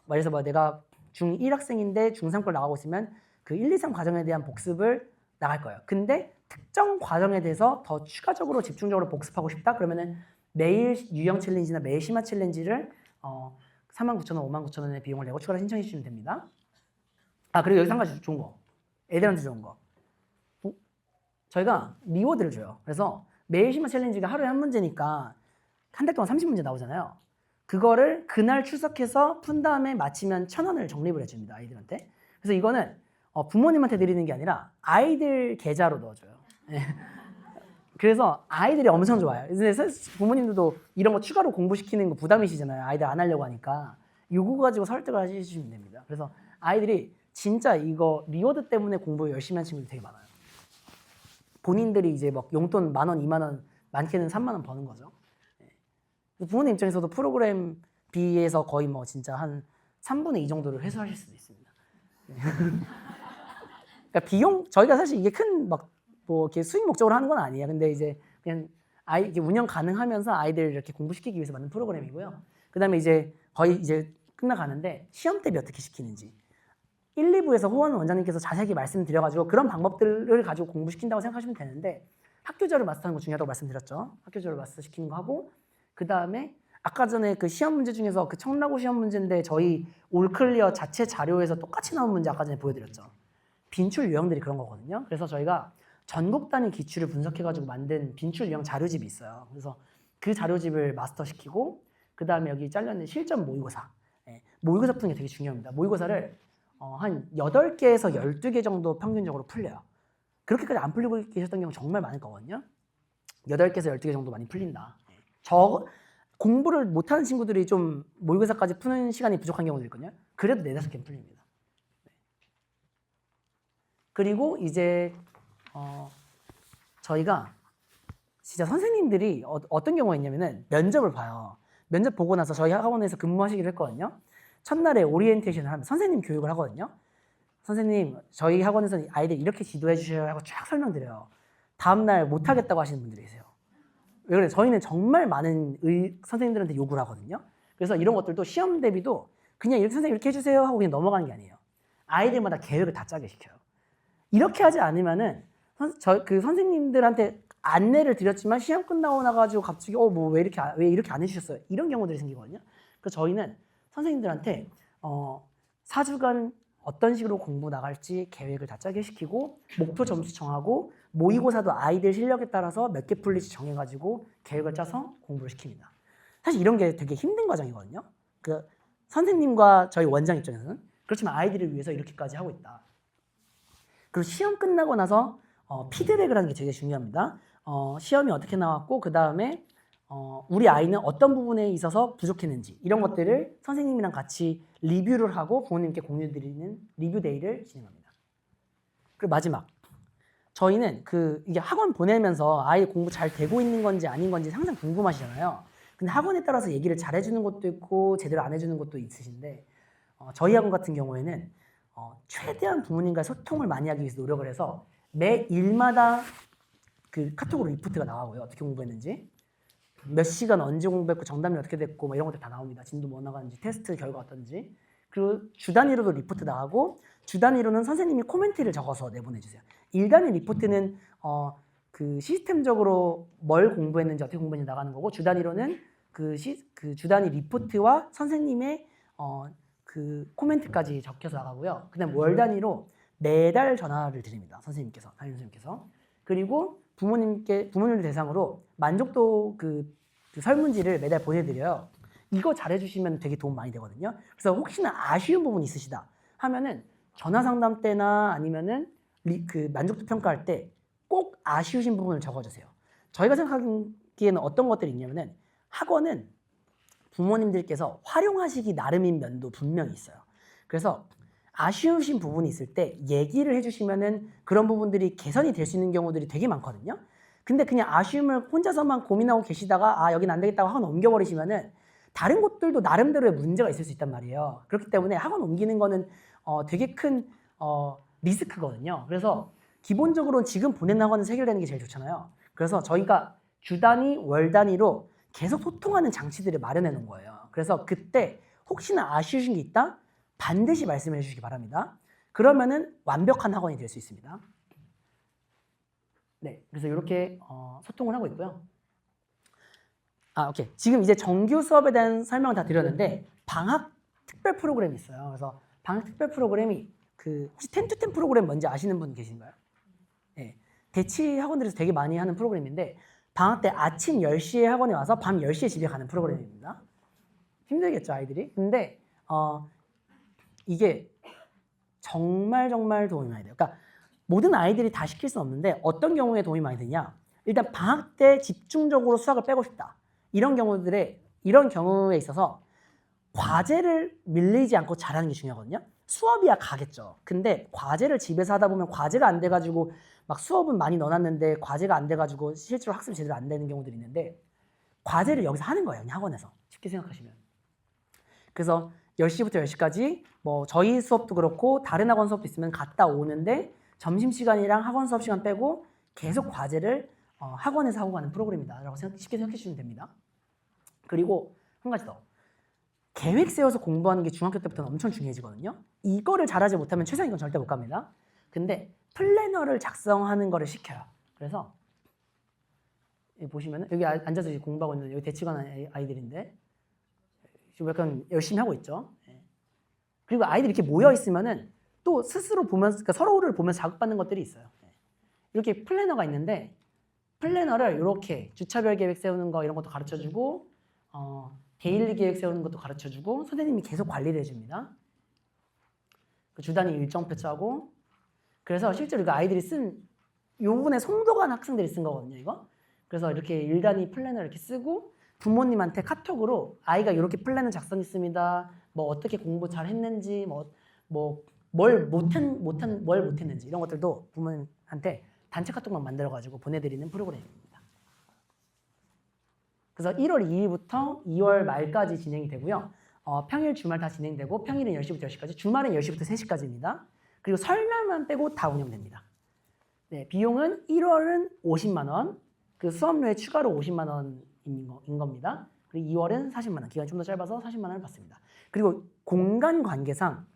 말해서 내가 중1 학생인데 중3걸 나가고 있으면 그 1, 2, 3 과정에 대한 복습을 나갈 거예요. 근데 특정 과정에 대해서 더 추가적으로 집중적으로 복습하고 싶다? 그러면은 매일 유형 챌린지나 매일 심화 챌린지를 49,000원, 59,000원의 비용을 내고 추가로 신청해 주시면 됩니다. 아, 그리고 여기서 한 가지 좋은 거. 애들한테 좋은 거. 저희가 리워드를 줘요. 그래서 매일 심화 챌린지가 하루에 한 문제니까 한 달 동안 30문제 나오잖아요. 그거를 그날 출석해서 푼 다음에 마치면 1,000원을 적립을 해줍니다. 아이들한테. 그래서 이거는 부모님한테 드리는 게 아니라 아이들 계좌로 넣어줘요. 네. 그래서 아이들이 엄청 좋아요. 근데 사실 부모님들도 이런 거 추가로 공부시키는 거 부담이시잖아요. 아이들 안 하려고 하니까. 요거 가지고 설득을 해주시면 됩니다. 그래서 아이들이 진짜 이거 리워드 때문에 공부 열심히 한 친구들이 되게 많아요. 본인들이 이제 막 용돈 10,000원, 20,000원, 많게는 30,000원 버는 거죠. 부모님 입장에서도 프로그램 비해서 거의 뭐 진짜 한 3분의 2 정도를 회수하실 수도 있습니다. 그러니까 비용, 저희가 사실 이게 큰 막 뭐 이렇게 수익 목적으로 하는 건 아니에요. 근데 이제 그냥 이렇게 운영 가능하면서 아이들 이렇게 공부시키기 위해서 만든 프로그램이고요. 그다음에 이제 거의 이제 끝나가는데 시험 대비 어떻게 시키는지 1, 2부에서 호원 원장님께서 자세하게 말씀드려가지고 그런 방법들을 가지고 공부시킨다고 생각하시면 되는데 학교제로 마스터하는 거 중요하다고 말씀드렸죠. 학교제로 마스터 시키는 거 하고 그 다음에 아까 전에 그 시험 문제 중에서 그 청라고 시험 문제인데 저희 올클리어 자체 자료에서 똑같이 나온 문제 아까 전에 보여드렸죠. 빈출 유형들이 그런 거거든요. 그래서 저희가 전국 단위 기출을 분석해가지고 만든 빈출 유형 자료집이 있어요. 그래서 그 자료집을 마스터시키고 그 다음에 여기 잘려있는 실전 모의고사. 모의고사 푸는 게 되게 중요합니다. 모의고사를 한 8개에서 12개 정도 평균적으로 풀려요. 그렇게까지 안 풀리고 계셨던 경우 정말 많을 거거든요. 8개에서 12개 정도 많이 풀린다. 공부를 못하는 친구들이 좀 모의고사까지 푸는 시간이 부족한 경우도 있거든요. 그래도 4, 5개는 풀립니다. 그리고 이제 저희가 진짜 선생님들이 어떤 경우가 있냐면은 면접을 봐요. 면접 보고 나서 저희 학원에서 근무하시기로 했거든요. 첫날에 오리엔테이션을 하면 선생님 교육을 하거든요. 선생님 저희 학원에서는 아이들 이렇게 지도해 주셔야 하고 쫙 설명드려요. 다음날 못하겠다고 하시는 분들이 계세요. 왜 그래? 저희는 정말 많은 선생님들한테 요구를 하거든요. 그래서 이런 것들도 시험 대비도 그냥 이렇게 선생님 이렇게 해주세요 하고 그냥 넘어가는 게 아니에요. 아이들마다 계획을 다 짜게 시켜요. 이렇게 하지 않으면은 그 선생님들한테 안내를 드렸지만 시험 끝나고 나가지고 갑자기 뭐 왜 이렇게 안 해주셨어요? 이런 경우들이 생기거든요. 그래서 저희는 선생님들한테 4주간 어떤 식으로 공부 나갈지 계획을 다 짜게 시키고 목표 점수 정하고 모의고사도 아이들 실력에 따라서 몇 개 풀릴지 정해가지고 계획을 짜서 공부를 시킵니다. 사실 이런 게 되게 힘든 과정이거든요. 그 선생님과 저희 원장 입장에서는 그렇지만 아이들을 위해서 이렇게까지 하고 있다. 그리고 시험 끝나고 나서 피드백을 하는 게 되게 중요합니다. 시험이 어떻게 나왔고 그 다음에 우리 아이는 어떤 부분에 있어서 부족했는지 이런 것들을 선생님이랑 같이 리뷰를 하고 부모님께 공유드리는 리뷰 데이를 진행합니다. 그리고 마지막 저희는 이게 학원 보내면서 아이 공부 잘 되고 있는 건지 아닌 건지 항상 궁금하시잖아요. 근데 학원에 따라서 얘기를 잘 해주는 것도 있고 제대로 안 해주는 것도 있으신데 저희 학원 같은 경우에는 최대한 부모님과 소통을 많이 하기 위해서 노력을 해서 매 일마다 그 카톡으로 리포트가 나가고요. 어떻게 공부했는지 몇 시간 언제 공부했고 정답이 어떻게 됐고 뭐 이런 것들 다 나옵니다. 진도 뭐 나가는지 테스트 결과 어떤지. 그리고 주 단위로도 리포트 나가고 주 단위로는 선생님이 코멘트를 적어서 내보내주세요. 일 단위 리포트는 그 시스템적으로 뭘 공부했는지 어떻게 공부했는지 나가는 거고 주 단위로는 그 주 단위 리포트와 선생님의 그 코멘트까지 적혀서 나가고요. 그다음 월 단위로 매달 전화를 드립니다. 선생님께서 담임 선생님께서. 그리고 부모님들 대상으로 만족도 그 설문지를 매달 보내드려요. 이거 잘해주시면 되게 도움 많이 되거든요. 그래서 혹시나 아쉬운 부분 있으시다 하면은 전화 상담 때나 아니면은 그 만족도 평가할 때 꼭 아쉬우신 부분을 적어주세요. 저희가 생각하기에는 어떤 것들이 있냐면은 학원은 부모님들께서 활용하시기 나름인 면도 분명히 있어요. 그래서 아쉬우신 부분이 있을 때 얘기를 해주시면은 그런 부분들이 개선이 될 수 있는 경우들이 되게 많거든요. 근데 그냥 아쉬움을 혼자서만 고민하고 계시다가 여긴 안 되겠다고 학원 옮겨버리시면은 다른 곳들도 나름대로의 문제가 있을 수 있단 말이에요. 그렇기 때문에 학원 옮기는 거는 되게 큰 리스크거든요. 그래서 기본적으로 지금 보낸 학원은 해결되는 게 제일 좋잖아요. 그래서 저희가 주 단위, 월 단위로 계속 소통하는 장치들을 마련해 놓은 거예요. 그래서 그때 혹시나 아쉬우신 게 있다? 반드시 말씀해 주시기 바랍니다. 그러면은 완벽한 학원이 될 수 있습니다. 네, 그래서 이렇게 소통을 하고 있고요. 오케이. 지금 이제 정규 수업에 대한 설명을 다 드렸는데 방학 특별 프로그램이 있어요. 그래서 방학 특별 프로그램이 그 혹시 10to10 프로그램 뭔지 아시는 분 계신가요? 네. 대치 학원들에서 되게 많이 하는 프로그램인데 방학 때 아침 10시에 학원에 와서 밤 10시에 집에 가는 프로그램입니다. 힘들겠죠, 아이들이? 근데 이게 정말 도움이 많이 돼요. 그러니까 모든 아이들이 다 시킬 수는 없는데 어떤 경우에 도움이 많이 되냐? 일단 방학 때 집중적으로 수학을 빼고 싶다. 이런 경우에 있어서 과제를 밀리지 않고 잘하는 게 중요하거든요. 수업이야 가겠죠. 근데 과제를 집에서 하다 보면 과제가 안 돼가지고 막 수업은 많이 넣어놨는데 과제가 안 돼가지고 실제로 학습이 제대로 안 되는 경우들이 있는데 과제를 여기서 하는 거예요. 그냥 학원에서. 쉽게 생각하시면. 그래서 10시부터 10시까지 뭐 저희 수업도 그렇고 다른 학원 수업도 있으면 갔다 오는데 점심시간이랑 학원 수업 시간 빼고 계속 과제를 학원에서 하고 가는 프로그램이다 라고 쉽게 생각해 주시면 됩니다. 그리고 한 가지 더. 계획 세워서 공부하는 게 중학교 때부터는 엄청 중요해지거든요. 이거를 잘하지 못하면 최상위권 절대 못 갑니다. 근데 플래너를 작성하는 거를 시켜요. 그래서 여기 보시면 여기 앉아서 이제 공부하고 있는 여기 대치관 아이들인데 지금 약간 열심히 하고 있죠. 그리고 아이들이 이렇게 모여 있으면은 또 스스로 보면서 그러니까 서로를 보면서 자극받는 것들이 있어요. 이렇게 플래너가 있는데 플래너를 이렇게 주차별 계획 세우는 거 이런 것도 가르쳐주고 데일리 계획 세우는 것도 가르쳐주고 선생님이 계속 관리를 해줍니다. 그 주단위 일정표 짜고 그래서 실제로 그 아이들이 쓴 요번에 송도간 학생들이 쓴 거거든요. 이거. 그래서 이렇게 일단위 플래너를 이렇게 쓰고 부모님한테 카톡으로 아이가 이렇게 플랜을 작성했습니다. 뭐 어떻게 공부 잘 했는지 뭘 못했는지 이런 것들도 부모님한테 단체 카톡만 만들어가지고 보내드리는 프로그램입니다. 그래서 1월 2일부터 2월 말까지 진행이 되고요. 평일 주말 다 진행되고 평일은 10시부터 10시까지 주말은 10시부터 3시까지입니다. 그리고 설날만 빼고 다 운영됩니다. 네, 비용은 1월은 50만 원, 그 수업료에 추가로 50만 원인 겁니다. 그리고 2월은 40만 원, 기간이 좀 더 짧아서 40만 원을 받습니다. 그리고 공간 관계상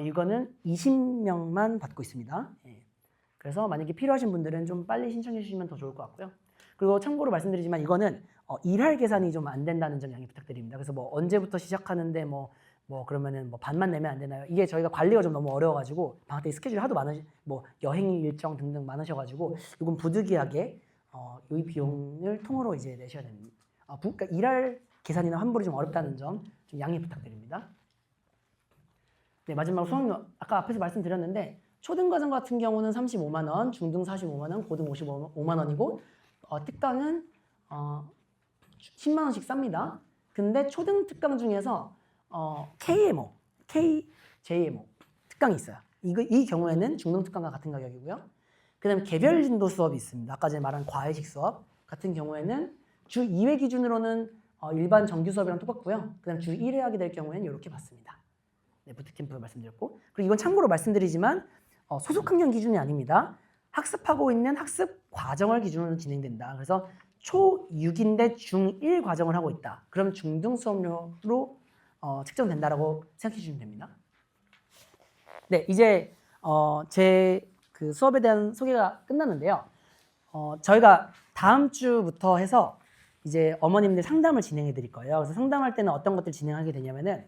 이거는 20명만 받고 있습니다. 예. 그래서 만약에 필요하신 분들은 좀 빨리 신청해 주시면 더 좋을 것 같고요. 그리고 참고로 말씀드리지만 이거는 일할 계산이 좀 안 된다는 점 양해 부탁드립니다. 그래서 뭐 언제부터 시작하는데 뭐 그러면은 뭐 반만 내면 안 되나요? 이게 저희가 관리가 좀 너무 어려워가지고 방학 때 스케줄이 하도 뭐 여행 일정 등등 많으셔가지고 이건 부득이하게 이 비용을 통으로 이제 내셔야 됩니다. 그러니까 일할 계산이나 환불이 좀 어렵다는 점 좀 양해 부탁드립니다. 네, 마지막으로 수업료 아까 앞에서 말씀드렸는데 초등과정 같은 경우는 35만 원, 중등 45만 원, 고등 55만 원이고 특강은 10만 원씩 쌉니다. 근데 초등 특강 중에서 KMO, JMO 특강이 있어요. 이 경우에는 중등 특강과 같은 가격이고요. 그다음에 개별 진도 수업이 있습니다. 아까 전에 말한 과외식 수업 같은 경우에는 주 2회 기준으로는 일반 정규 수업이랑 똑같고요. 그다음 주 1회 하게 될 경우에는 이렇게 받습니다. 네, 부트캠프 말씀드렸고 그리고 이건 참고로 말씀드리지만 소속 학년 기준이 아닙니다. 학습하고 있는 학습 과정을 기준으로 진행된다. 그래서 초6인데 중1 과정을 하고 있다. 그럼 중등 수업료로 측정된다라고 생각해 주시면 됩니다. 네, 이제 제 그 수업에 대한 소개가 끝났는데요. 저희가 다음 주부터 해서 이제 어머님들 상담을 진행해 드릴 거예요. 그래서 상담할 때는 어떤 것들 진행하게 되냐면은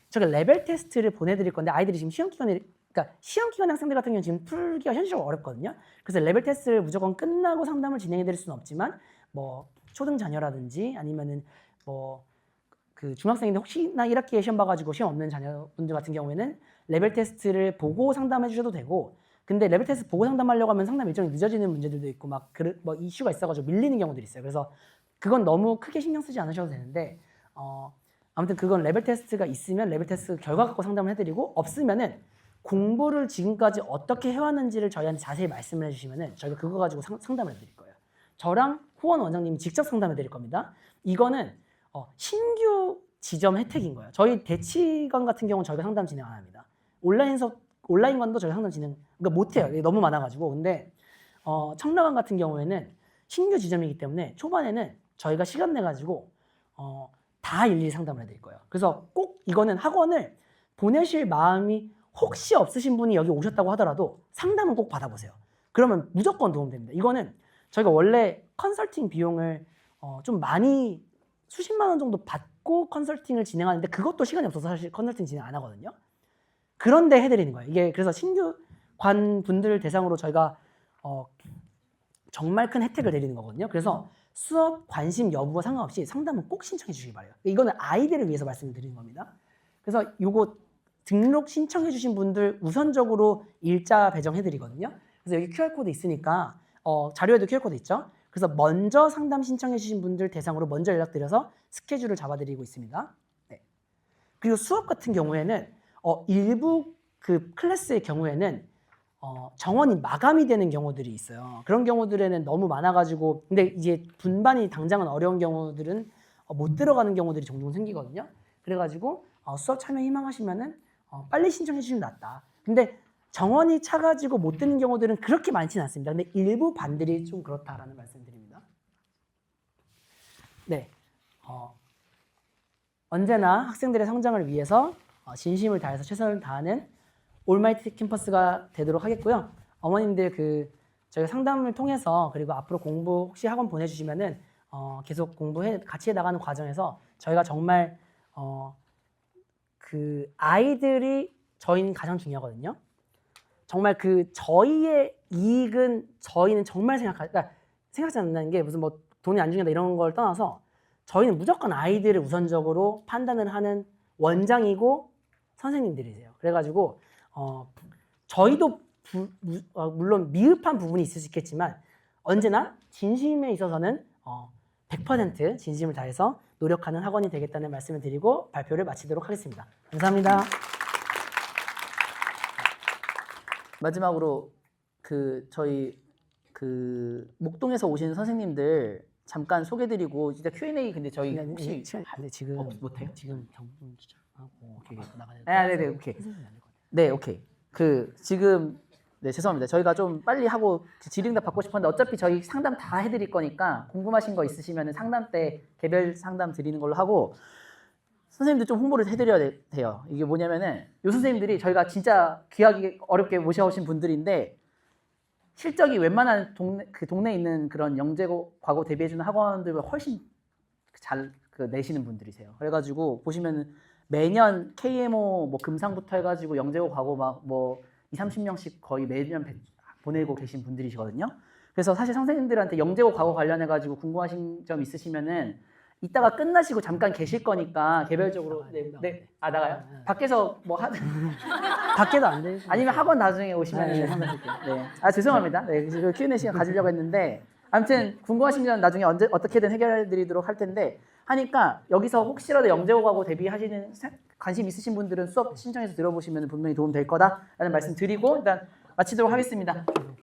저희가 레벨 테스트를 보내드릴 건데 아이들이 지금 시험 기간에 그러니까 시험 기간 학생들 같은 경우는 지금 풀기가 현실적으로 어렵거든요. 그래서 레벨 테스트를 무조건 끝나고 상담을 진행해 드릴 수는 없지만 뭐 초등 자녀라든지 아니면은 뭐 그 중학생인데 혹시나 1학기에 시험 봐가지고 시험 없는 자녀분들 같은 경우에는 레벨 테스트를 보고 상담해 주셔도 되고 근데 레벨 테스트 보고 상담하려고 하면 상담 일정이 늦어지는 문제들도 있고 뭐 이슈가 있어가지고 밀리는 경우들이 있어요. 그래서 그건 너무 크게 신경 쓰지 않으셔도 되는데 아무튼 그건 레벨 테스트가 있으면 레벨 테스트 결과 갖고 상담을 해드리고 없으면은 공부를 지금까지 어떻게 해왔는지를 저희한테 자세히 말씀을 해주시면은 저희가 그거 가지고 상담을 해드릴 거예요. 저랑 후원 원장님이 직접 상담해 드릴 겁니다. 이거는 신규 지점 혜택인 거예요. 저희 대치관 같은 경우는 저희가 상담 진행 안 합니다. 온라인관도 저희가 상담 진행 그러니까 못해요. 이게 너무 많아가지고. 근데 청라관 같은 경우에는 신규 지점이기 때문에 초반에는 저희가 시간 내가지고 다 일일이 상담을 해드릴 거예요. 그래서 꼭 이거는 학원을 보내실 마음이 혹시 없으신 분이 여기 오셨다고 하더라도 상담은 꼭 받아보세요. 그러면 무조건 도움됩니다. 이거는 저희가 원래 컨설팅 비용을 좀 많이 수십만 원 정도 받고 컨설팅을 진행하는데 그것도 시간이 없어서 사실 컨설팅 진행 안 하거든요. 그런데 해드리는 거예요. 이게 그래서 신규 관 분들 대상으로 저희가 정말 큰 혜택을 드리는 거거든요. 그래서 수업 관심 여부와 상관없이 상담은 꼭 신청해 주시기 바래요. 이거는 아이들을 위해서 말씀을 드리는 겁니다. 그래서 요거 등록 신청해 주신 분들 우선적으로 일자 배정해 드리거든요. 그래서 여기 QR코드 있으니까 자료에도 QR코드 있죠. 그래서 먼저 상담 신청해 주신 분들 대상으로 먼저 연락드려서 스케줄을 잡아드리고 있습니다. 네. 그리고 수업 같은 경우에는 일부 그 클래스의 경우에는 정원이 마감이 되는 경우들이 있어요. 그런 경우들에는 너무 많아가지고 근데 이제 분반이 당장은 어려운 경우들은 못 들어가는 경우들이 종종 생기거든요. 그래가지고 수업 참여 희망하시면은 빨리 신청해 주시면 낫다. 근데 정원이 차가지고 못 듣는 경우들은 그렇게 많지는 않습니다. 근데 일부 반들이 좀 그렇다라는 말씀드립니다. 네, 언제나 학생들의 성장을 위해서 진심을 다해서 최선을 다하는 올마이티 캠퍼스가 되도록 하겠고요. 어머님들 저희가 상담을 통해서 그리고 앞으로 공부 혹시 학원 보내주시면은 계속 같이 해 나가는 과정에서 저희가 정말 그 아이들이 저희는 가장 중요하거든요. 정말 저희의 이익은 저희는 정말 생각지 않는 게 무슨 뭐 돈이 안 중요하다 이런 걸 떠나서 저희는 무조건 아이들을 우선적으로 판단을 하는 원장이고 선생님들이세요. 그래가지고 저희도 물론 미흡한 부분이 있을 수 있겠지만 언제나 진심에 있어서는 100% 진심을 다해서 노력하는 학원이 되겠다는 말씀을 드리고 발표를 마치도록 하겠습니다. 감사합니다. 마지막으로 저희 목동에서 오신 선생님들 잠깐 소개드리고 진짜 Q&A 근데 저희 혹시 지금 못해요? 지금 경품 기자하고 나가야 네, 네, 오케이. 네, 오케이. 지금 네, 죄송합니다. 저희가 좀 빨리 하고 질의응답 받고 싶었는데 어차피 저희 상담 다 해드릴 거니까 궁금하신 거 있으시면 상담 때 개별 상담 드리는 걸로 하고 선생님들 좀 홍보를 해드려야 돼요. 이게 뭐냐면은 요 선생님들이 저희가 진짜 귀하게 어렵게 모셔오신 분들인데 실적이 웬만한 동네에 있는 그런 영재고 대비해주는 학원들보다 훨씬 잘 내시는 분들이세요. 그래가지고 보시면은 매년 KMO 뭐 금상부터 해가지고 영재고 가고 막 뭐 20-30명씩 거의 매년 보내고 계신 분들이시거든요. 그래서 사실 선생님들한테 영재고 과거 관련해가지고 궁금하신 점 있으시면은 이따가 끝나시고 잠깐 계실 거니까 개별적으로 나가요? 밖에서 뭐 밖에도 안 돼. 아니면 학원 나중에 오시면 상담드릴게요. 네. 죄송합니다. 네, 그 Q&A 시간 가지려고 했는데 아무튼 궁금하신 점 나중에 어떻게든 해결해드리도록 할 텐데 하니까 여기서 혹시라도 영재고 가고 대비하시는 관심 있으신 분들은 수업 신청해서 들어보시면 분명히 도움 될 거다라는 말씀 드리고 일단 마치도록 하겠습니다.